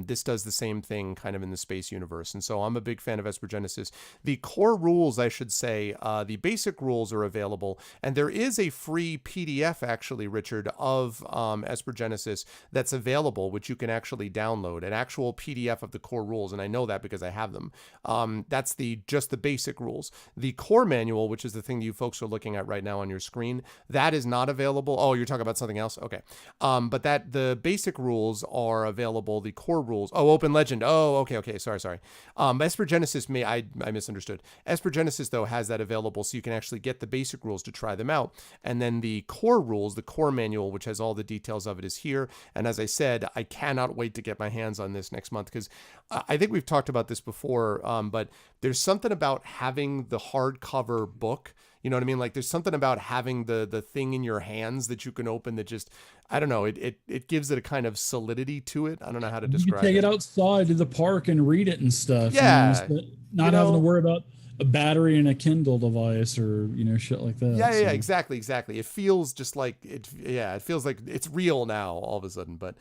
this does the same thing kind of in the space universe. And so I'm a big fan of Espergenesis. The core rules, I should say, the basic rules are available, and there is a free PDF, actually, Richard, of Espergenesis that's available, which you can actually download, an actual PDF of the core rules, and I know that because I have them. That's just the basic rules. The core manual, which is the thing you folks are looking at right now on your screen, that is not available. Oh, you're talking about something else? Okay. But the basic rules are available, the core rules. Oh, Open Legend. Oh, okay. Sorry. Espergenesis, I misunderstood. Espergenesis, though, has that available, so you can actually get the basic rules to try them out. And then the core rules, the core manual, which has all the details of it, is here. And as I said, I cannot wait to get my hands on this next month, because I think we've talked about this before, but there's something about having the hardcover book. You know what I mean? Like there's something about having the thing in your hands that you can open that just, I don't know, it gives it a kind of solidity to it. I don't know how to describe it. You can take it outside to the park and read it and stuff. Yeah. Not having to worry about a battery and a Kindle device or shit like that. Yeah, exactly. It feels just like it feels like it's real now all of a sudden, but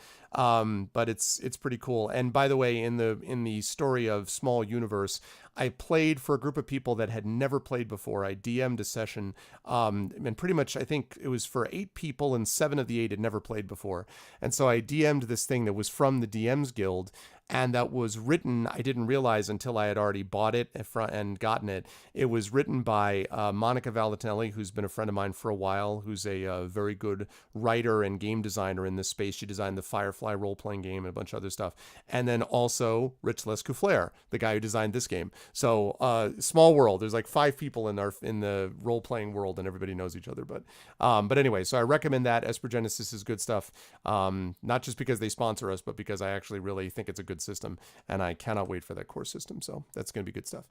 it's pretty cool. And by the way, in the story of Small Universe, I played for a group of people that had never played before. I DM'd a session, and pretty much I think it was for 8 people, and 7 of the 8 had never played before. And so I DM'd this thing that was from the DM's Guild, and that was written, I didn't realize until I had already bought it and gotten it. It was written by Monica Valatinelli, who's been a friend of mine for a while, who's a very good writer and game designer in this space. She designed the Firefly role-playing game and a bunch of other stuff. And then also Rich Lescouflair, the guy who designed this game. So small world. There's like 5 people in the role playing world, and everybody knows each other. But anyway, so I recommend that. Esper Genesis is good stuff. Not just because they sponsor us, but because I actually really think it's a good system, and I cannot wait for that core system. So that's going to be good stuff.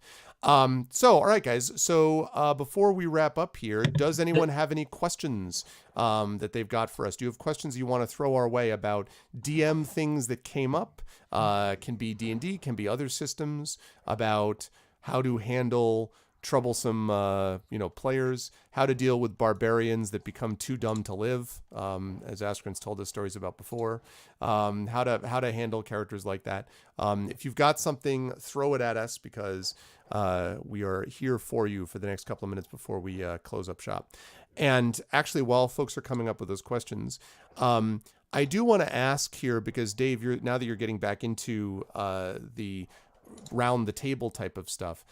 So all right, guys. So before we wrap up here, does anyone have any questions that they've got for us? Do you have questions you want to throw our way about DM things that came up? Can be D&D, can be other systems, about how to handle troublesome players, how to deal with barbarians that become too dumb to live, as Askren's told us stories about before, how to handle characters like that. If you've got something, throw it at us, because we are here for you for the next couple of minutes before we close up shop. And actually, while folks are coming up with those questions, I do want to ask here, because Dave, now that you're getting back into the round the table type of stuff,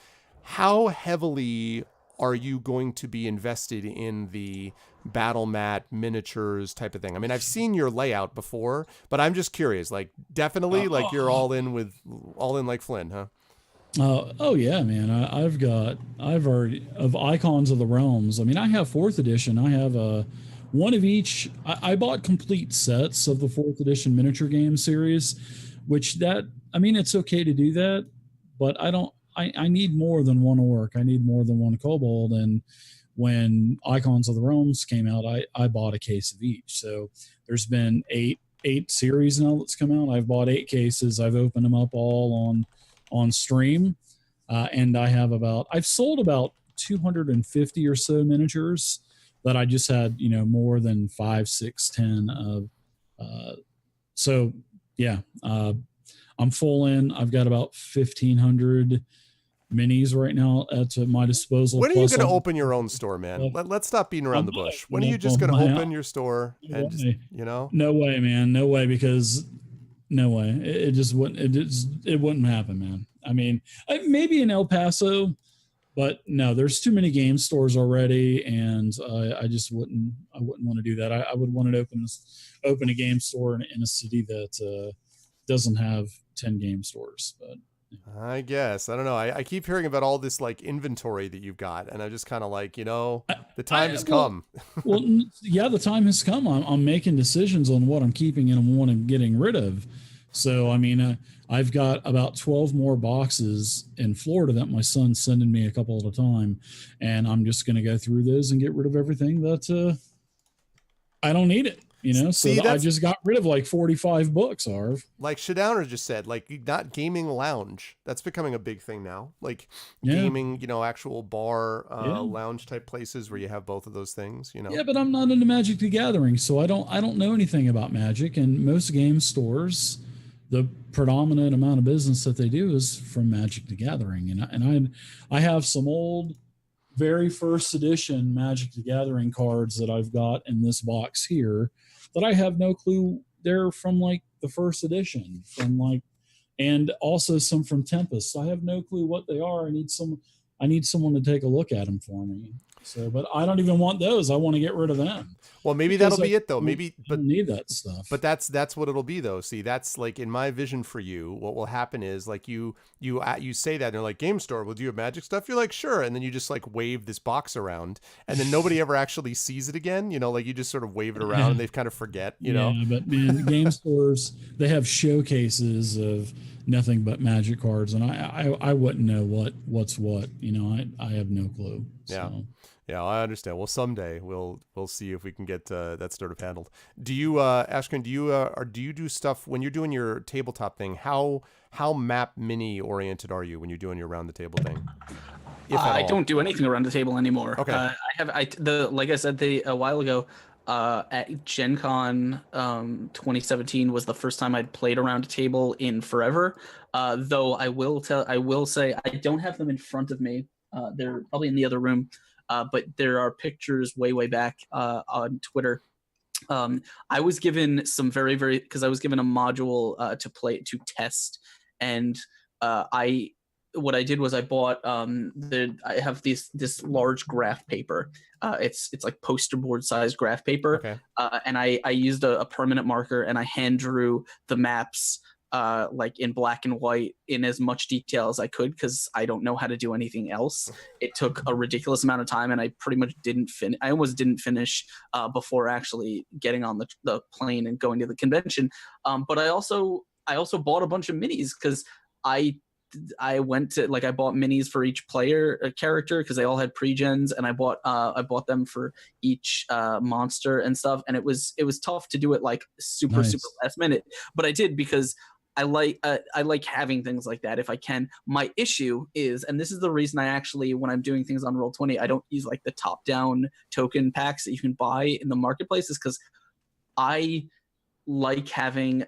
how heavily are you going to be invested in the battle mat miniatures type of thing? I mean, I've seen your layout before, but I'm just curious, like definitely like you're all in like Flynn, huh? Oh yeah, man. I've already of Icons of the Realms. I mean, I have 4th edition. I have one of each. I bought complete sets of the 4th edition miniature game series, it's okay to do that, but I need more than one orc. I need more than one kobold. And when Icons of the Realms came out, I bought a case of each. So there's been eight series now that's come out. I've bought 8 cases. I've opened them up all on stream. And I've sold about 250 or so miniatures that I just had, more than 5, 6, 10 of. So yeah, I'm full in. I've got about 1,500 minis right now at my disposal. When are you going to open your own store, man? Let's stop beating around the bush. When are you just going to open your store and just, No way, man. No way, because no way. It just wouldn't. It wouldn't happen, man. I mean, maybe in El Paso, but no, there's too many game stores already, and I just wouldn't. I wouldn't want to do that. I would want to open a game store in a city that doesn't have 10 game stores. But I guess. I don't know. I keep hearing about all this like inventory that you've got, and I'm just kind of like, the time has come. Well, yeah, the time has come. I'm making decisions on what I'm keeping and what I'm getting rid of. So, I mean, I've got about 12 more boxes in Florida that my son's sending me a couple at a time, and I'm just going to go through those and get rid of everything that I don't need it. I just got rid of like 45 books, Arv. Like Shadowner just said, like not gaming lounge. That's becoming a big thing now. Like gaming, actual bar, lounge type places where you have both of those things, Yeah, but I'm not into Magic the Gathering, so I don't know anything about Magic. And most game stores, the predominant amount of business that they do is from Magic the Gathering. And I have some old, very first edition Magic the Gathering cards that I've got in this box here that I have no clue they're from like the first edition, and also some from Tempest. I have no clue what they are. I need someone to take a look at them for me. So, but I don't even want those. I want to get rid of them. Well, maybe that'll be it though. Maybe, but need that stuff. But that's what it'll be though. See, that's like in my vision for you. What will happen is like you say that and they're like, game store, well, do you have Magic stuff? You're like, sure, and then you just like wave this box around, and then nobody ever actually sees it again. Like you just sort of wave it around, and they kind of forget. Yeah, but man, game stores, they have showcases of nothing but Magic cards, and I wouldn't know what's what. I have no clue. Yeah. So. Yeah, I understand. Well, someday we'll see if we can get that sort of handled. Do you, Ashken? Do you do stuff when you're doing your tabletop thing? How map mini oriented are you when you're doing your round the table thing? I don't do anything around the table anymore. Okay. Like I said a while ago, at Gen Con 2017 was the first time I'd played around a table in forever. Though I will say I don't have them in front of me. They're probably in the other room. But there are pictures way back on Twitter. I was given some because I was given a module to test, and what I did was I bought I have this large graph paper. It's like poster board size graph paper. Okay. And I used a permanent marker and I hand drew the maps like in black and white in as much detail as I could, because I don't know how to do anything else. It took a ridiculous amount of time, and I pretty much didn't finish. I almost didn't finish before actually getting on the plane and going to the convention. But I also bought a bunch of minis, because I went to, like, I bought minis for each character, because they all had pre-gens, and I bought them for each monster and stuff, and it was tough to do it like super last minute, but I did, because I like having things like that if I can. My issue is, and this is the reason I actually, when I'm doing things on Roll20, I don't use like the top-down token packs that you can buy in the marketplace, is because I like having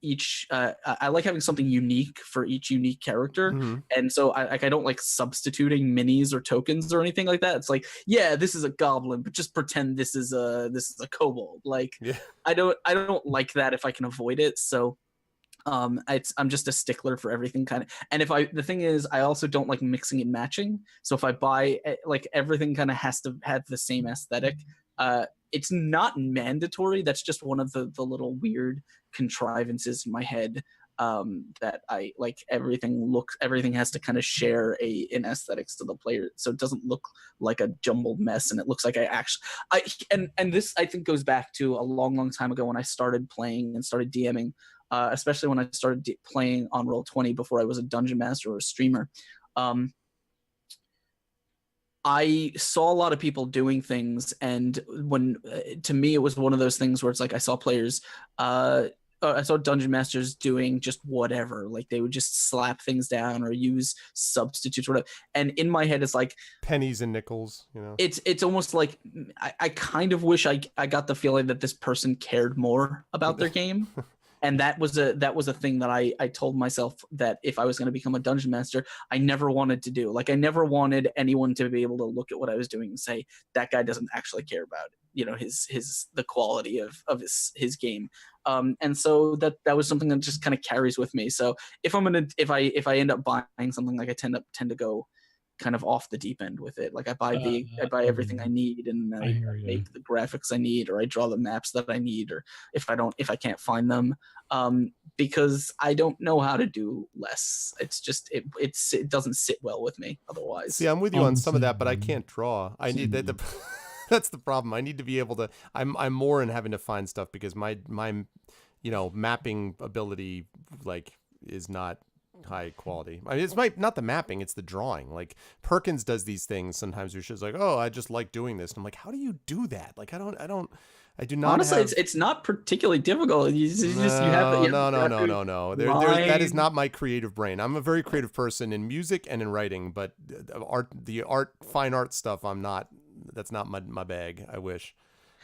each I like having something unique for each unique character. And so I don't like substituting minis or tokens or anything like that. It's like, yeah, this is a goblin, but just pretend this is a kobold. Like, I don't like that if I can avoid it. So I'm just a stickler for everything kind of. And the thing is, I also don't like mixing and matching. So if I buy, like, everything kind of has to have the same aesthetic. It's not mandatory. That's just one of the little weird contrivances in my head, that I like. Everything has to kind of share an aesthetics to the player, so it doesn't look like a jumbled mess, and it looks like and this, I think, goes back to a long time ago when I started playing and started DMing, especially when I started playing on Roll20 before I was a dungeon master or a streamer. I saw a lot of people doing things, and to me, it was one of those things where it's like I saw players, I saw dungeon masters doing just whatever, like they would just slap things down or use substitutes or whatever. And in my head, it's like pennies and nickels, It's almost like I kind of wish I got the feeling that this person cared more about their game. And that was a thing that I told myself that if I was going to become a dungeon master, I never wanted to do. Like, I never wanted anyone to be able to look at what I was doing and say, that guy doesn't actually care about, the quality of his game. And so that was something that just kind of carries with me. So if I end up buying something, like, I tend to go kind of off the deep end with it. Like, I buy everything I need, and I make the graphics I need, or I draw the maps that I need, or if I can't find them, because I don't know how to do less. It's just it doesn't sit well with me otherwise. See, I'm with you on some of that, but I can't draw. I need that. That's the problem. I need to be able to. I'm more in having to find stuff, because my mapping ability, like, is not high quality. I mean, it's not the mapping, it's the drawing. Like, Perkins does these things sometimes where she's like, oh, I just like doing this, and I'm like, how do you do that? Like, I do not. Honestly, it's not particularly difficult. You have no. That is not my creative brain. I'm a very creative person in music and in writing, but fine art stuff, I'm not. That's not my bag. I wish.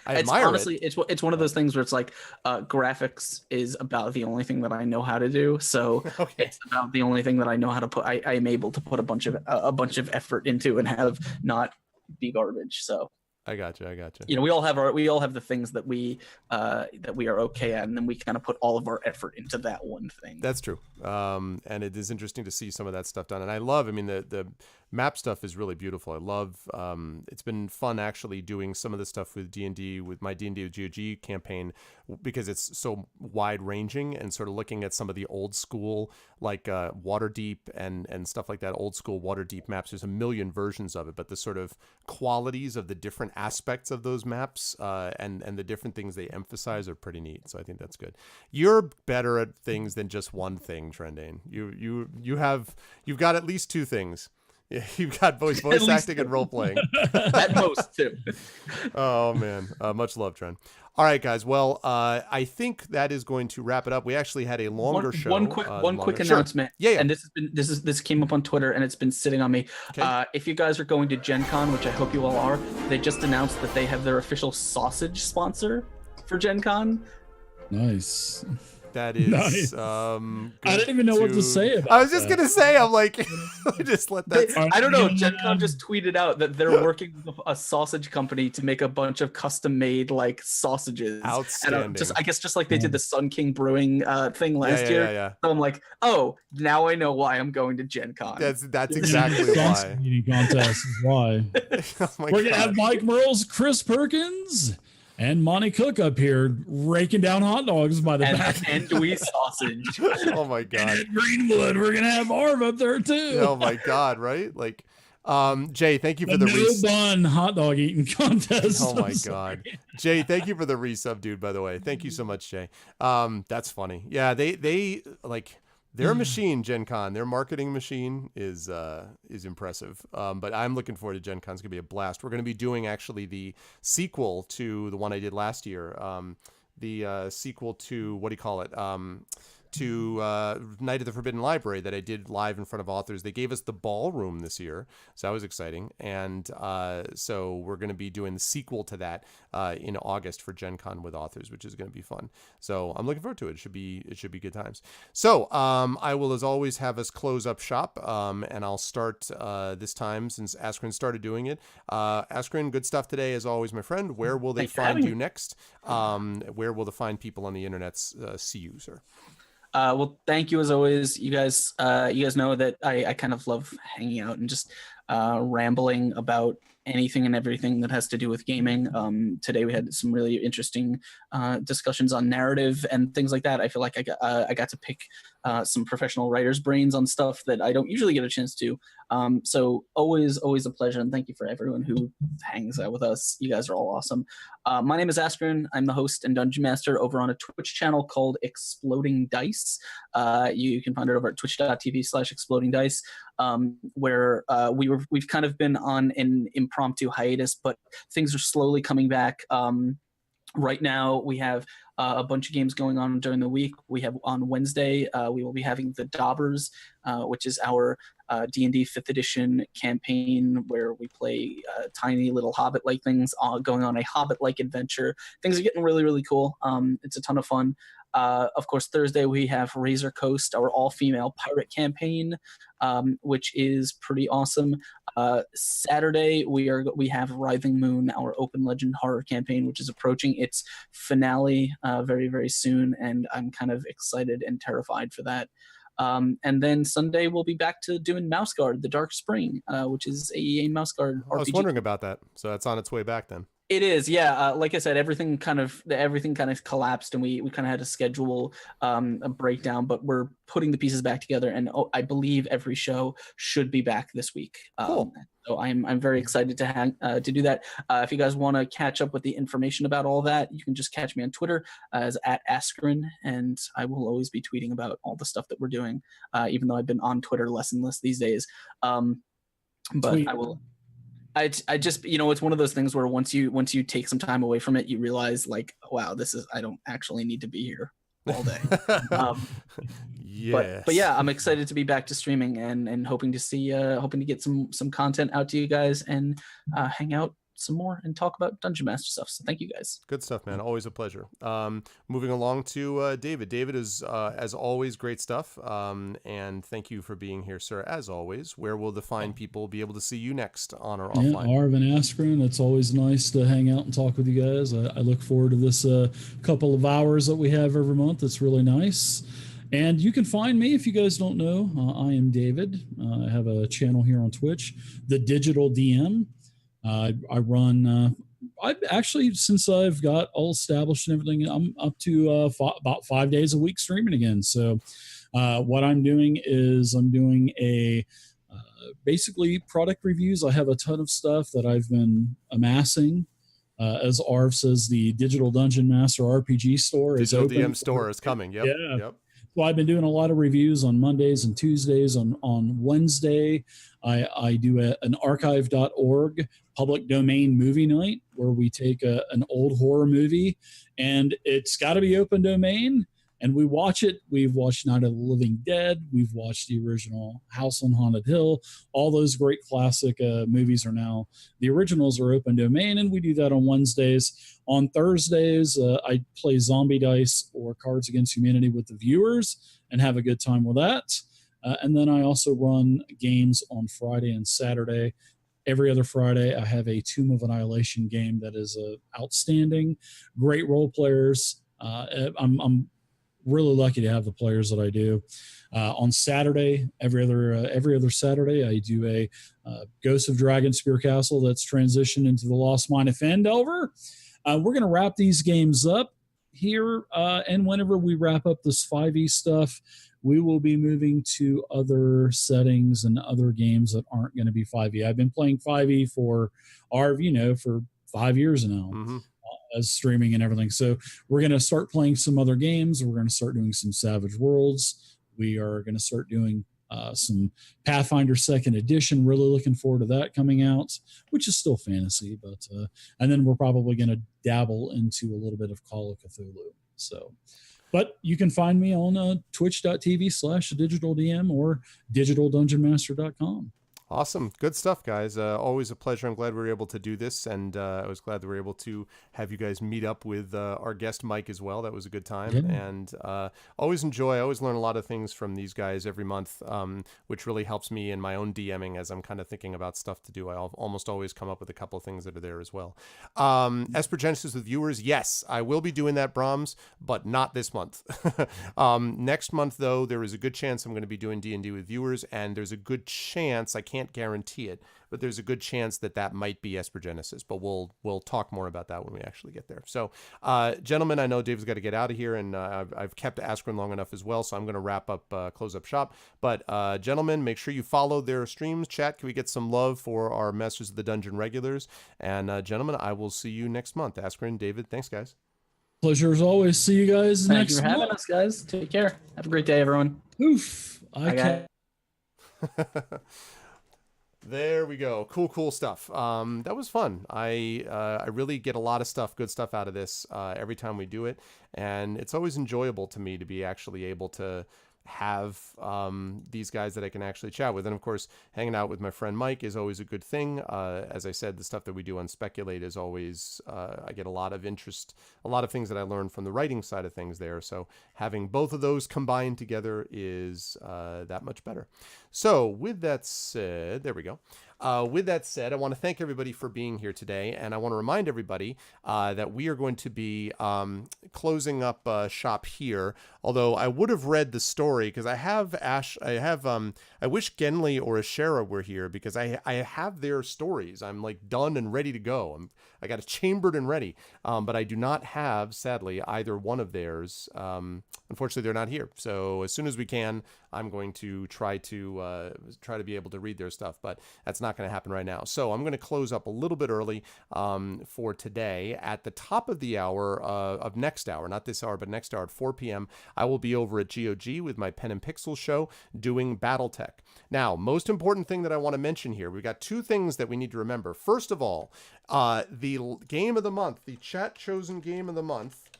It's one of those things where it's like, graphics is about the only thing that I know how to do. So It's about the only thing that I know how to put. I am able to put a bunch of effort into and have not be garbage. So I got you. We all have the things that we are okay at, and then we kind of put all of our effort into that one thing. That's true. And it is interesting to see some of that stuff done. And I love, the map stuff is really beautiful. I love, it's been fun actually doing some of the stuff with D&D, with my D&D with GOG campaign, because it's so wide ranging, and sort of looking at some of the old school, like Waterdeep and stuff like that, old school Waterdeep maps. There's a million versions of it, but the sort of qualities of the different aspects of those maps and the different things they emphasize are pretty neat. So I think that's good. You're better at things than just one thing, Trendane. You've got at least two things. Yeah, you've got voice acting and role playing. At most, too. Oh man, much love, Trent. All right, guys. Well, I think that is going to wrap it up. We actually had a longer show. One quick announcement. Sure. Yeah. And this came up on Twitter, and it's been sitting on me. Okay. If you guys are going to Gen Con, which I hope you all are, they just announced that they have their official sausage sponsor for Gen Con. Nice. That is nice. I didn't even know what to say about I was just gonna say, I'm like, just let that. I don't know. Gen Con just tweeted out that they're working with a sausage company to make a bunch of custom-made like sausages. Outstanding. And I guess just like they did the Sun King Brewing thing last year. Yeah. So I'm like, oh, now I know why I'm going to Gen Con. That's exactly why. Contest is why. Oh my We're gonna have Mike Merles, Chris Perkins. And Monty Cook up here raking down hot dogs by the And back. andouille sausage. Oh my And god. at Greenwood, we're gonna have Arv up there too. Oh my god, right? Like Jay, thank you The for the no bun hot dog eating contest. Oh my I'm sorry. god. Jay, thank you for the resub, dude, by the way. Thank you so much, Jay. That's funny. Yeah, they like their machine, Gen Con, their marketing machine is impressive. But I'm looking forward to Gen Con. It's gonna be a blast. We're gonna be doing actually the sequel to the one I did last year. The sequel to what do you call it? To Night of the Forbidden Library that I did live in front of authors. They gave us the ballroom this year, so that was exciting. And so we're going to be doing the sequel to that in August for Gen Con with authors, which is going to be fun. So I'm looking forward to it. It should be good times. So I will, as always, have us close up shop, and I'll start this time since Askren started doing it. Askren, good stuff today, as always, my friend. Where will they Thanks for find having you me. next? Where will the fine people on the internet see you, sir? Well, thank you as always. You guys know that I kind of love hanging out and just rambling about anything and everything that has to do with gaming. Today we had some really interesting discussions on narrative and things like that. I feel like I got to pick some professional writers' brains on stuff that I don't usually get a chance to. So always a pleasure, and thank you for everyone who hangs out with us. You guys are all awesome. My name is Askren. I'm the host and dungeon master over on a Twitch channel called Exploding Dice. You can find it over at twitch.tv/Exploding Dice, where we've kind of been on an impromptu hiatus, but things are slowly coming back. Right now, we have a bunch of games going on during the week. We have on Wednesday, we will be having the Daubers, which is our D&D 5th edition campaign where we play tiny little Hobbit-like things, going on a Hobbit-like adventure. Things are getting really, really cool. It's a ton of fun. Of course, Thursday we have Razor Coast, our all-female pirate campaign, which is pretty awesome. Saturday we have Writhing Moon, our open legend horror campaign, which is approaching its finale very, very soon, and I'm kind of excited and terrified for that. And then Sunday we'll be back to doing Mouse Guard: The Dark Spring, which is a Mouse Guard RPG. I was wondering about that. So that's on its way back then. It is, yeah. Like I said, everything kind of collapsed, and we kind of had to schedule a breakdown. But we're putting the pieces back together, and I believe every show should be back this week. Cool. So I'm very excited to do that. If you guys want to catch up with the information about all that, you can just catch me on Twitter as @Askren, and I will always be tweeting about all the stuff that we're doing. Even though I've been on Twitter less and less these days, but Tweet. I will. I just, it's one of those things where once you take some time away from it, you realize like, wow, I don't actually need to be here all day. Yes. But yeah, I'm excited to be back to streaming and hoping to get some content out to you guys and hang out some more and talk about Dungeon Master stuff. So thank you guys. Good stuff, man. Always a pleasure. Moving along to David. David is, as always, great stuff. And thank you for being here, sir. As always, where will the fine people be able to see you next, on or Yeah, offline? Arv and Askren, it's always nice to hang out and talk with you guys. I look forward to this couple of hours that we have every month. It's really nice. And you can find me, if you guys don't know, I am David. I have a channel here on Twitch, The Digital DM. I run, I've actually, since I've got all established and everything, I'm up to about 5 days a week streaming again. So what I'm doing is I'm doing basically product reviews. I have a ton of stuff that I've been amassing. As Arv says, the Digital Dungeon Master RPG store is Digital open. DM store is coming. Yep. Yeah. Yep. So I've been doing a lot of reviews on Mondays and Tuesdays. On Wednesday, I do an archive.org public domain movie night where we take an old horror movie, and it's got to be open domain, and we watch it. We've watched Night of the Living Dead. We've watched the original House on Haunted Hill. All those great classic movies are now, the originals are open domain, and we do that on Wednesdays. On Thursdays, I play Zombie Dice or Cards Against Humanity with the viewers and have a good time with that. And then I also run games on Friday and Saturday. Every other Friday, I have a Tomb of Annihilation game that is outstanding. Great role players. I'm really lucky to have the players that I do. On Saturday, every other Saturday, I do a Ghost of Dragon Spear Castle that's transitioned into the Lost Mine of Phandelver. We're going to wrap these games up here, and whenever we wrap up this 5e stuff, we will be moving to other settings and other games that aren't going to be 5e. I've been playing 5e for ARV, for 5 years now. Mm-hmm. As streaming and everything. So we're going to start playing some other games. We're going to start doing some Savage Worlds. We are going to start doing some Pathfinder 2nd Edition. Really looking forward to that coming out, which is still fantasy. But and then we're probably going to dabble into a little bit of Call of Cthulhu. So, but you can find me on twitch.tv/digitaldm or digitaldungeonmaster.com. Awesome. Good stuff, guys. Always a pleasure. I'm glad we were able to do this, and I was glad that we were able to have you guys meet up with our guest Mike as well. That was a good time. Yeah. And I always learn a lot of things from these guys every month, which really helps me in my own DMing as I'm kind of thinking about stuff to do. I almost always come up with a couple of things that are there as well. Esper Genesis with viewers. Yes, I will be doing that, Brahms, but not this month. Next month, though, there is a good chance I'm going to be doing D&D with viewers, and there's a good chance, I can't guarantee it, but there's a good chance that might be Esper Genesis, but we'll talk more about that when we actually get there. So, gentlemen, I know Dave's got to get out of here, and I've kept Askren long enough as well, so I'm going to wrap up, close up shop. But gentlemen, make sure you follow their streams. Chat, can we get some love for our Masters of the Dungeon regulars? And gentlemen, I will see you next month. Askren, David, thanks, guys. Pleasure as always. See you guys Thank next you for month. having us, guys. Take care. Have a great day, everyone. Oof. I Bye, can't. guys. There we go. Cool stuff. That was fun. I really get a lot of good stuff out of this every time we do it, and it's always enjoyable to me to be actually able to have these guys that I can actually chat with. And of course, hanging out with my friend Mike is always a good thing. As I said, the stuff that we do on Speculate is always, I get a lot of interest, a lot of things that I learned from the writing side of things there. So having both of those combined together is that much better. So with that said, there we go. With that said, I want to thank everybody for being here today, and I want to remind everybody that we are going to be closing up shop here. Although I would have read the story because I wish Genly or Ashera were here because I have their stories. I'm like done and ready to go. I got it chambered and ready, but I do not have, sadly, either one of theirs. Unfortunately, they're not here. So as soon as we can, I'm going to try to be able to read their stuff, but that's not going to happen right now. So I'm going to close up a little bit early for today. At the top of the hour of next hour, not this hour, but next hour at 4 p.m., I will be over at GOG with my Pen and Pixel show doing BattleTech. Now, most important thing that I want to mention here, we've got two things that we need to remember. First of all, the game of the month, the chat chosen game of the month,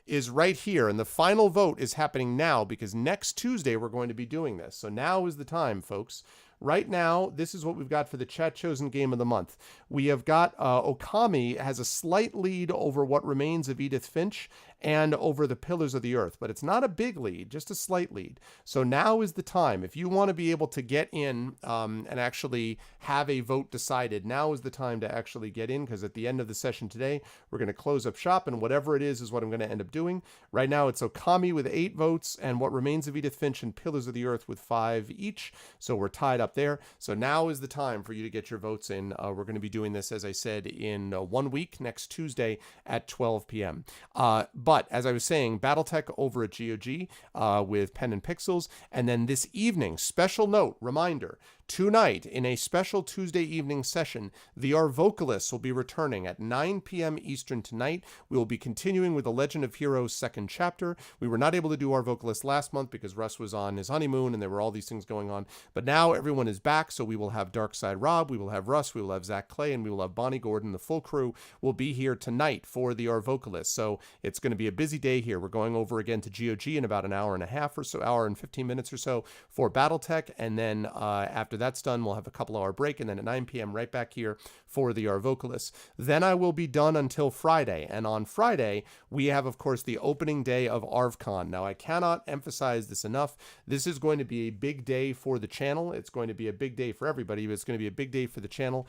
is right here, and the final vote is happening now because next Tuesday we're going to be doing this. So now is the time, folks. Right now, this is what we've got for the chat chosen game of the month. We have got Okami has a slight lead over What Remains of Edith Finch and over The Pillars of the Earth, but it's not a big lead, just a slight lead. So now is the time. If you want to be able to get in and actually have a vote decided, now is the time to actually get in, because at the end of the session today, we're going to close up shop, and whatever it is what I'm going to end up doing. Right now, it's Okami with 8 votes and What Remains of Edith Finch and Pillars of the Earth with 5 each. So we're tied up there. So now is the time for you to get your votes in. We're going to be doing this, as I said, in 1 week, next Tuesday at 12 p.m. But as I was saying, BattleTech over at GOG with Pen and Pixels. And then this evening, special note, reminder, tonight, in a special Tuesday evening session, the Arvocalists will be returning at 9 p.m. Eastern tonight. We will be continuing with the Legend of Heroes second chapter. We were not able to do Arvocalists last month because Russ was on his honeymoon and there were all these things going on. But now everyone is back, so we will have Darkside Rob, we will have Russ, we will have Zach Clay, and we will have Bonnie Gordon. The full crew will be here tonight for the Arvocalists. So it's going to be a busy day here. We're going over again to GOG in about an hour and a half or so, hour and 15 minutes or so for BattleTech. And then after that's done, we'll have a couple hour break, and then at 9 p.m. right back here for the Arvocalists. Then I will be done until Friday, and on Friday we have, of course, the opening day of ArvCon. Now, I cannot emphasize this enough. This is going to be a big day for the channel. It's going to be a big day for everybody, but it's going to be a big day for the channel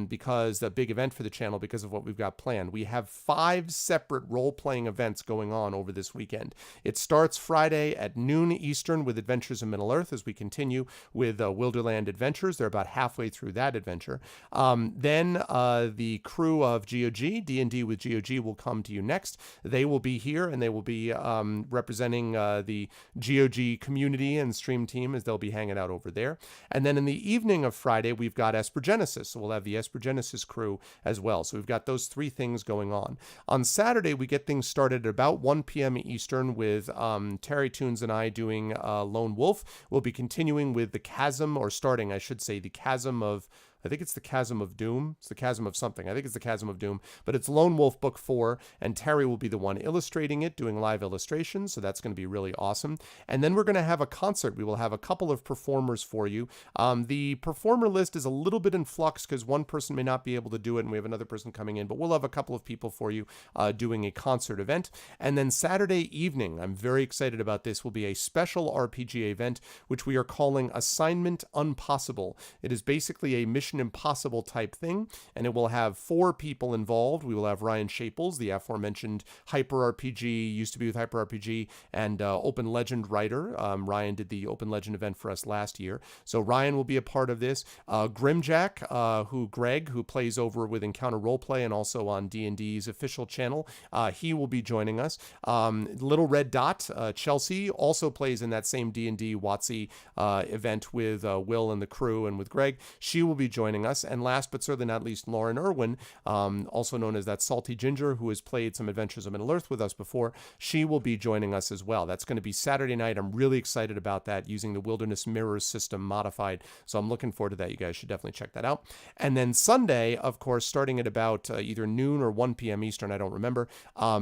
because a big event for the channel because of what we've got planned. We have 5 separate role-playing events going on over this weekend. It starts Friday at noon Eastern with Adventures in Middle-earth as we continue with Wilderland Neverland Adventures. They're about halfway through that adventure. Then the crew of GOG, D&D with GOG, will come to you next. They will be here, and they will be representing the GOG community and stream team, as they'll be hanging out over there. And then in the evening of Friday, we've got Esper Genesis. So we'll have the Esper Genesis crew as well. So we've got those three things going on. On Saturday, we get things started at about 1 p.m. Eastern with Terry Toons and I doing Lone Wolf. We'll be continuing with the Chasm, or starting, I should say, the Chasm of... I think it's the Chasm of Doom. It's the Chasm of something. I think it's the Chasm of Doom. But it's Lone Wolf Book 4, and Terry will be the one illustrating it, doing live illustrations, so that's going to be really awesome. And then we're going to have a concert. We will have a couple of performers for you. The performer list is a little bit in flux because one person may not be able to do it, and we have another person coming in, but we'll have a couple of people for you doing a concert event. And then Saturday evening, I'm very excited about this, will be a special RPG event, which we are calling Assignment Unpossible. It is basically a Mission Impossible type thing, and it will have 4 people involved. We will have Ryan Shaples, the aforementioned Hyper RPG, used to be with Hyper RPG, and Open Legend writer. Ryan did the Open Legend event for us last year, so Ryan will be a part of this. Grimjack, Greg, who plays over with Encounter Roleplay and also on D&D's official channel, he will be joining us. Little Red Dot, Chelsea, also plays in that same D&D WotC event with Will and the crew and with Greg. She will be joining us. And last but certainly not least, Lauren Irwin, also known as that Salty Ginger, who has played some Adventures of Middle-earth with us before. She will be joining us as well. That's going to be Saturday night. I'm really excited about that, using the Wilderness Mirrors system modified. So I'm looking forward to that. You guys should definitely check that out. And then Sunday, of course, starting at about either noon or 1 p.m. Eastern, I don't remember.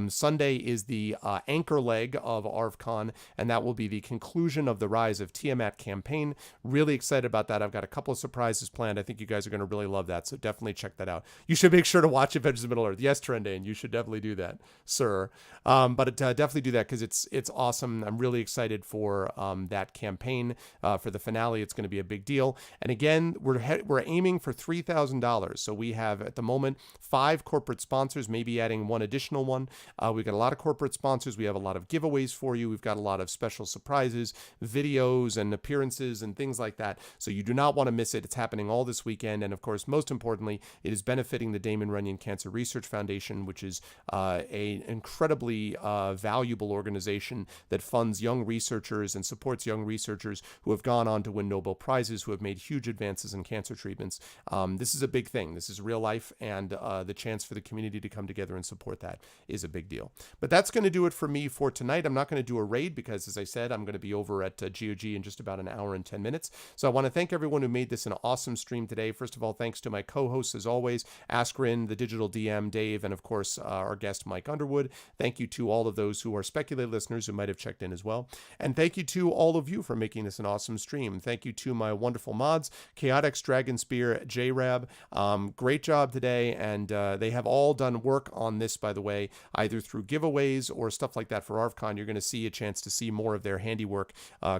Sunday is the anchor leg of ArvCon, and that will be the conclusion of the Rise of Tiamat campaign. Really excited about that. I've got a couple of surprises planned. I think you guys are going to really love that, so definitely check that out. You should make sure to watch Adventures of Middle-earth. Yes, Trendane, you should definitely do that, sir. But definitely do that because it's awesome. I'm really excited for that campaign. For the finale, it's going to be a big deal. And again, we're aiming for $3,000. So we have at the moment 5 corporate sponsors, maybe adding one additional one. We've got a lot of corporate sponsors. We have a lot of giveaways for you. We've got a lot of special surprises, videos and appearances and things like that. So you do not want to miss it. It's happening all this weekend. And of course, most importantly, it is benefiting the Damon Runyon Cancer Research Foundation, which is an incredibly valuable organization that funds young researchers and supports young researchers who have gone on to win Nobel Prizes, who have made huge advances in cancer treatments. This is a big thing. This is real life, and the chance for the community to come together and support that is a big deal. But that's going to do it for me for tonight. I'm not going to do a raid because, as I said, I'm going to be over at GOG in just about an hour and 10 minutes. So I want to thank everyone who made this an awesome stream today. First of all, thanks to my co-hosts, as always, Askren, the digital DM, Dave, and of course, our guest, Mike Underwood. Thank you to all of those who are speculated listeners who might have checked in as well. And thank you to all of you for making this an awesome stream. Thank you to my wonderful mods, Chaotix, Dragonspear, JRab. Great job today, and they have all done work on this, by the way, either through giveaways or stuff like that for ArvCon. You're going to see a chance to see more of their handiwork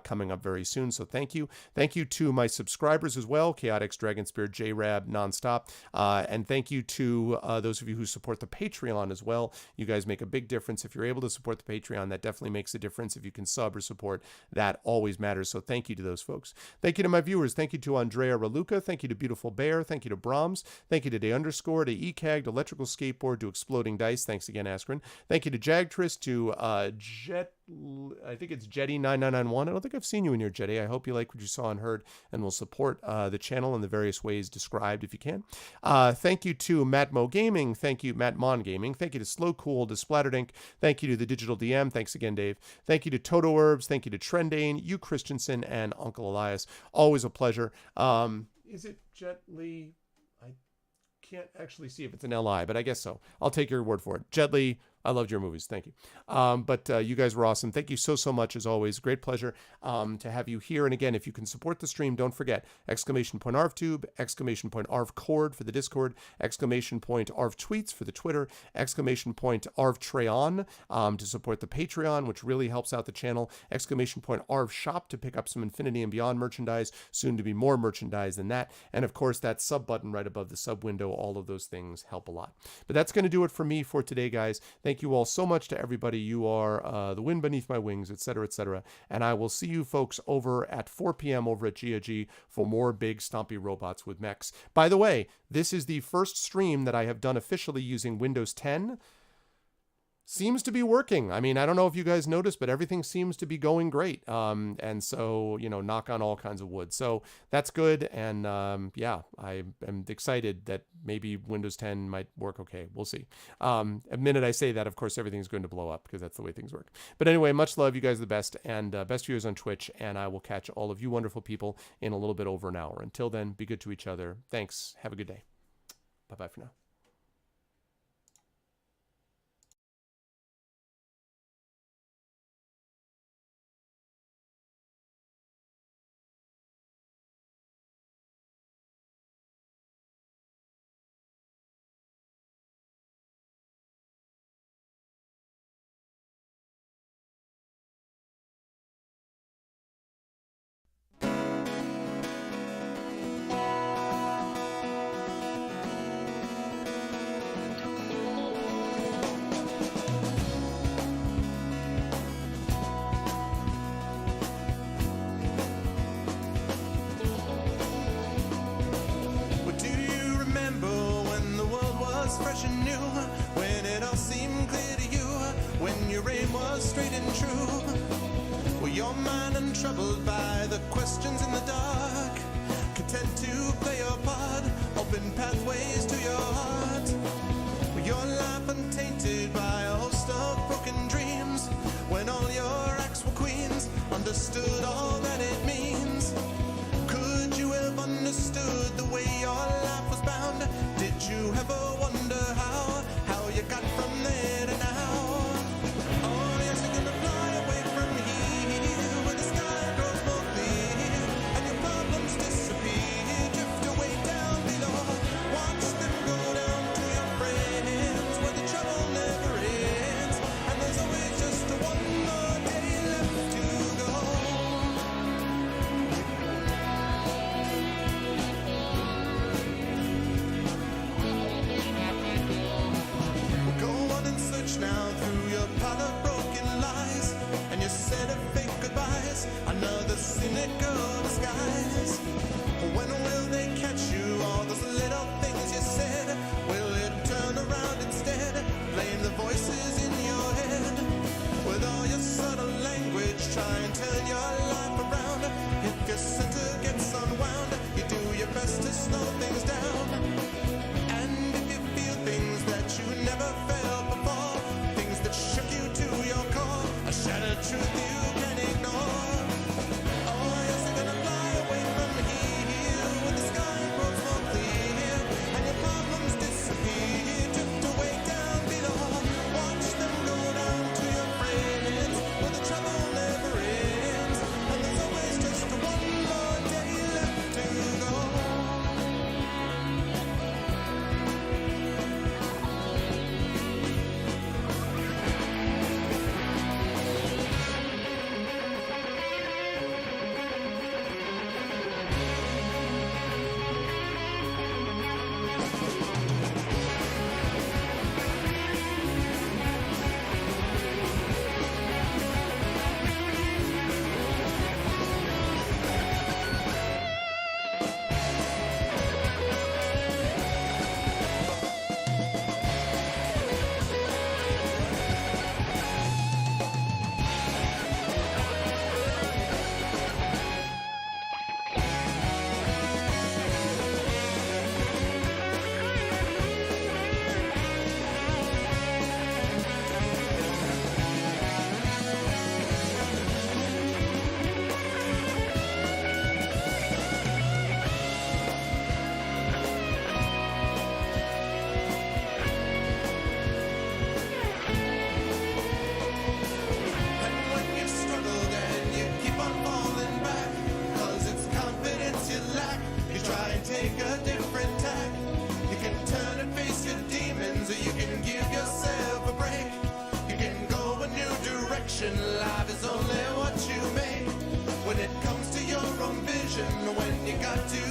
coming up very soon, so thank you. Thank you to my subscribers as well, Chaotix, Dragonspear, JRab, Nonstop, and thank you to those of you who support the Patreon as well. You guys make a big difference. If you're able to support the Patreon, that definitely makes a difference. If you can sub or support, that always matters, so thank you to those folks. Thank you to my viewers. Thank you to Andrea Raluca. Thank you to Beautiful Bear. Thank you to Brahms. Thank you to Day Underscore, to ECAG, to Electrical Skateboard, to Exploding Dice. Thanks again, Askren. Thank you to Jagtrist, to I think it's Jetty9991. I don't think I've seen you in here, Jetty. I hope you like what you saw and heard and will support the channel in the various ways described if you can. Thank you to Matt Mo Gaming. Thank you, Matt Mon Gaming. Thank you to Slow Cool, to Splattered Ink. Thank you to the Digital DM. Thanks again, Dave. Thank you to Toto Herbs. Thank you to Trendane, you Christensen, and Uncle Elias. Always a pleasure. Is it Jet Lee? I can't actually see if it's an LI, but I guess so. I'll take your word for it. Jet Li, I loved your movies. Thank you. But you guys were awesome. Thank you so much, as always. Great pleasure to have you here. And again, if you can support the stream, don't forget, !ArvTube, !ArvCord for the Discord, !ArvTweets for the Twitter, !ArvTreon to support the Patreon, which really helps out the channel, !ArvShop to pick up some Infinity and Beyond merchandise, soon to be more merchandise than that. And of course, that sub button right above the sub window, all of those things help a lot. But that's going to do it for me for today, guys. Thank Thank you all so much to everybody. You are the wind beneath my wings, etc., etc. And I will see you folks over at 4 p.m. over at GOG for more big stompy robots with mechs. By the way, this is the first stream that I have done officially using Windows 10. Seems to be working. I mean, I don't know if you guys noticed, but everything seems to be going great. And so, knock on all kinds of wood. So that's good. And yeah, I am excited that maybe Windows 10 might work okay. We'll see. The minute I say that, of course, everything's going to blow up because that's the way things work. But anyway, much love. You guys are the best, and best viewers on Twitch. And I will catch all of you wonderful people in a little bit over an hour. Until then, be good to each other. Thanks. Have a good day. Bye-bye for now. Well, do you remember when the world was fresh and new? When it all seemed clear to you? When your aim was straight and true? Were your mind untroubled by the questions in the dark? Content to play your part, open pathways to your heart? Were your life untainted by a host of broken dreams? When all your acts were queens, understood all that it means? Could you have understood the way your life was bound? Did you ever wonder how you got from there to now? Oh, yes, you're gonna fly away from here where the sky grows more clear and your problems disappear. Drift away down below, watch them go down to your friends where the trouble never ends. And there's always just one more day left to go. Go on and search now through your pile of broken lies and your set of fake goodbyes, another cynical disguise. When will they catch you? All those little things you said, will it turn around instead? Blame the voices in your head. With all your subtle language, try and turn your life around. If your center gets unwound, you do your best to slow things down. And if you feel things that you never felt before, things that shook you to your core, a shattered truth you can ignore. Oh, yes, you're gonna fly away from here when the sky grows more clear and your problems disappear. Drift away down below, watch them go down to your friends where the trouble never ends. And there's always just one more day left to go. And when you've struggled and you keep on falling back, 'cause it's confidence you lack, you try and take a different tack. You can turn and face your demons, or you can give yourself a break. You can go a new direction, life is only what you make. When it comes to your own vision, when you got to